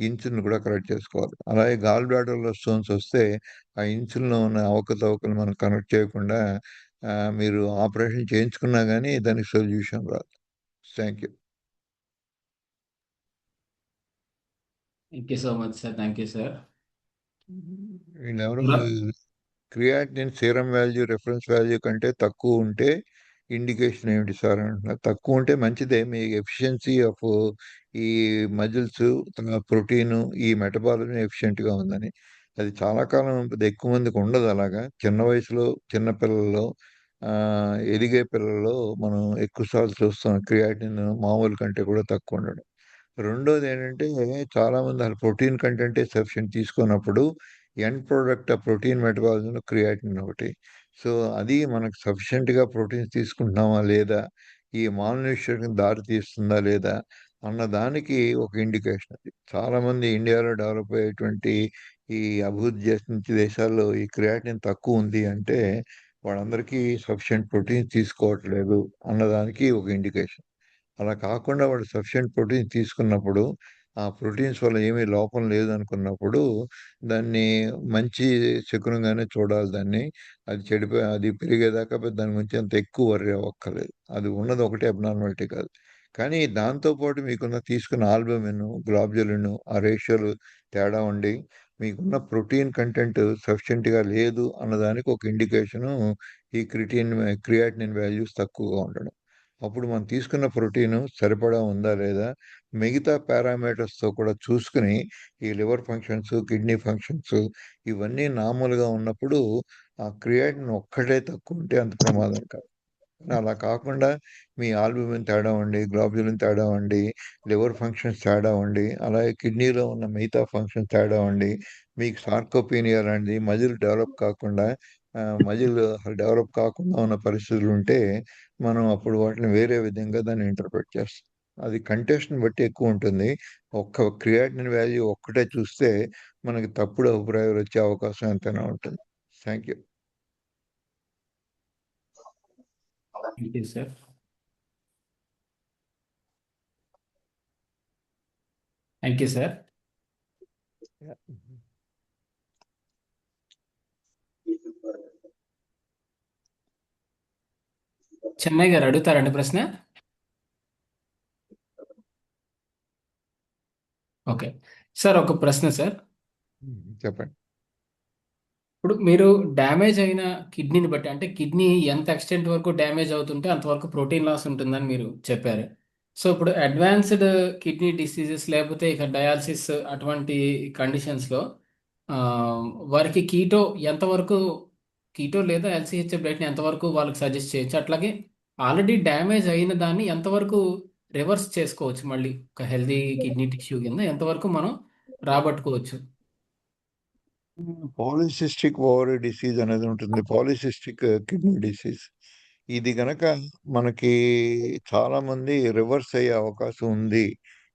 ఇన్సులిన్ కూడా కరెక్ట్ చేసుకోవాలి. అలాగే గాల్ బ్లాడర్లో స్టోన్స్ వస్తే ఆ ఇన్సులిన్లో ఉన్న అవకతవకలు మనం కనెక్ట్ చేయకుండా మీరు ఆపరేషన్ చేయించుకున్నా కానీ దానికి సొల్యూషన్ రాదు. Thank you. Thank you so much sir. Thank you sir. వీళ్ళెవరు ఇలా creatinine serum value reference value కంటే తక్కువ ఉంటే ఇండికేషన్ ఏమిటి సార్ అంటున్నారు. తక్కువ ఉంటే మంచిదే. మీ ఎఫిషియన్సీ ఆఫ్ ఈ మజిల్స్ ప్రోటీన్ ఈ మెటబాలిజం ఎఫిషియెంట్గా ఉందని. అది చాలా కాలం ఎక్కువ మందికి ఉండదు అలాగా. చిన్న వయసులో చిన్న పిల్లల్లో ఎదిగే పిల్లల్లో మనం ఎక్కువసార్లు చూస్తాం క్రియాటిన్ మామూలు కంటే కూడా తక్కువ ఉండడం. రెండోది ఏంటంటే చాలామంది అసలు ప్రోటీన్ కంటెంటే సఫిషియెంట్ తీసుకున్నప్పుడు ఎండ్ ప్రోడక్ట్ ఆ ప్రోటీన్ మెటబాలిజంలో క్రియాటిన్ ఒకటి. సో అది మనకు సఫిషియెంట్గా ప్రోటీన్స్ తీసుకుంటున్నామా లేదా, ఈ మాల్న్యూట్రిషన్కి దారి తీస్తుందా లేదా అన్న దానికి ఒక ఇండికేషన్ అది. చాలామంది ఇండియాలో డెవలప్ అయ్యేటువంటి ఈ అభివృద్ధి చేసిన దేశాల్లో ఈ క్రియాటిన్ తక్కువ ఉంది అంటే వాళ్ళందరికీ సఫిషియెంట్ ప్రోటీన్స్ తీసుకోవట్లేదు అన్నదానికి ఒక ఇండికేషన్. అలా కాకుండా వాడు సఫిషియెంట్ ప్రోటీన్స్ తీసుకున్నప్పుడు ఆ ప్రోటీన్స్ వల్ల ఏమీ లోపం లేదనుకున్నప్పుడు దాన్ని మంచి శకునంగానే చూడాలి దాన్ని. అది పెరిగేదాకా దాని గురించి అంత ఎక్కువ వర్రీ అవ్వక్కర్లేదు. అది ఉన్నది ఒకటే అబ్నార్మాలిటీ కాదు. కానీ దాంతో పాటు తీసుకున్న ఆల్బమిన్, గ్లోబులిన్ ఆ రేషియోలు తేడా ఉండి మీకున్న ప్రోటీన్ కంటెంట్ సఫిషియెంట్‌గా లేదు అన్నదానికి ఒక ఇండికేషను ఈ క్రియాటినిన్ వాల్యూస్ తక్కువగా ఉండడం. అప్పుడు మనం తీసుకున్న ప్రోటీను సరిపడా ఉందా లేదా, మిగతా పారామీటర్స్‌తో కూడా చూసుకొని ఈ లివర్ ఫంక్షన్స్, కిడ్నీ ఫంక్షన్స్ ఇవన్నీ నార్మల్‌గా ఉన్నప్పుడు ఆ క్రియాటిన్ ఒక్కటే తక్కువుంటే అంత ప్రమాదం కాదు. అలా కాకుండా మీ ఆల్బుమిన్ తేడా ఉండి, గ్లోబులిన్ తేడా ఉండి, లివర్ ఫంక్షన్స్ తేడా ఉండి, అలాగే కిడ్నీలో ఉన్న మిగతా ఫంక్షన్స్ తేడా ఉండి, మీకు సార్కోపీనియా లాంటిది మజిల్ డెవలప్ కాకుండా మజిల్ డెవలప్ కాకుండా ఉన్న పరిస్థితులు ఉంటే మనం అప్పుడు వాటిని వేరే విధంగా దాన్ని ఇంటర్ప్రిట్ చేస్తాం. అది కంటెస్ట్‌ని బట్టి ఎక్కువ ఉంటుంది. ఒక్క క్రియాటినిన్ వాల్యూ ఒక్కటే చూస్తే మనకి తప్పుడు అభిప్రాయాలు వచ్చే అవకాశం ఎంతైనా ఉంటుంది. Thank you. Thank you sir. Thank you sir. Chennai గారు అడుగుతారండి ప్రశ్న? ఓకే సార్, ఒక ప్రశ్న సార్. చెప్పండి. ఇప్పుడు మీరు డ్యామేజ్ అయిన కిడ్నీని బట్టి, అంటే కిడ్నీ ఎంత ఎక్స్టెంట్ వరకు డ్యామేజ్ అవుతుంటే అంతవరకు ప్రోటీన్ లాస్ ఉంటుందని మీరు చెప్పారు. సో ఇప్పుడు అడ్వాన్స్డ్ కిడ్నీ డిసీజెస్ లేకపోతే ఇక డయాలసిస్ అటువంటి కండిషన్స్లో వారికి కీటో లేదా ఎల్సిహెచ్ఎఫ్ డైట్ని ఎంతవరకు వాళ్ళకి సజెస్ట్ చేయొచ్చు? అట్లాగే ఆల్రెడీ డ్యామేజ్ అయిన దాన్ని ఎంతవరకు రివర్స్ చేసుకోవచ్చు, మళ్ళీ ఒక హెల్దీ కిడ్నీ టిష్యూ కింద ఎంతవరకు మనం రాబట్టుకోవచ్చు? పాలిసిస్టిక్ ఓవరీ డిసీజ్ అనేది ఉంటుంది. పాలిసిస్టిక్ కిడ్నీ డిసీజ్ ఇది గనక మనకి చాలా మంది రివర్స్ అయ్యే అవకాశం ఉంది.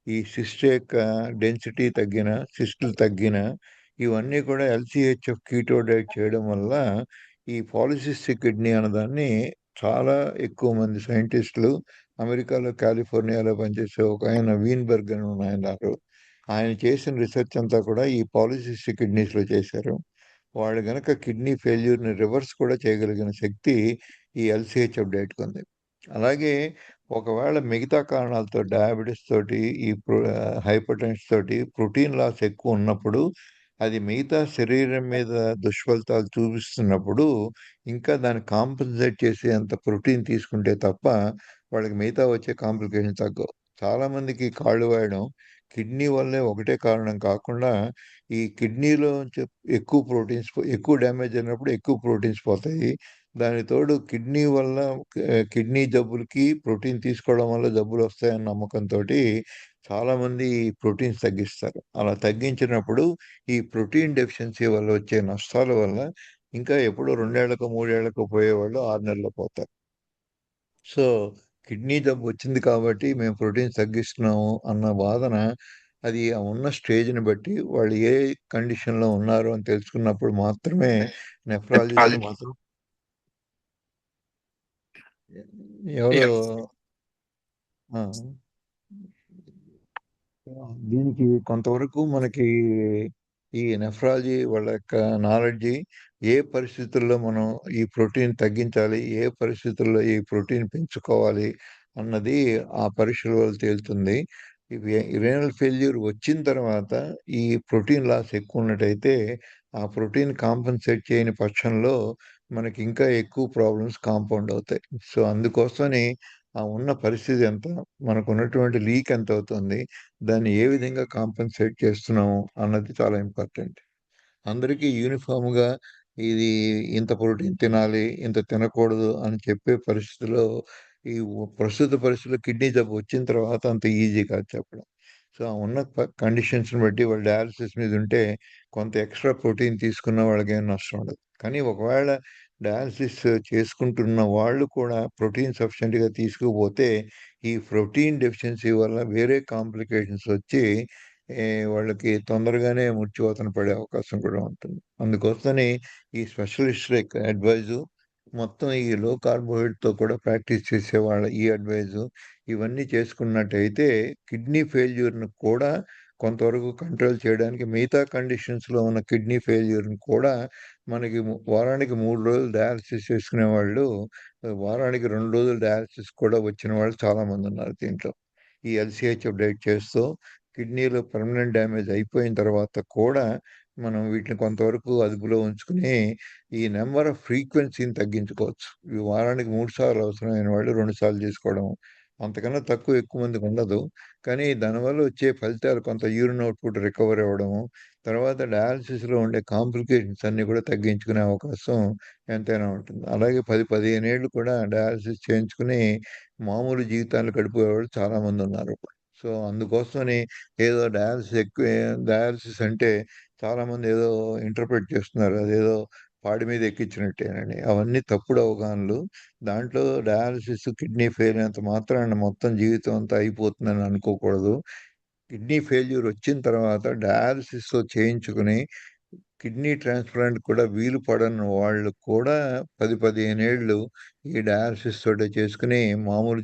ఈ సిస్ట్ యొక్క డెన్సిటీ తగ్గిన, సిస్టులు తగ్గిన ఇవన్నీ కూడా ఎల్సిహెచ్ఎఫ్ కీటో డైట్ చేయడం వల్ల ఈ పాలిసిస్టిక్ కిడ్నీ అన్నదాన్ని చాలా ఎక్కువ మంది సైంటిస్టులు అమెరికాలో కాలిఫోర్నియాలో పనిచేసే ఒక ఆయన వీన్బర్గ్ అని ఉన్నారు. ఆయన చేసిన రీసెర్చ్ అంతా కూడా ఈ పాలిసిస్టిక్ కిడ్నీస్లో చేశారు. వాళ్ళు గనక కిడ్నీ ఫెయిల్యూర్ని రివర్స్ కూడా చేయగలిగిన శక్తి ఈ ఎల్సిహెచ్ఎఫ్ డైట్కి ఉంది. అలాగే ఒకవేళ మిగతా కారణాలతో డయాబెటీస్ తోటి హైపర్ టెన్షన్ తోటి ప్రోటీన్ లాస్ ఎక్కువ ఉన్నప్పుడు అది మిగతా శరీరం మీద దుష్ఫలితాలు చూపిస్తున్నప్పుడు ఇంకా దాన్ని కాంపెన్సేట్ చేసే అంత ప్రోటీన్ తీసుకుంటే తప్ప వాళ్ళకి మిగతా వచ్చే కాంప్లికేషన్ తగ్గవు. చాలామందికి కాళ్ళు వాయడం కిడ్నీ వల్లే ఒకటే కారణం కాకుండా ఈ కిడ్నీలో ఎక్కువ డ్యామేజ్ అయినప్పుడు ఎక్కువ ప్రోటీన్స్ పోతాయి. దానికి తోడు కిడ్నీ వల్ల కిడ్నీ జబ్బులకి ప్రోటీన్ తీసుకోవడం వల్ల జబ్బులు వస్తాయన్న నమ్మకంతోటి చాలామంది ప్రోటీన్స్ తగ్గిస్తారు. అలా తగ్గించినప్పుడు ఈ ప్రోటీన్ డెఫిషియన్సీ వల్ల వచ్చే నష్టాల వల్ల ఇంకా ఎప్పుడో 2 ఏళ్లకో 3 ఏళ్లకో పోయేవాళ్ళు 6 నెలల్లో పోతారు. సో కిడ్నీ జబ్బు వచ్చింది కాబట్టి మేము ప్రోటీన్స్ తగ్గిస్తున్నాము అన్న వాదన, అది ఆ ఉన్న స్టేజ్ని బట్టి వాళ్ళు ఏ కండిషన్లో ఉన్నారు అని తెలుసుకున్నప్పుడు మాత్రమే నెఫ్రాలజిస్ట్ మాత్రం ఎవరో ఆ, దీనికి కొంతవరకు మనకి ఈ నెఫ్రాలజీ వాళ్ళ యొక్క నాలెడ్జి, ఏ పరిస్థితుల్లో మనం ఈ ప్రోటీన్ తగ్గించాలి, ఏ పరిస్థితుల్లో ఈ ప్రోటీన్ పెంచుకోవాలి అన్నది ఆ పరీక్షల వల్ల తేలుతుంది. ఇవి రీనల్ ఫెయిల్యూర్ వచ్చిన తర్వాత ఈ ప్రోటీన్ లాస్ ఎక్కువ ఉన్నట్టయితే ఆ ప్రోటీన్ కాంపన్సేట్ చేయని పక్షంలో మనకి ఇంకా ఎక్కువ ప్రాబ్లమ్స్ కాంపౌండ్ అవుతాయి. సో అందుకోసమని ఆ ఉన్న పరిస్థితి ఎంత, మనకు ఉన్నటువంటి లీక్ ఎంత అవుతుంది, దాన్ని ఏ విధంగా కాంపన్సేట్ చేస్తున్నాము అన్నది చాలా ఇంపార్టెంట్. అందరికీ యూనిఫామ్‌గా ఇది ఇంత ప్రోటీన్ తినాలి, ఇంత తినకూడదు అని చెప్పే పరిస్థితిలో ఈ ప్రస్తుత పరిస్థితిలో కిడ్నీ జబ్బు వచ్చిన తర్వాత అంత ఈజీ కాదు చెప్పడం. సో, ఆ ఉన్న కండిషన్స్‌ని బట్టి వాళ్ళు డయాలిసిస్ మీద ఉంటే కొంత ఎక్స్‌ట్రా ప్రోటీన్ తీసుకున్న వాళ్ళకేం నష్టం ఉండదు. కానీ ఒకవేళ డయాలిసిస్ చేసుకుంటున్న వాళ్ళు కూడా ప్రోటీన్ సఫిషియెంట్‌గా తీసుకోకపోతే ఈ ప్రోటీన్ డెఫిషియన్సీ వల్ల వేరే కాంప్లికేషన్స్ వచ్చి వాళ్ళకి తొందరగానే మృత్యువాత పడే అవకాశం కూడా ఉంటుంది. అందుకోసమని ఈ స్పెషలిస్టుల యొక్క అడ్వైజు, మొత్తం ఈ లో కార్బోహైడ్రేట్‌తో కూడా ప్రాక్టీస్ చేసేవాళ్ళ ఈ అడ్వైజు, ఇవన్నీ చేసుకున్నట్టయితే కిడ్నీ ఫెయిల్యూర్‌ని కూడా కొంతవరకు కంట్రోల్ చేయడానికి, మిగతా కండిషన్స్‌లో ఉన్న కిడ్నీ ఫెయిల్యూర్‌ని కూడా మనకి వారానికి 3 రోజులు డయాలిసిస్ చేసుకునేవాళ్ళు, వారానికి 2 రోజులు డయాలిసిస్ కూడా వచ్చిన వాళ్ళు చాలామందున్నారు దీంట్లో. ఈ ఎల్‌సీహెచ్ఎఫ్ డైట్ చేస్తూ కిడ్నీలో పర్మనెంట్ డ్యామేజ్ అయిపోయిన తర్వాత కూడా మనం వీటిని కొంతవరకు అదుపులో ఉంచుకుని ఈ నెంబర్ ఆఫ్ ఫ్రీక్వెన్సీని తగ్గించుకోవచ్చు. ఈ వారానికి 3 సార్లు అవసరమైన వాళ్ళు 2 సార్లు చేసుకోవడం. అంతకన్నా తక్కువ ఎక్కువ మందికి ఉండదు. కానీ దానివల్ల వచ్చే ఫలితాలు కొంత యూరిన్ అవుట్‌పుట్ రికవర్ అవ్వడము, తర్వాత డయాలిసిస్‌లో ఉండే కాంప్లికేషన్స్ అన్నీ కూడా తగ్గించుకునే అవకాశం ఎంతైనా ఉంటుంది. అలాగే 10, 15 ఏళ్ళు కూడా డయాలిసిస్ చేయించుకుని మామూలు జీవితాలు గడిపేవాళ్ళు చాలామందున్నారు ఇప్పుడు. సో, అందుకోసమని ఏదో డయాలిసిస్ అంటే చాలామంది ఏదో ఇంటర్ప్రెట్ చేస్తున్నారు. అదేదో పాడి మీద ఎక్కించినట్టేనని. అవన్నీ తప్పుడు అవగాహనలు. దాంట్లో డయాలిసిస్, కిడ్నీ ఫెయిల్ అయినంత మాత్రాన మొత్తం జీవితం అంతా అయిపోతుందని అనుకోకూడదు. కిడ్నీ ఫెయిల్యూర్ వచ్చిన తర్వాత డయాలిసిస్ చేయించుకుని కిడ్నీ ట్రాన్స్‌ప్లాంట్ కూడా వీలు పడని వాళ్ళు కూడా 10, 15 ఏళ్ళు ఈ డయాలిసిస్ తోటే చేసుకొని మామూలు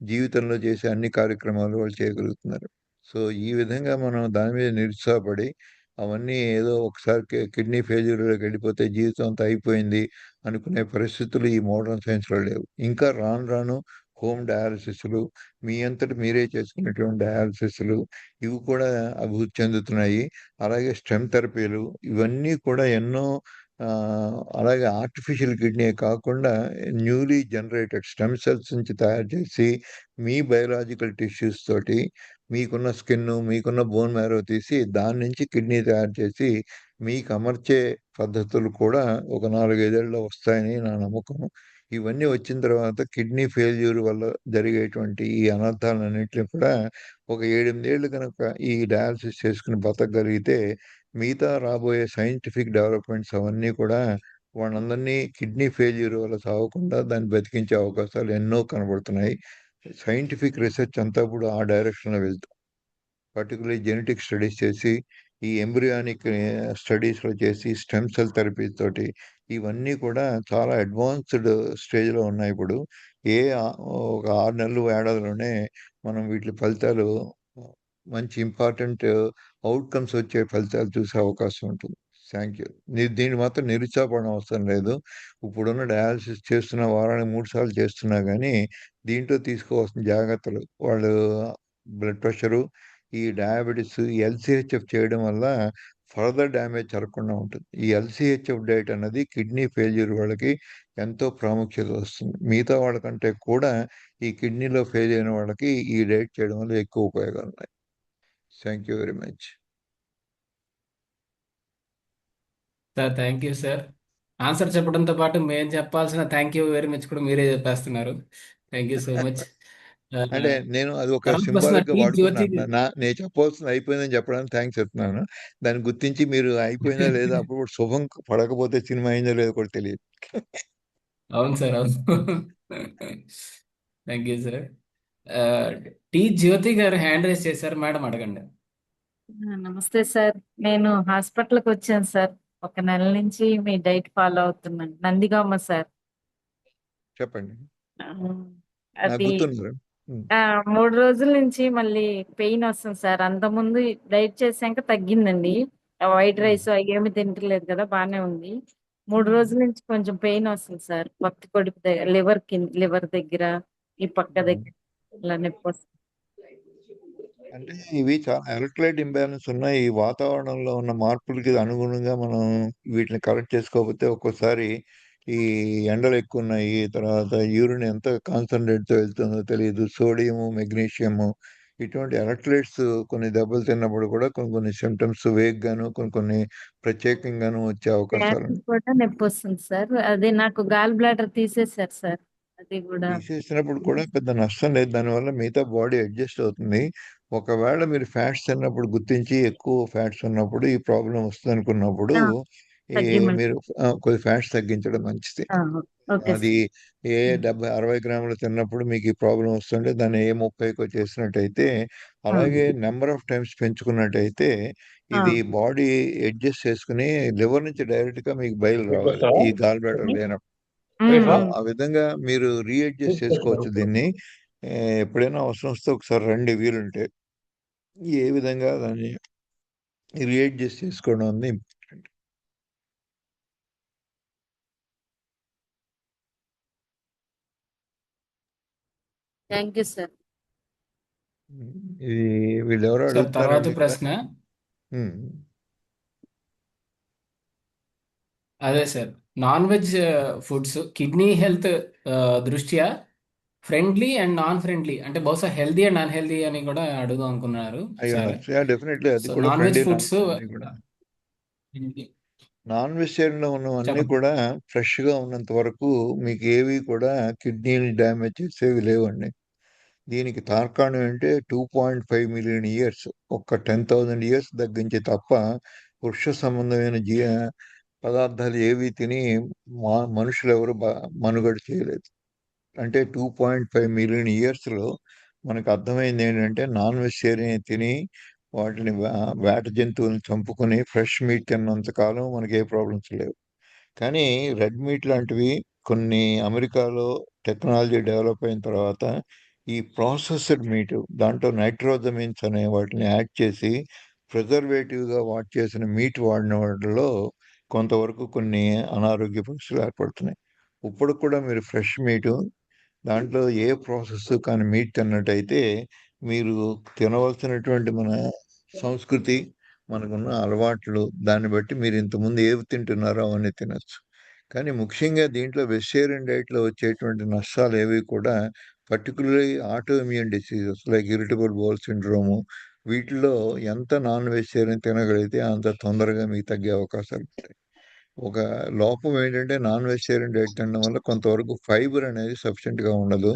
జీవితంలో చేసే అన్ని కార్యక్రమాలు వాళ్ళు చేయగలుగుతున్నారు. సో, ఈ విధంగా మనం దాని మీద నిరుత్సాహపడి అవన్నీ ఏదో ఒకసారి కిడ్నీ ఫెయిల్యూర్‌లోకి వెళ్ళిపోతే జీవితం అంతా అయిపోయింది అనుకునే పరిస్థితులు ఈ మోడర్న్ సైన్స్‌లో లేవు. ఇంకా రాను రాను హోమ్ డయాలిసిస్‌లు, మీ అంతట మీరే చేసుకునేటువంటి డయాలిసిస్‌లు, ఇవి కూడా అభివృద్ధి చెందుతున్నాయి. అలాగే స్టెమ్ థెరపీలు, ఇవన్నీ కూడా ఎన్నో అలాగే ఆర్టిఫిషియల్ కిడ్నీయే కాకుండా న్యూలీ జనరేటెడ్ స్టెమ్ సెల్స్ నుంచి తయారు చేసి మీ బయోలాజికల్ టిష్యూస్ తోటి మీకున్న స్కిన్ను, మీకున్న బోన్ మ్యారో తీసి దాని నుంచి కిడ్నీ తయారు చేసి మీకు అమర్చే పద్ధతులు కూడా ఒక 4, 5 ఏళ్లలో వస్తాయని నా నమ్మకం. ఇవన్నీ వచ్చిన తర్వాత కిడ్నీ ఫెయిల్యూర్ వల్ల జరిగేటువంటి ఈ అనర్థాలన్నిటిని కూడా ఒక 7, 8 ఏళ్ళు గనక ఈ డయాలిసిస్ చేసుకొని బతకగలిగితే మిగతా రాబోయే సైంటిఫిక్ డెవలప్‌మెంట్స్ అవన్నీ కూడా వాళ్ళందరినీ కిడ్నీ ఫెయిల్యూర్ వల్ల సావకుండా దాన్ని బతికించే అవకాశాలు ఎన్నో కనబడుతున్నాయి. సైంటిఫిక్ రిసర్చ్ అంతా ఇప్పుడు ఆ డైరెక్షన్‌లో వెళ్తుంది. పర్టిక్యులర్లీ జెనెటిక్ స్టడీస్ చేసి, ఈ ఎంబ్రియానిక్ స్టడీస్‌లో చేసి, స్టెమ్ సెల్ థెరపీ తోటి ఇవన్నీ కూడా చాలా అడ్వాన్స్‌డ్ స్టేజ్‌లో ఉన్నాయిప్పుడు. ఒక 6 నెలలు, ఏడాదిలోనే మనం వీటి ఫలితాలు మంచి ఇంపార్టెంట్ ఔట్‌కమ్స్ వచ్చే ఫలితాలు చూసే అవకాశం ఉంటుంది. Thank you. దీన్ని మాత్రం నిరుత్సాహపడనవసరం లేదు. ఇప్పుడున్న డయాలిసిస్ చేస్తున్న వారానికి 3 సార్లు చేస్తున్నా గానీ, దీంట్లో తీసుకోవాల్సిన జాగ్రత్తలు వాళ్ళు బ్లడ్ ప్రెషరు, ఈ డయాబెటిస్, ఈ ఎల్‌సీహెచ్ఎఫ్ చేయడం వల్ల ఫర్దర్ డ్యామేజ్ జరగకుండా ఉంటుంది. ఈ ఎల్‌సీహెచ్ఎఫ్ డైట్ అన్నది కిడ్నీ ఫెయిల్యూర్ వాళ్ళకి ఎంతో ప్రాముఖ్యత వస్తుంది. మిగతా వాళ్ళకంటే కూడా ఈ కిడ్నీలో ఫెయిల్ అయిన వాళ్ళకి ఈ డైట్ చేయడం వల్ల ఎక్కువ ఉపయోగాలున్నాయి. Thank you very much. Sir thank you sir. Answer చెప్పడంతో పాటు మేము చెప్పాల్సిన థ్యాంక్ యూ వెరీ మచ్ కూడా మీరే చెప్పేస్తున్నారు. Thank you so much. అంటే నేను అది ఒక తర్వాత ప్రశ్న సింబాలిక్‌గా టీ జ్యోతి. వాడుకున్నాను. నేను చెప్పాల్సింది అయిపోయిందని చెప్పడానికి థాంక్స్ చెప్తున్నాను. దాన్ని గుర్తించి మీరు అయిపోయిందా లేదా అప్పుడు శుభం పడకపోతే సినిమా అయిందో లేదో కూడా తెలీదు. అవును సార్, అవును. Thank you sir. టి జ్యోతి గారు హ్యాండ్ రైస్ చేశారు, మేడం అడగండి. నమస్తే సార్. నేను హాస్పిటల్కి వచ్చాను సార్. ఒక నెల నుంచి మీ డైట్ ఫాలో అవుతున్నాను. నందిగామ సార్. చెప్పండి. ఆ, నాకు అది గుర్తున్నారు. 3 రోజుల నుంచి మళ్ళీ పెయిన్ వస్తుంది సార్. అంతకుముందు డైట్ చేశాక తగ్గిందండి. వైట్ రైస్ ఏమి తింటలేదు కదా, బాగానే ఉంది. 3 రోజుల నుంచి కొంచెం పెయిన్ వస్తుంది సార్. పత్తి కొడుకు దగ్గర, లివర్ దగ్గర, ఈ పక్క దగ్గర ఇలా నొప్పి వస్తుంది. అంటే ఇవి చాలా ఎలక్ట్రోలైట్ ఇంబ్యాలెన్స్ ఉన్నాయి. ఈ వాతావరణంలో ఉన్న మార్పులకి అనుగుణంగా మనం వీటిని కరెక్ట్ చేసుకోకపోతే ఒక్కోసారి ఈ ఎండలు ఎక్కువ ఉన్నాయి, తర్వాత యూరిన్ ఎంత కాన్సన్ట్రేట్తో వెళ్తుందో తెలియదు, సోడియము, మెగ్నీషియము, ఇటువంటి ఎలక్ట్రోలైట్స్ కొన్ని దెబ్బలు తిన్నప్పుడు కూడా కొన్ని కొన్ని సిమ్టమ్స్ వేగ్గాను కొన్ని కొన్ని ప్రత్యేకంగాను వచ్చే అవకాశాలు బ్యాక్ ఉన్నాయి. కూడా నొప్పి వస్తుంది సార్. అదే నాకు గాల్ బ్లాడర్ తీసేశారు సార్. అది కూడా తీసేసినప్పుడు కూడా పెద్ద నష్టం లేదు, దానివల్ల మిగతా బాడీ అడ్జస్ట్ అవుతుంది. ఒకవేళ మీరు ఫ్యాట్స్ తిన్నప్పుడు గుర్తించి ఎక్కువ ఫ్యాట్స్ ఉన్నప్పుడు ఈ ప్రాబ్లం వస్తుంది అనుకున్నప్పుడు ఆ, తగ్గిమని. మీరు కొద్ది ఫ్యాట్స్ తగ్గించడం మంచిది. ఓకే అది ఏ 70-60 గ్రాములు తిన్నప్పుడు మీకు ఈ ప్రాబ్లం వస్తుంటే దాన్ని ఏ 30కో చేసినట్టయితే, అలాగే నెంబర్ ఆఫ్ టైమ్స్ పెంచుకున్నట్టయితే ఇది బాడీ అడ్జస్ట్ చేసుకుని లివర్ నుంచి డైరెక్ట్ గా మీకు బయలు రావాలి ఈ గాల్ బ్లాడర్ లేనప్పుడు. ఆ విధంగా మీరు రీఅడ్జస్ట్ చేసుకోవచ్చు దీన్ని. ఏ, ఎప్పుడైనా అవసరం వస్తే ఒకసారి రండి వీలుంటే. ఏ విధంగా దాన్ని రీఅడ్జస్ట్ చేసుకోవడం ఉంది ఇంపార్టెంట్. Thank you sir. ఇది వీళ్ళెవరో సార్ తర్వాతి అడుగుతున్నారండి ఇక్కడ. ప్రశ్న ఉమ్. అదే sir, non veg foods kidney health దృష్ట్యా ఫ్రెండ్లీ అండ్ నాన్ ఫ్రెండ్లీ, అంటే బహుశా హెల్దీ అండ్ అన్హెల్దీ అని కూడా అడుగుదాం అనుకున్నారు అయ్యో సార్. డెఫినెట్లీ అది సో కూడా నాన్ వెజ్ ఫ్రెండ్లీ ఫుడ్స్ అన్నీ కూడా నాన్ వెజిటేరియన్ లో ఉన్నవన్నీ చెప్పండి. కూడా ఫ్రెష్ గా ఉన్నంత వరకు మీకు ఏవి కూడా కిడ్నీని డ్యామేజ్ చేసేవి లేవండి. దీనికి తార్కాణం ఏంటంటే 2.5 మిలియన్ ఇయర్స్, ఒక్క 10,000 ఇయర్స్ తగ్గించి తప్ప వృక్ష సంబంధమైన పదార్థాలు ఏవి తిని మనుషులు ఎవరు మనుగడ చేయలేదు. అంటే 2.5 మిలియన్ ఇయర్స్లో మనకు అర్థమైంది ఏంటంటే నాన్ వెజిటేరియన్ తిని వాటిని వేట జంతువులను చంపుకొని ఫ్రెష్ మీట్ తిన్నంత కాలం మనకి ఏ ప్రాబ్లమ్స్ లేవు. కానీ రెడ్ మీట్ లాంటివి కొన్ని అమెరికాలో టెక్నాలజీ డెవలప్ అయిన తర్వాత ఈ ప్రాసెస్డ్ మీట్ దాంట్లో నైట్రోజమిన్స్ అనే వాటిని యాడ్ చేసి ప్రిజర్వేటివ్గా చేసిన మీట్ వాడిన వాటిలో కొంతవరకు కొన్ని అనారోగ్య పరిస్థితులు ఏర్పడుతున్నాయి. ఇప్పుడు కూడా మీరు ఫ్రెష్ మీటు దాంట్లో ఏ ప్రాసెస్ కానీ మీట్ తిన్నట్టయితే మీరు తినవలసినటువంటి మన సంస్కృతి, మనకున్న అలవాట్లు, దాన్ని బట్టి మీరు ఇంతకుముందు ఏవి తింటున్నారో అవన్నీ తినచ్చు. కానీ ముఖ్యంగా దీంట్లో వెజిటేరియన్ డైట్లో వచ్చేటువంటి నష్టాలు ఏవి కూడా particularly auto immune diseases like irritable bowel syndrome, వీటిలో ఎంత నాన్ వెజిటేరియన్ తినగలిగితే అంత తొందరగా మీకు తగ్గే అవకాశాలు ఉంటాయి. ఒక లోపం ఏంటంటే నాన్ వెజిటేరియన్ డైట్ తినడం వల్ల కొంతవరకు ఫైబర్ అనేది సఫిషియెంట్గా ఉండదు.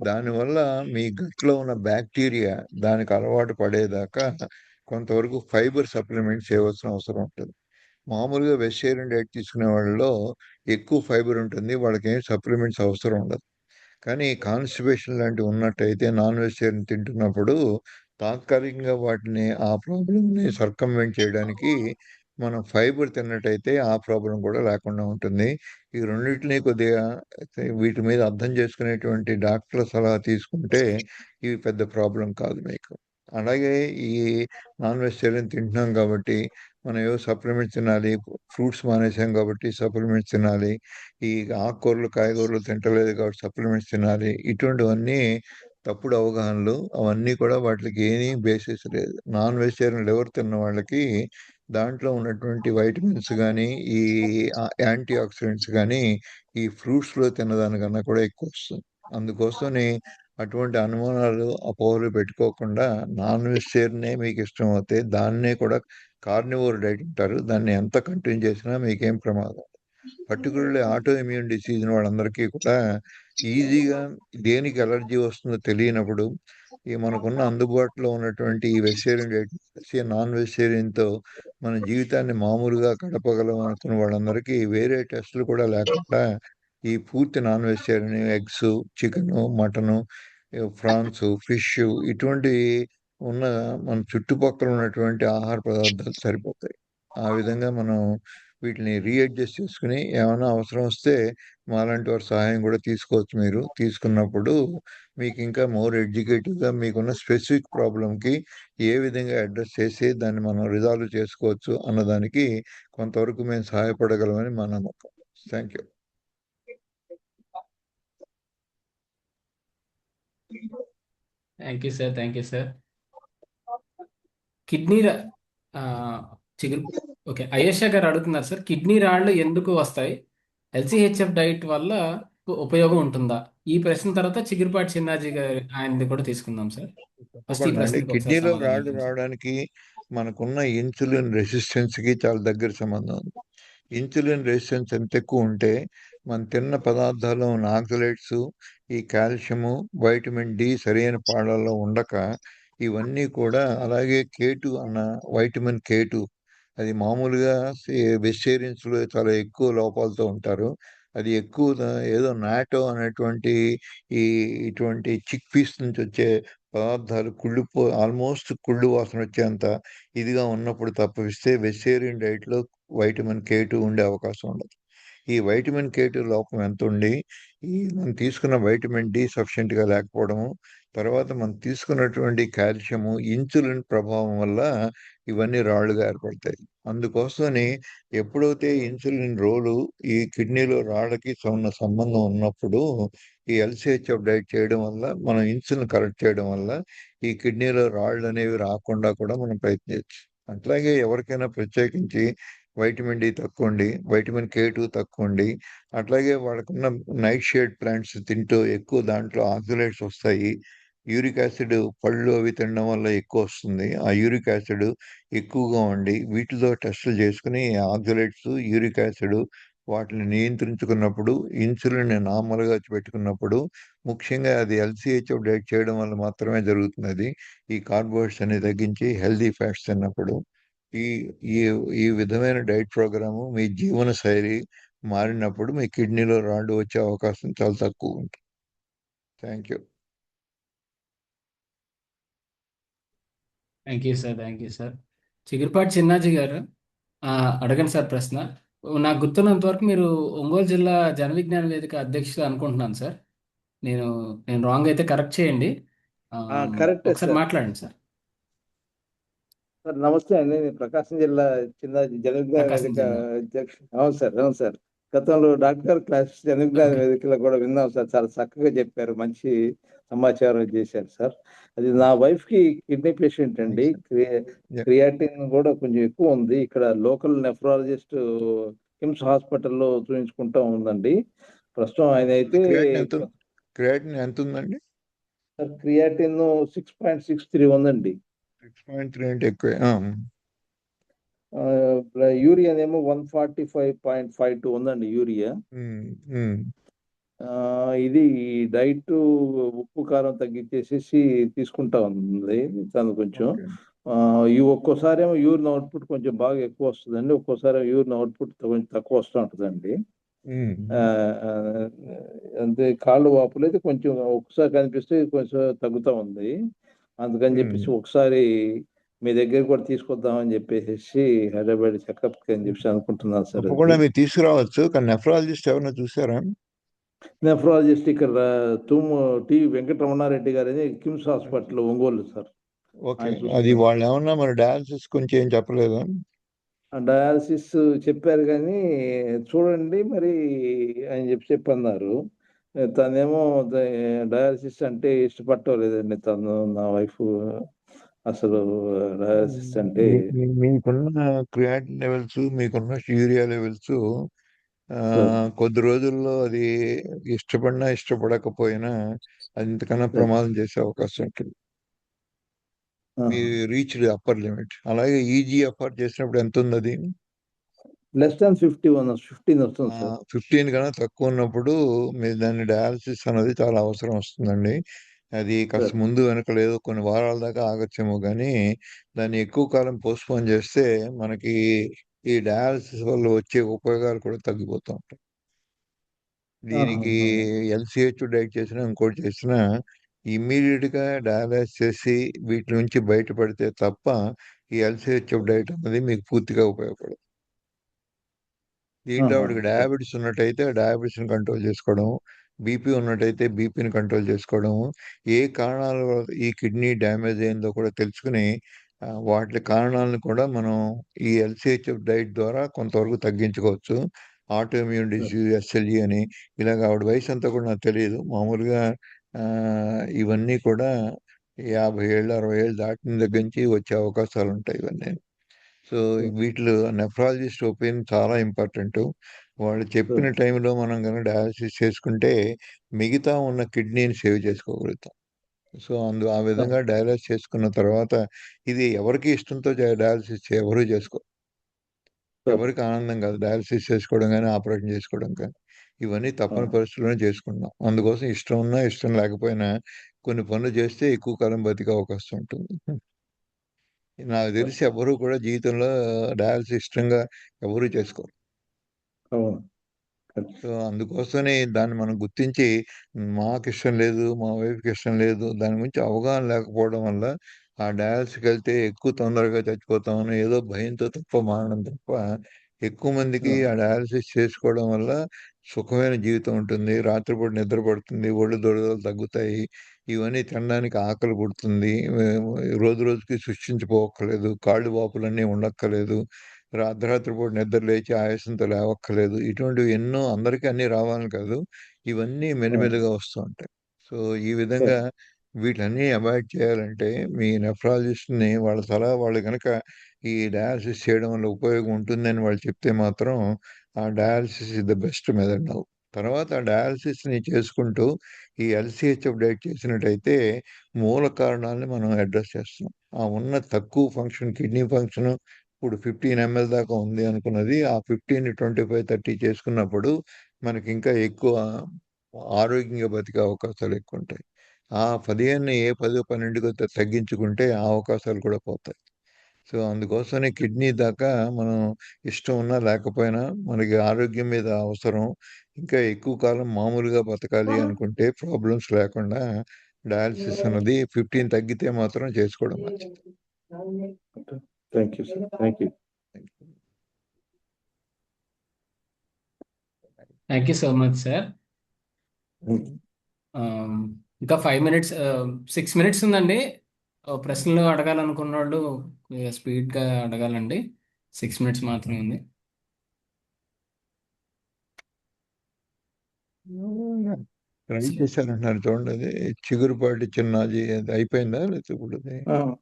దానివల్ల మీ గట్లో ఉన్న బ్యాక్టీరియా దానికి అలవాటు పడేదాకా కొంతవరకు ఫైబర్ సప్లిమెంట్ చేయవలసిన అవసరం ఉంటుంది. మామూలుగా వెజిటేరియన్ డైట్ తీసుకునే వాళ్ళలో ఎక్కువ ఫైబర్ ఉంటుంది, వాళ్ళకి ఏం సప్లిమెంట్స్ అవసరం ఉండదు. కానీ కాన్స్టిపేషన్ లాంటివి ఉన్నట్టయితే నాన్ వెజిటేరియన్ తింటున్నప్పుడు తాత్కాలికంగా వాటిని ఆ ప్రాబ్లమ్ని సర్కంవెంట్ చేయడానికి మనం ఫైబర్ తిన్నట్టయితే ఆ ప్రాబ్లం కూడా లేకుండా ఉంటుంది. ఈ రెండింటినీ కొద్దిగా వీటి మీద అర్థం చేసుకునేటువంటి డాక్టర్ల సలహా తీసుకుంటే ఇవి పెద్ద ప్రాబ్లం కాదు మీకు. అలాగే ఈ నాన్ వెజిటేరియన్ తింటున్నాం కాబట్టి మనం ఏవో సప్లిమెంట్స్ తినాలి, ఫ్రూట్స్ మానేసాం కాబట్టి సప్లిమెంట్స్ తినాలి, ఈ ఆకుకూరలు కాయగూరలు తింటలేదు కాబట్టి సప్లిమెంట్స్ తినాలి, ఇటువంటివన్నీ తప్పుడు అవగాహనలు. అవన్నీ కూడా వాటికి ఏమీ బేసిస్ లేదు. నాన్ వెజిటేరియన్ లివర్ తిన్న వాళ్ళకి దాంట్లో ఉన్నటువంటి వైటమిన్స్ కానీ ఈ యాంటీ ఆక్సిడెంట్స్ కానీ ఈ ఫ్రూట్స్లో తిన్నదానికన్నా కూడా ఎక్కువ వస్తుంది. అందుకోసమని అటువంటి అనుమానాలు అపోహలు పెట్టుకోకుండా నాన్ వెజిటేరియనే మీకు ఇష్టం అవుతే దాన్నే కూడా కార్నివోర్ డైట్ అంటారు, దాన్ని ఎంత కంటిన్యూ చేసినా మీకేం ప్రమాదం. పర్టికులర్లీ ఆటో ఇమ్యూన్ డిసీజ్ వాళ్ళందరికీ కూడా ఈజీగా దేనికి ఎలర్జీ వస్తుందో తెలియనప్పుడు ఈ మనకున్న అందుబాటులో ఉన్నటువంటి ఈ వెజిటేరియన్ డైట్ నాన్ వెజిటేరియన్తో మన జీవితాన్ని మామూలుగా గడపగలం అనుకున్న వాళ్ళందరికీ వేరే టెస్టులు కూడా లేకుండా ఈ పూర్తి non vegetarian eggs, chicken, mutton, prawns, fish ఇటువంటి ఉన్న మన చుట్టుపక్కల ఉన్నటువంటి ఆహార పదార్థాలు సరిపోతాయి. ఆ విధంగా మనం వీటిని రీఅడ్జస్ట్ చేసుకుని ఏమైనా అవసరం వస్తే మాలాంటి వారి సహాయం కూడా తీసుకోవచ్చు. మీరు తీసుకున్నప్పుడు మీకు ఇంకా మోర్ ఎడ్యుకేటివ్గా మీకున్న స్పెసిఫిక్ ప్రాబ్లంకి ఏ విధంగా అడ్రస్ చేసి దాన్ని మనం రిజాల్వ్ చేసుకోవచ్చు అన్నదానికి కొంతవరకు మేము సహాయపడగలమని మా నమ్మకం. Thank you. Thank you sir, thank you sir. Kidney చిగురు ఓకే, అయేషా గారు అడుగుతున్నారు సార్, కిడ్నీ రాళ్ళు ఎందుకు వస్తాయి, ఎల్సిహెచ్ఎఫ్ డైట్ వల్ల ఉపయోగం ఉంటుందా? ఈ ప్రశ్న తర్వాత చిగురుపాటి చిన్నాజీ గారు ఆయనది కూడా తీసుకుందాం సార్. ఫస్ట్ ఈ తప్పకుండా అండి. ప్రశ్నకి ఒకసారి కిడ్నీలో సమాధానం రాళ్ళు ఇవ్వండి సార్. రావడానికి మనకున్న ఇన్సులిన్ రెసిస్టెన్స్కి చాలా దగ్గర సంబంధం ఉంది. ఇన్సులిన్ రెసిస్టెన్స్ ఎంత ఎక్కువ ఉంటే మనం తిన్న పదార్థాల్లో ఉన్న ఆక్సలేట్స్, ఈ కాల్షియము, వైటమిన్ డి సరైన పాళ్ళల్లో ఉండక ఇవన్నీ కూడా, అలాగే కేటు అన్న వైటమిన్ కేటు అది మామూలుగా వెజిటేరియన్స్లో చాలా ఎక్కువ లోపాలతో ఉంటారు. అది ఎక్కువ ఏదో నాటో అనేటువంటి ఈ ఇటువంటి చిక్ పీస్ నుంచి వచ్చే పదార్థాలు ఆల్మోస్ట్ కుళ్ళు వాసన వచ్చేంత ఇదిగా ఉన్నప్పుడు తప్పిస్తే వెజిటేరియన్ డైట్లో వైటమిన్ కేటు ఉండే అవకాశం ఉండదు. ఈ వైటమిన్ కేటు లోపం ఎంత ఉండి మనం తీసుకున్న వైటమిన్ డి సఫిషియెంట్గా లేకపోవడము, తర్వాత మనం తీసుకున్నటువంటి కాల్షియము, ఇన్సులిన్ ప్రభావం వల్ల ఇవన్నీ రాళ్ళుగా ఏర్పడతాయి. అందుకోసమని ఎప్పుడైతే ఇన్సులిన్ రోలు ఈ కిడ్నీలో రాళ్ళకి ఉన్న సంబంధం ఉన్నప్పుడు ఈ ఎల్సిహెచ్ఎఫ్ డైట్ చేయడం వల్ల, మనం ఇన్సులిన్ కరెక్ట్ చేయడం వల్ల ఈ కిడ్నీలో రాళ్ళు అనేవి రాకుండా కూడా మనం ప్రయత్నించవచ్చు. అట్లాగే ఎవరికైనా ప్రత్యేకించి వైటమిన్ డి తక్కువ ఉండి, వైటమిన్ కేటు తక్కువ ఉండి, అట్లాగే వాళ్ళకున్న నైట్ షేడ్ ప్లాంట్స్ తింటూ ఎక్కువ దాంట్లో ఆక్సిలేట్స్ వస్తాయి. యూరిక్ యాసిడ్ పళ్ళు అవి తినడం వల్ల ఎక్కువ వస్తుంది. ఆ యూరిక్ యాసిడ్ ఎక్కువగా ఉండి వీటితో టెస్టులు చేసుకుని ఆక్సిలేట్స్, యూరిక్ యాసిడ్ వాటిని నియంత్రించుకున్నప్పుడు, ఇన్సులిన్ నార్మల్గా పెట్టుకున్నప్పుడు, ముఖ్యంగా అది ఎల్సిహెచ్ఎఫ్ డైట్ చేయడం వల్ల మాత్రమే జరుగుతున్నది. ఈ కార్బోహైడ్రేట్స్ అన్ని తగ్గించి హెల్దీ ఫ్యాట్స్ తిన్నప్పుడు ఈ ఈ ఈ విధమైన డైట్ ప్రోగ్రాము మీ జీవన శైలి మారినప్పుడు మీ కిడ్నీలో రాళ్ళు వచ్చే అవకాశం చాలా తక్కువ ఉంటుంది. Thank you. Thank you sir, thank you sir. Chigurupati Chinnaji గారు అడగండి సార్ ప్రశ్న. నాకు గుర్తున్నంత వరకు మీరు ఒంగోలు జిల్లా జన విజ్ఞాన వేదిక అధ్యక్షులు అనుకుంటున్నాను సార్. నేను నేను రాంగ్ అయితే కరెక్ట్ చేయండి. కరెక్టే ఒకసారి సార్. మాట్లాడండి సార్. సార్ నమస్తే అండి. నేను ప్రకాశం జిల్లా జన విజ్ఞాన ప్రకాశం వేదిక జిల్లా. అధ్యక్షుడు. అవును సార్, అవును సార్. గతంలో doctor class Jana Vignana okay. వేదికలో కూడా విన్నాం సార్. చాలా చక్కగా చెప్పారు. మంచి సమాచారం చేశారు సార్. అది నా వైఫ్ కి కిడ్నీ పేషెంట్ అండి. క్రియాటిన్ కూడా కొంచెం ఎక్కువ ఉంది. ఇక్కడ లోకల్ నెఫ్రాలజిస్ట్ కిమ్స్ హాస్పిటల్లో చూపించుకుంటా ఉందండి. ప్రస్తుతం ఆయన అయితే క్రియాటిన్ ఎంత ఉందండి? క్రియాటిన్ 6.63 ఉందండి. 6.3 అంటే ఎక్కువే. యూరియా ఏమో 145.52 ఉందండి యూరియా. ఇది డైట్ ఉప్పు కారం తగ్గించేసేసి తీసుకుంటా ఉంది తను కొంచెం. ఈ ఒక్కోసారి ఏమో యూరిన్ అవుట్పుట్ కొంచెం బాగా ఎక్కువ వస్తుందండి, ఒక్కోసారి యూరిన్ అవుట్పుట్ కొంచెం తక్కువ వస్తూ ఉంటుందండి. అంతే. కాళ్ళు వాపులు అయితే కొంచెం ఒకసారి కనిపిస్తే కొంచెం తగ్గుతా ఉంది. అందుకని చెప్పేసి ఒకసారి మీ దగ్గర కూడా తీసుకొద్దామని చెప్పేసి హైదరాబాద్ చెకప్ అని చెప్పేసి అనుకుంటున్నాను సార్. తప్పకుండా మీరు తీసుకురావచ్చు. కానీ నెఫ్రాలజిస్ట్ ఎవరైనా చూసారా? నెఫ్రాలజిస్ట్ ఇక్కడ టి వెంకటరమణారెడ్డి గారని KIMS hospital Ongole sir. Okay. అది వాళ్ళు ఏమన్నా మరి డయాలసిస్ కొంచెం ఏం చెప్పలేదా? డయాలసిస్ చెప్పారు కానీ చూడండి మరి అని చెప్పన్నారు. తనేమో డయాలసిస్ అంటే ఇష్టపడలేదండి. తను నా వైఫ్ అసలు డయాలసిస్ అంటే మీకున్న క్రియాటిన్ లెవెల్స్, మీకున్న యూరియా లెవెల్స్ కొద్ది రోజుల్లో అది ఇష్టపడినా ఇష్టపడకపోయినా అది ఇంతకన్నా ప్రమాదం చేసే అవకాశం ఉంటుంది. మీ రీచ్డ్ అప్పర్ లిమిట్. అలాగే ఈజీఎఫ్ఆర్ చేసినప్పుడు ఎంత ఉంది? అది +15 వస్తుంది సార్. 15 కన్నా తక్కువ ఉన్నప్పుడు మీరు దాన్ని డయాలసిస్ అనేది చాలా అవసరం వస్తుందండి. అది కాస్త ముందు వెనక లేదు, కొన్ని వారాల దాకా ఆగచ్చేమో కానీ దాన్ని ఎక్కువ కాలం పోస్ట్పోన్ చేస్తే మనకి ఈ డయాలసిస్ వల్ల వచ్చే ఉపయోగాలు కూడా తగ్గిపోతూ ఉంటాయి. దీనికి ఎల్సిహెచ్ డైట్ చేసినా ఇంకోటి చేసినా ఇమ్మీడియట్గా డయాలైజ్ చేసి వీటి నుంచి బయటపడితే తప్ప ఈ ఎల్సిహెచ్ డైట్ అనేది మీకు పూర్తిగా ఉపయోగపడదు. దీంట్లో ఆవిడకి డయాబెటీస్ ఉన్నట్టయితే ఆ డయాబెటీస్ని కంట్రోల్ చేసుకోవడం, బీపీ ఉన్నట్టయితే బీపీని కంట్రోల్ చేసుకోవడం, ఏ కారణాల వల్ల ఈ కిడ్నీ డ్యామేజ్ అయిందో కూడా తెలుసుకుని వాటి కారణాలను కూడా మనం ఈ ఎల్సిహెచ్ఎఫ్ డైట్ ద్వారా కొంతవరకు తగ్గించుకోవచ్చు. ఆటో ఇమ్యూన్ డిసీజ్, ఎస్ఎల్ఈ అని ఇలాగ ఆవిడ వయసు అంతా కూడా నాకు తెలియదు. మామూలుగా ఇవన్నీ కూడా 50 ఏళ్ళు 60 ఏళ్ళు దాటిన దగ్గర నుంచి వచ్చే అవకాశాలు ఉంటాయి ఇవన్నీ. సో వీటిలో నెఫ్రాలజిస్ట్ ఒపీనియన్ చాలా ఇంపార్టెంట్. వాళ్ళు చెప్పిన టైంలో మనం కనుక డయాలసిస్ చేసుకుంటే మిగతా ఉన్న కిడ్నీని సేవ్ చేసుకోగలుగుతాం. సో ఆ విధంగా డయాలసిస్ చేసుకున్న తర్వాత ఇది ఎవరికి ఇష్టంతో డయాలసిస్ ఎవరు చేసుకో ఎవరికి ఆనందం కాదు డయాలసిస్ చేసుకోవడం కానీ ఆపరేషన్ చేసుకోవడం కానీ ఇవన్నీ తప్పని పరిస్థితుల్లోనే చేసుకుంటాం. అందుకోసం ఇష్టం ఉన్నా ఇష్టం లేకపోయినా కొన్ని పనులు చేస్తే ఎక్కువ కాలం బతికే అవకాశం ఉంటుంది. నాకు తెలిసి ఎవరు కూడా జీవితంలో డయాలసిస్ ఇష్టంగా ఎవరు చేసుకోరు. సో అందుకోసమే దాన్ని మనం గుర్తించి మాకు ఇష్టం లేదు, మా వైఫ్కి ఇష్టం లేదు, దాని గురించి అవగాహన లేకపోవడం వల్ల ఆ డయాలసిస్కి వెళ్తే ఎక్కువ తొందరగా చచ్చిపోతామని ఏదో భయంతో తప్ప మానడం తప్ప ఎక్కువ మందికి ఆ డయాలసిస్ చేసుకోవడం వల్ల సుఖమైన జీవితం ఉంటుంది. రాత్రిపూట నిద్ర పడుతుంది, ఒళ్ళు దొడదలు తగ్గుతాయి, ఇవన్నీ తినడానికి ఆకలి పుడుతుంది, రోజు రోజుకి సృష్టించుకోవక్కర్లేదు, కాళ్ళు వాపులన్నీ ఉండక్కర్లేదు, అర్ధరాత్రి పూట నిద్ర లేచి ఆయాసంతో లేవక్కర్లేదు. ఇటువంటివి ఎన్నో అందరికీ అన్నీ రావాలని కాదు, ఇవన్నీ మెల్లిమెల్లిగా వస్తూ ఉంటాయి. సో ఈ విధంగా వీటన్నీ అవాయిడ్ చేయాలంటే మీ నెఫ్రాలజిస్ట్ని వాళ్ళ సలహా వాళ్ళు కనుక ఈ డయాలసిస్ చేయడం వల్ల ఉపయోగం ఉంటుందని వాళ్ళు చెప్తే మాత్రం ఆ dialysis is the best method now. తర్వాత ఆ డయాలసిస్ని చేసుకుంటూ ఈ ఎల్సిహెచ్ఎఫ్ డైట్ చేసినట్టయితే మూల కారణాలని మనం అడ్రస్ చేస్తున్నాం. ఆ ఉన్న తక్కువ ఫంక్షన్ కిడ్నీ ఫంక్షన్ ఇప్పుడు 15 ml దాకా ఉంది అనుకున్నది ఆ 15, 25, 30 చేసుకున్నప్పుడు మనకి ఇంకా ఎక్కువ ఆరోగ్యంగా బతికే అవకాశాలు ఎక్కువ ఉంటాయి. ఆ 15ని 10, 12కి తగ్గించుకుంటే ఆ అవకాశాలు కూడా పోతాయి. సో అందుకోసమే కిడ్నీ దాకా మనం ఇష్టం ఉన్నా లేకపోయినా మనకి ఆరోగ్యం మీద అవసరం, ఇంకా ఎక్కువ కాలం మామూలుగా బతకాలి అనుకుంటే ప్రాబ్లమ్స్ లేకుండా డయాలసిస్ అన్నది 15 తగ్గితే మాత్రం చేసుకోవడం మంచిది. Thank you sir. Thank you. Thank you so much sir. ఇంకా 5 minutes 6 minutes ఉందండి. ప్రశ్నలు అడగాలనుకున్న వాళ్ళు స్పీడ్గా అడగాలండి. 6 minutes మాత్రమే ఉంది. ట్రై చేశారంటున్నారు చూడండి, అది చిగురుపాటి చిన్నది అది అయిపోయిందా లేకపోతే ఇప్పుడు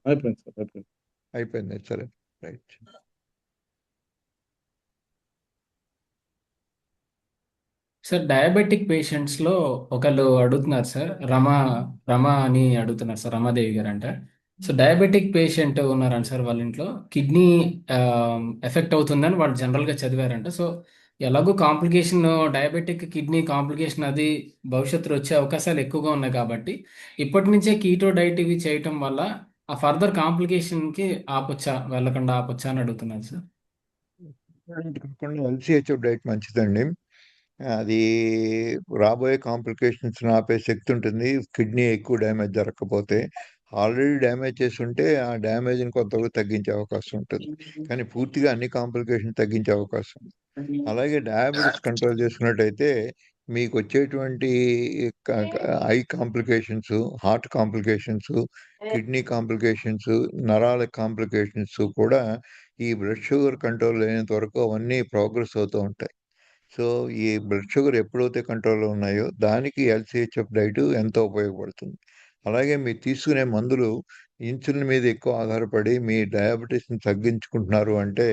అయిపోయింది సార్. అయిపోయింది. అయిపోయింది. సరే రైట్. సార్ డయాబెటిక్ పేషెంట్స్లో ఒకళ్ళు అడుగుతున్నారు సార్, రమ అని అడుగుతున్నారు సార్, రమాదేవి గారు అంట. సో డయాబెటిక్ పేషెంట్ ఉన్నారంట సార్, వాళ్ళ ఇంట్లో కిడ్నీ ఎఫెక్ట్ అవుతుందని వాళ్ళు జనరల్గా చదివారంట. సో ఎలాగో కాంప్లికేషన్, డయాబెటిక్ కిడ్నీ కాంప్లికేషన్ అది భవిష్యత్తులో వచ్చే అవకాశాలు ఎక్కువగా ఉన్నాయి కాబట్టి ఇప్పటి నుంచే కీటో డైట్ ఇవి చేయటం వల్ల ఆ ఫర్దర్ కాంప్లికేషన్కి వెళ్ళకుండా ఆపొచ్చా అని అడుగుతున్నారు సార్. కాకుండా ఎల్సిహెచ్ఎఫ్ డైట్ మంచిదండి. అది రాబోయే కాంప్లికేషన్స్ ఆపే శక్తి ఉంటుంది. కిడ్నీ ఎక్కువ డ్యామేజ్ జరగకపోతే, ఆల్రెడీ డ్యామేజ్ చేసి ఉంటే ఆ డ్యామేజ్ని కొంతవరకు తగ్గించే అవకాశం ఉంటుంది, కానీ పూర్తిగా అన్ని కాంప్లికేషన్ తగ్గించే అవకాశం ఉంది. అలాగే డయాబెటీస్ కంట్రోల్ చేసుకున్నట్టయితే మీకు వచ్చేటువంటి I complications, heart complications, kidney complications, నరాల కాంప్లికేషన్స్ కూడా ఈ బ్లడ్ షుగర్ కంట్రోల్ అయినంత వరకు అవన్నీ ప్రోగ్రెస్ అవుతూ ఉంటాయి. సో ఈ బ్లడ్ షుగర్ ఎప్పుడైతే కంట్రోల్లో ఉన్నాయో దానికి ఎల్సిహెచ్ఎఫ్ డైట్ ఎంతో ఉపయోగపడుతుంది. అలాగే మీరు తీసుకునే మందులు ఇన్సులిన్ మీద ఎక్కువ ఆధారపడి మీ డయాబెటీస్ని తగ్గించుకుంటున్నారు అంటే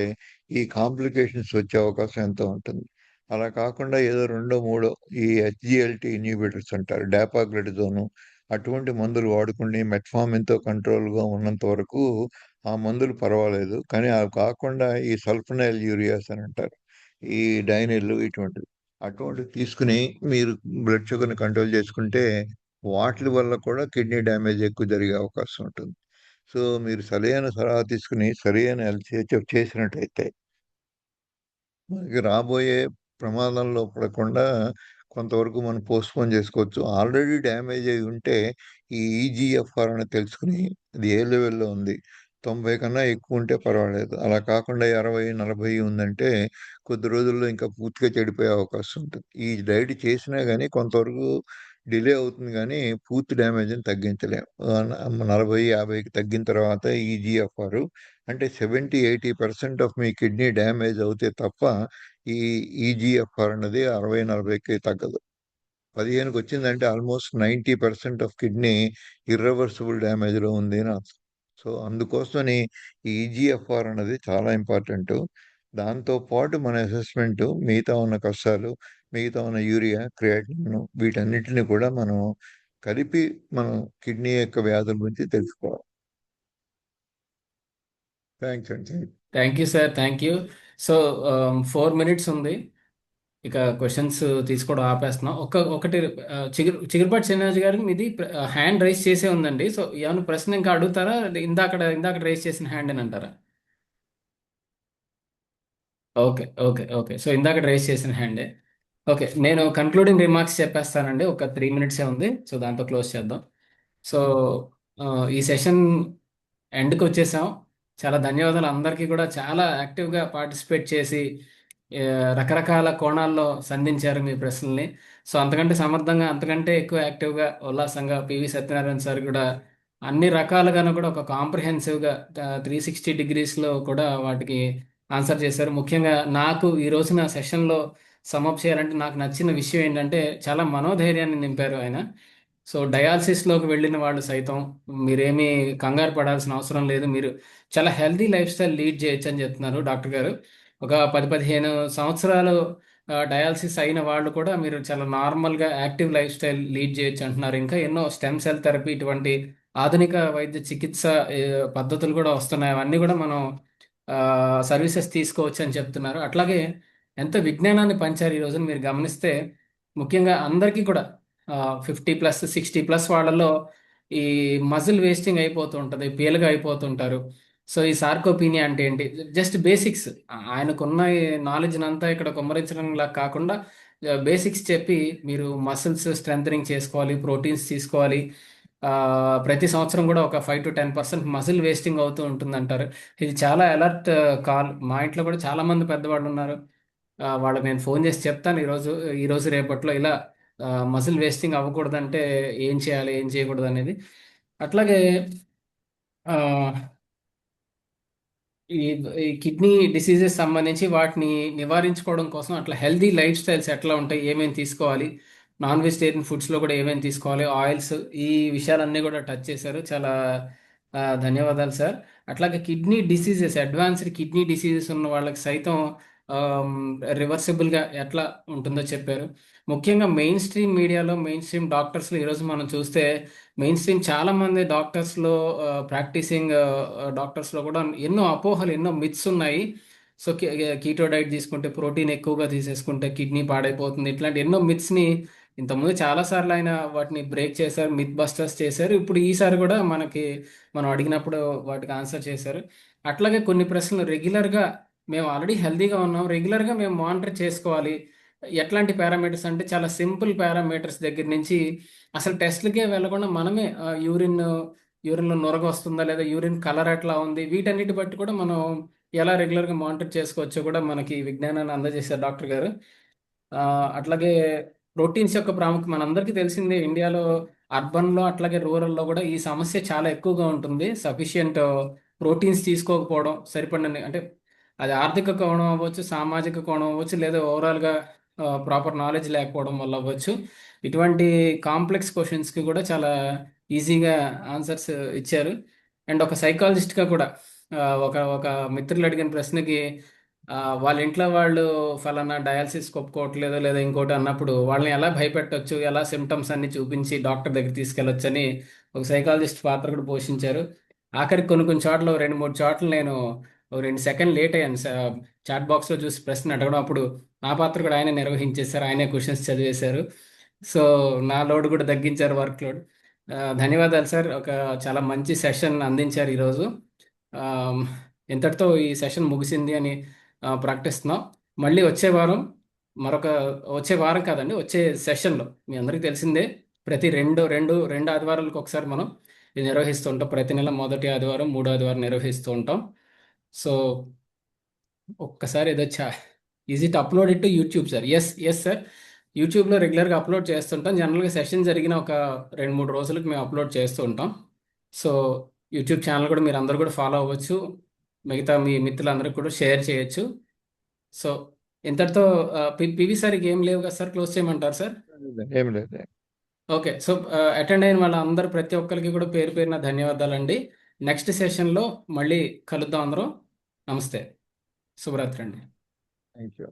ఈ కాంప్లికేషన్స్ వచ్చే అవకాశం ఎంతో ఉంటుంది. అలా కాకుండా ఏదో రెండో మూడో ఈ హెచ్జిఎల్టీ ఇన్హిబిటర్స్ అంటారు, డాపాగ్లెటిజోను, అటువంటి మందులు వాడుకుని మెట్ఫార్మిన్తో కంట్రోల్గా ఉన్నంత వరకు ఆ మందులు పర్వాలేదు. కానీ అవి కాకుండా ఈ సల్ఫనైల్ యూరియాస్ అని అంటారు, ఈ డైనిల్, అటువంటివి తీసుకుని మీరు బ్లడ్ షుగర్ని కంట్రోల్ చేసుకుంటే వాటి వల్ల కూడా కిడ్నీ డ్యామేజ్ ఎక్కువ జరిగే అవకాశం ఉంటుంది. సో మీరు సరైన సలహా తీసుకుని సరైన ఎల్సిహెచ్ఎఫ్ చేసినట్టయితే మనకి రాబోయే ప్రమాదంలో పడకుండా కొంతవరకు మనం పోస్ట్పోన్ చేసుకోవచ్చు. ఆల్రెడీ డ్యామేజ్ అయి ఉంటే ఈ ఈజీఎఫ్ఆర్ అని తెలుసుకుని అది ఏ లెవెల్లో ఉంది, 90 కన్నా ఎక్కువ ఉంటే పర్వాలేదు. అలా కాకుండా 60, 40 ఉందంటే కొద్ది రోజుల్లో ఇంకా పూర్తిగా చెడిపోయే అవకాశం ఉంటుంది. ఈ డైట్ చేసినా కానీ కొంతవరకు డిలే అవుతుంది, కానీ పూర్తి డ్యామేజ్ని తగ్గించలేము. 40, 50కి తగ్గిన తర్వాత ఈజీఎఫ్ఆర్ అంటే 70-80% ఆఫ్ మీ కిడ్నీ డ్యామేజ్ అవుతే తప్ప ఈ ఈజీఎఫ్ఆర్ అన్నది 60-40కి తగ్గదు. 15కి వచ్చిందంటే ఆల్మోస్ట్ 90% ఆఫ్ కిడ్నీ ఇర్రివర్సిబుల్ డ్యామేజ్లో ఉంది అని అర్థం. సో అందుకోసమని ఈ ఈజీఎఫ్ఆర్ అన్నది చాలా ఇంపార్టెంట్. దాంతో పాటు మన అసెస్మెంట్ మిగతా ఉన్న కష్టాలు, మిగతా ఉన్న యూరియా, క్రియాటిన్, వీటన్నిటిని కూడా మనం కలిపి మనం కిడ్నీ యొక్క వ్యాధుల గురించి తెలుసుకోవాలి. థ్యాంక్స్ అండి. Thank you sir, thank you. So 4 minutes ఉంది, ఇక క్వశ్చన్స్ తీసుకోవడం ఆపేస్తున్నాం. ఒకటి చిగురుపాటి శ్రీనివాస్ గారు, మీది హ్యాండ్ రైస్ చేసే ఉందండి. సో ఏమైనా ప్రశ్న ఇంకా అడుగుతారా? ఇందాక రైస్ చేసిన హ్యాండ్ అని అంటారా? Okay, okay, okay. సో ఇందాక రైస్ చేసిన హ్యాండే. ఓకే, నేను కన్క్లూడింగ్ రిమార్క్స్ చెప్పేస్తానండి. ఒక 3 minutes ఉంది, సో దాంతో క్లోజ్ చేద్దాం. సో ఈ సెషన్ ఎండ్కి వచ్చేసాం. చాలా ధన్యవాదాలు అందరికీ కూడా, చాలా యాక్టివ్గా పార్టిసిపేట్ చేసి ఆ, రకరకాల కోణాల్లో సంధించారు మీ ప్రశ్నల్ని. సో అంతకంటే సమర్థంగా, అంతకంటే ఎక్కువ యాక్టివ్గా, ఉల్లాసంగా పివి సత్యనారాయణ సార్ కూడా అన్ని రకాలుగాను కూడా ఒక కాంప్రిహెన్సివ్గా 360 degreesలో కూడా వాటికి ఆన్సర్ చేశారు. ముఖ్యంగా నాకు ఈ రోజున సెషన్లో సమప్ చేయాలంటే నాకు నచ్చిన విషయం ఏంటంటే, చాలా మనోధైర్యాన్ని నింపారు ఆయన. సో డయాలసిస్లోకి వెళ్ళిన వాళ్ళు సైతం మీరేమీ కంగారు పడాల్సిన అవసరం లేదు, మీరు చాలా హెల్తీ లైఫ్ స్టైల్ లీడ్ చేయొచ్చు అని చెప్తున్నారు డాక్టర్ గారు. ఒక 10-15 సంవత్సరాలు డయాలసిస్ అయిన వాళ్ళు కూడా మీరు చాలా నార్మల్గా యాక్టివ్ లైఫ్ స్టైల్ లీడ్ చేయొచ్చు అంటున్నారు. ఇంకా ఎన్నో స్టెమ్ సెల్ థెరపీ, ఇటువంటి ఆధునిక వైద్య చికిత్స పద్ధతులు కూడా వస్తున్నాయి. అవన్నీ కూడా మనం సర్వీసెస్ తీసుకోవచ్చు అని చెప్తున్నారు. అట్లాగే ఎంత విజ్ఞానాన్ని పంచారు ఈ రోజున మీరు గమనిస్తే. ముఖ్యంగా అందరికీ కూడా 50+, 60+ వాళ్ళలో ఈ మజిల్ వేస్టింగ్ అయిపోతూ ఉంటుంది, పీలగా అయిపోతుంటారు. సో ఈ సార్కోపీనియా అంటే ఏంటి, జస్ట్ బేసిక్స్ ఆయనకున్న నాలెడ్జ్ అంతా ఇక్కడ కుమ్మరించడంలా కాకుండా బేసిక్స్ చెప్పి మీరు మసిల్స్ స్ట్రెంథనింగ్ చేసుకోవాలి, ప్రోటీన్స్ తీసుకోవాలి. ప్రతి సంవత్సరం కూడా ఒక 5-10% మసిల్ వేస్టింగ్ అవుతూ ఉంటుందంటారు. ఇది చాలా అలర్ట్ కాల్. మా ఇంట్లో కూడా చాలా మంది పెద్దవాళ్ళు ఉన్నారు. వాళ్ళకి నేను ఫోన్ చేసి చెప్తాను ఈరోజు రేపట్లో ఇలా మసిల్ వేస్టింగ్ అవ్వకూడదంటే ఏం చేయాలి, ఏం చేయకూడదు అనేది. అట్లాగే ఆ, ఈ ఈ కిడ్నీ డిసీజెస్ సంబంధించి వాటిని నివారించుకోవడం కోసం అట్లా హెల్దీ లైఫ్ స్టైల్స్ ఎట్లా ఉంటాయి, ఏమేమి తీసుకోవాలి, నాన్ వెజిటేరియన్ ఫుడ్స్లో కూడా ఏమేమి తీసుకోవాలి, ఆయిల్స్, ఈ విషయాలన్నీ కూడా టచ్ చేశారు. చాలా ధన్యవాదాలు సార్. అట్లాగే kidney diseases, advanced kidney diseases ఉన్న వాళ్ళకి సైతం రివర్సిబుల్గా ఎట్లా ఉంటుందో చెప్పారు. ముఖ్యంగా మెయిన్ స్ట్రీమ్ మీడియాలో, మెయిన్ స్ట్రీమ్ డాక్టర్స్లో ఈరోజు మనం చూస్తే మెయిన్ స్ట్రీమ్ చాలా మంది డాక్టర్స్లో, ప్రాక్టీసింగ్ డాక్టర్స్లో కూడా ఎన్నో అపోహలు, ఎన్నో మిత్స్ ఉన్నాయి. సో కీటో డైట్ తీసుకుంటే, ప్రోటీన్ ఎక్కువగా తీసేసుకుంటే కిడ్నీ పాడైపోతుంది, ఇట్లాంటి ఎన్నో మిత్స్ని ఇంతకుముందు చాలాసార్లు ఆయన వాటిని బ్రేక్ చేశారు, మిత్ బస్టర్స్ చేశారు. ఇప్పుడు ఈసారి కూడా మనం అడిగినప్పుడు వాటికి ఆన్సర్ చేశారు. అట్లాగే కొన్ని ప్రశ్నలు రెగ్యులర్గా, మేము ఆల్రెడీ హెల్తీగా ఉన్నాం, రెగ్యులర్గా మేము మానిటర్ చేసుకోవాలి. ఎట్లాంటి పారామీటర్స్ అంటే చాలా సింపుల్ పారామీటర్స్ దగ్గర నుంచి అసలు టెస్ట్లకే వెళ్ళకుండా మనమే యూరిన్లో నొరగ వస్తుందా లేదా, యూరిన్ కలర్ ఎట్లా ఉంది, వీటన్నిటి బట్టి కూడా మనం ఎలా రెగ్యులర్గా మానిటర్ చేసుకోవచ్చో కూడా మనకి విజ్ఞానాన్ని అందజేశారు డాక్టర్ గారు. అట్లాగే ప్రోటీన్స్ యొక్క ప్రాముఖ్యత మనందరికీ తెలిసిందే. ఇండియాలో అర్బన్లో అట్లాగే రూరల్లో కూడా ఈ సమస్య చాలా ఎక్కువగా ఉంటుంది. సఫిషియంట్ ప్రోటీన్స్ తీసుకోకపోవడం, సరిపడిన, అంటే అది ఆర్థిక కోణం అవ్వచ్చు, సామాజిక కోణం అవ్వచ్చు, లేదా ఓవరాల్గా ప్రాపర్ నాలెడ్జ్ లేకపోవడం వల్ల అవ్వచ్చు. ఇటువంటి కాంప్లెక్స్ క్వశ్చన్స్కి కూడా చాలా ఈజీగా ఆన్సర్స్ ఇచ్చారు. అండ్ ఒక సైకాలజిస్ట్గా కూడా ఒక మిత్రులు అడిగిన ప్రశ్నకి వాళ్ళ ఇంట్లో వాళ్ళు ఫలానా డయాలసిస్ ఒప్పుకోవట్లేదు లేదా ఇంకోటి అన్నప్పుడు వాళ్ళని ఎలా భయపెట్టొచ్చు, ఎలా సిమ్టమ్స్ అన్ని చూపించి డాక్టర్ దగ్గర తీసుకెళ్ళొచ్చు అని ఒక సైకాలజిస్ట్ పాత్ర కూడా పోషించారు. ఆఖరికి కొన్ని చోట్ల 2-3 చోట్ల నేను 2 సెకండ్ లేట్ అయ్యాను చాట్ బాక్స్లో చూసి ప్రశ్న అడగడం. అప్పుడు ఆ పాత్ర కూడా ఆయన నిర్వహించేశారు, ఆయనే క్వశ్చన్స్ చదివేశారు. సో నా లోడ్ కూడా తగ్గించారు, వర్క్ లోడ్. ధన్యవాదాలు సార్, ఒక చాలా మంచి సెషన్ అందించారు ఈరోజు. ఇంతటితో ఈ సెషన్ ముగిసింది అని ప్రకటిస్తున్నాం. మళ్ళీ వచ్చే వారం మరొక వచ్చే వారం కాదండి, వచ్చే సెషన్లో మీ అందరికీ తెలిసిందే, ప్రతి రెండు ఆదివారాలకు ఒకసారి మనం ఇది నిర్వహిస్తూ ఉంటాం. ప్రతి నెల మొదటి ఆదివారం, మూడో ఆదివారం నిర్వహిస్తూ ఉంటాం. సో ఒక్కసారి ఏదో is it upload it to YouTube sir? Yes sir, యూట్యూబ్లో రెగ్యులర్గా అప్లోడ్ చేస్తుంటాం. జనరల్గా సెషన్ జరిగిన ఒక 2-3 రోజులకు మేము అప్లోడ్ చేస్తూ ఉంటాం. సో యూట్యూబ్ ఛానల్ కూడా మీరు అందరూ కూడా ఫాలో అవ్వచ్చు, మిగతా మీ మిత్రులందరికీ కూడా షేర్ చేయొచ్చు. సో ఇంతటితో పివి సార్కి ఏం లేవు కదా సార్, క్లోజ్ చేయమంటారు సార్? ఏం లేదు. ఓకే. సో అటెండ్ అయిన వాళ్ళందరూ ప్రతి ఒక్కరికి కూడా పేరు పేరున ధన్యవాదాలండి. నెక్స్ట్ సెషన్లో మళ్ళీ కలుద్దాం అందరం. నమస్తే, శుభరాత్రి అండి. Thank you.